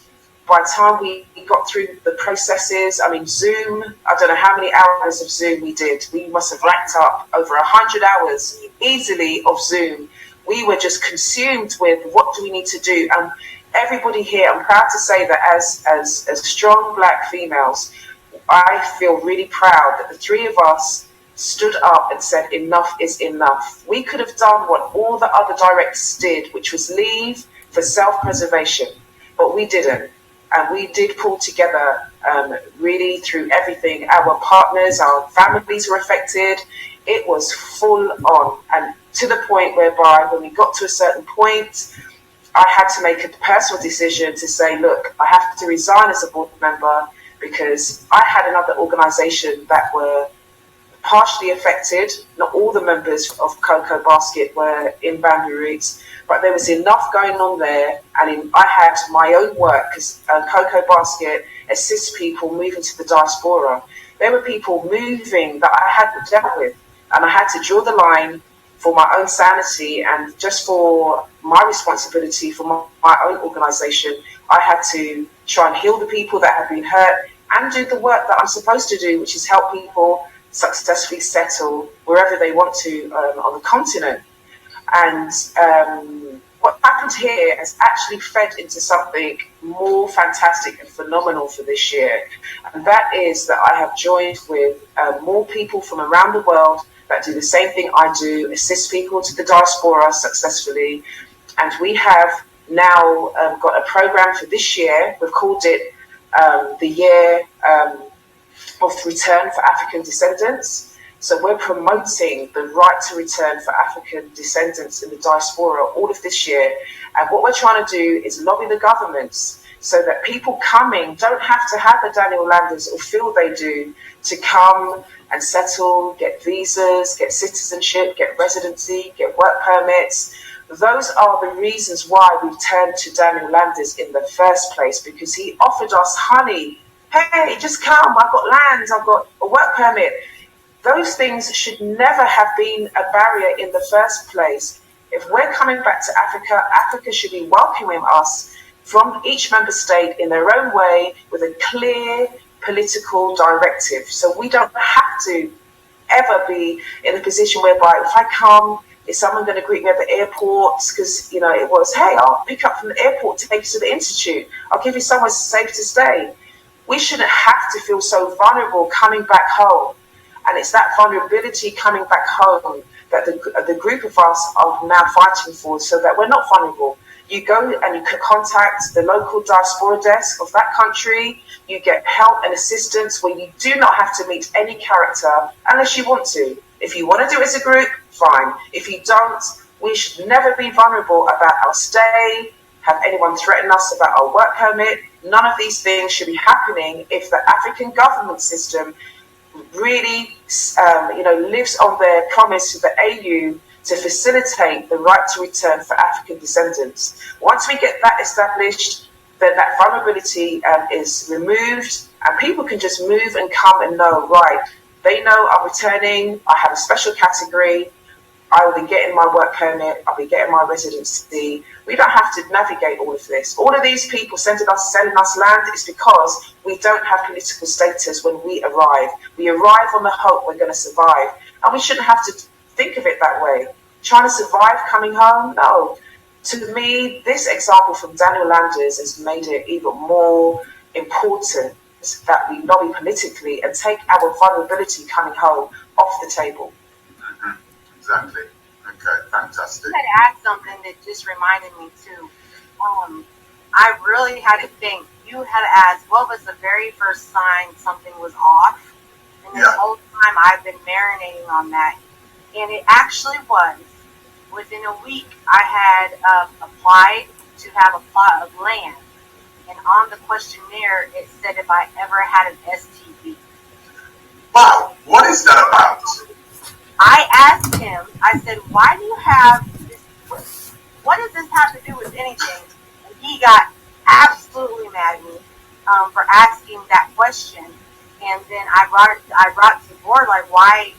by the time we got through the processes, Zoom, I don't know how many hours of Zoom we did. We must have racked up over 100 hours easily of Zoom. We were just consumed with what do we need to do. And everybody here, I'm proud to say that as strong Black females, I feel really proud that the three of us stood up and said enough is enough. We could have done what all the other directors did, which was leave for self-preservation, but we didn't. And we did pull together really through everything. Our partners, our families were affected. It was full on, and to the point whereby when we got to a certain point, I had to make a personal decision to say, look, I have to resign as a board member because I had another organisation that were partially affected. Not all the members of Cocoa Basket were in Bamboo Roots, but there was enough going on there. And I had my own work because Cocoa Basket assists people moving to the diaspora. There were people moving that I hadn't dealt with, and I had to draw the line for my own sanity and just for my responsibility for my own organisation. I had to try and heal the people that had been hurt and do the work that I'm supposed to do, which is help people successfully settle wherever they want to on the continent. And what happened here has actually fed into something more fantastic and phenomenal for this year. And that is that I have joined with more people from around the world that do the same thing I do, assist people to the diaspora successfully. And we have now got a program for this year. We've called it the Year of Return for African Descendants. So we're promoting the right to return for African descendants in the diaspora all of this year. And what we're trying to do is lobby the governments so that people coming don't have to have a Daniel Landers or feel they do to come and settle, get visas, get citizenship, get residency, get work permits. Those are the reasons why we've turned to Daniel Landers in the first place, because he offered us, honey, hey, just come, I've got land, I've got a work permit. Those things should never have been a barrier in the first place. If we're coming back to Africa, Africa should be welcoming us from each member state in their own way with a clear political directive. So we don't have to ever be in a position whereby if I come, is someone going to greet me at the airport? Because, you know, it was, hey, I'll pick up from the airport to take you to the institute. I'll give you somewhere safe to stay. We shouldn't have to feel so vulnerable coming back home. And it's that vulnerability coming back home that the group of us are now fighting for, so that we're not vulnerable. You go and you can contact the local diaspora desk of that country. You get help and assistance where you do not have to meet any character unless you want to. If you want to do it as a group, fine. If you don't, we should never be vulnerable about our stay, have anyone threaten us about our work permit. None of these things should be happening if the African government system really lives on their promise to the AU to facilitate the right to return for African descendants. Once we get that established, then that vulnerability is removed, and people can just move and come and know, right, they know I'm returning, I have a special category, I will be getting my work permit, I'll be getting my residency. We don't have to navigate all of this. All of these people selling us land is because we don't have political status when we arrive. We arrive on the hope we're going to survive. And we shouldn't have to think of it that way. Trying to survive coming home? No. To me, this example from Daniel Landers has made it even more important that we lobby politically and take our vulnerability coming home off the table. Exactly. Okay, fantastic. I had to add something that just reminded me too. I really had to think. You had to ask, what was the very first sign something was off? And this whole time I've been marinating on that. And it actually was, within a week, I had applied to have a plot of land. And on the questionnaire, it said if I ever had an STD. Wow, what is that about? I asked him, I said, why do you have this? What does this have to do with anything? And he got absolutely mad at me for asking that question. And then I brought it to the board, like, why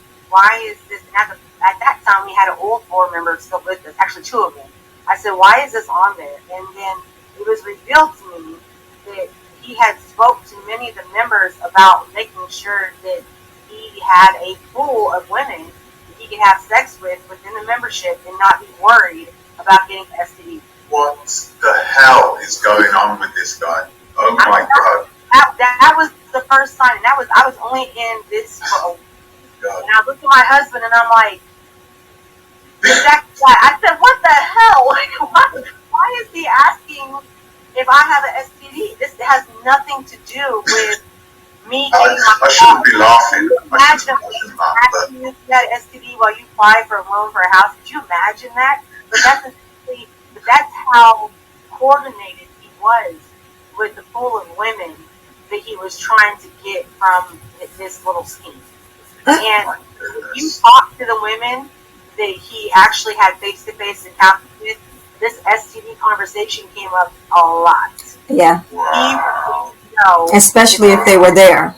is this? And at that time, we had an old board member still with us, actually two of them. I said, why is this on there? And then it was revealed to me that he had spoke to many of the members about making sure that he had a pool of women he could have sex with within the membership and not be worried about getting STD. What the hell is going on with this guy? Oh my God. That was the first sign. And I was only in this for a week. God. And I looked at my husband and I'm like, exactly why. I said, what the hell? Like, why is he asking if I have an STD? This has nothing to do with me getting I shouldn't be laughing. Imagine asking if you had an STD while you apply for a loan for a house. Could you imagine that? But that's how coordinated he was with the pool of women that he was trying to get from this little scheme. And if you talk to the women that he actually had face-to-face encounters with, this STD conversation came up a lot. Yeah. Wow. Especially if they were there.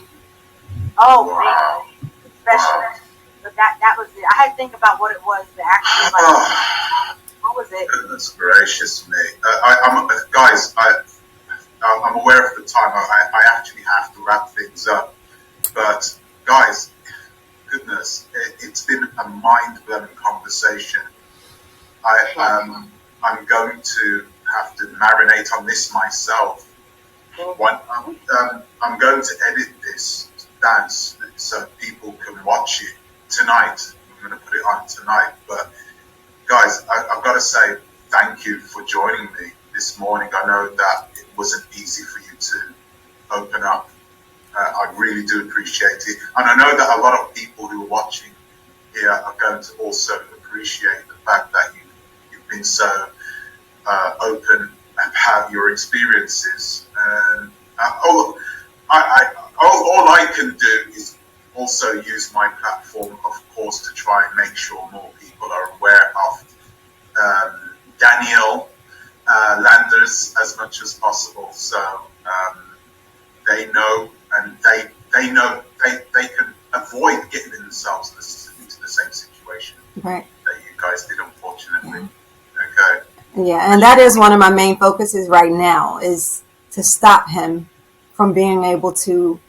Oh, wow. Especially. But that was it. I had to think about what it was that actually, like, what was it? Goodness gracious me. Guys, I'm aware of the time. I actually have to wrap things up. But, guys, goodness, it's been a mind-blowing conversation. I'm going to have to marinate on this myself. I'm going to edit this dance so people can watch it tonight. I'm going to put it on tonight. But guys, I've got to say thank you for joining me this morning. I know that it wasn't easy for you to open up. I really do appreciate it. And I know that a lot of people who are watching here are going to also appreciate the fact that you've been so open about your experiences. All I can do is also use my platform, of course, to try and make sure more people are aware of Daniel Landers as much as possible, so they know, and they know they can avoid getting themselves into the same situation Right. that you guys did, unfortunately. Yeah. Okay. Yeah, and that is one of my main focuses right now, is to stop him from being able to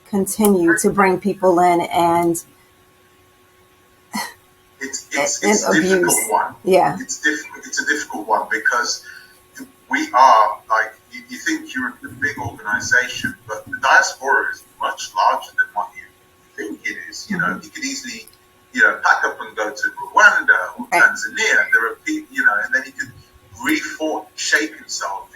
continue to bring people in and It's a abuse. difficult one. Yeah. It's a difficult one because we are, like, you think you're a big organization, but the diaspora is much larger than what you think it is. You know, you could easily, pack up and go to Rwanda or Tanzania. There are people, and then he could shape himself. A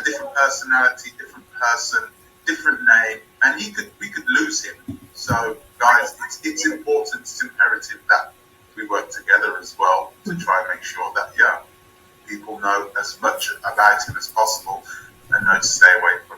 different personality, different person, different name, and we could lose him. So, guys, it's important, it's imperative that we work together as well to try and make sure that people know as much about him as possible and know to stay away from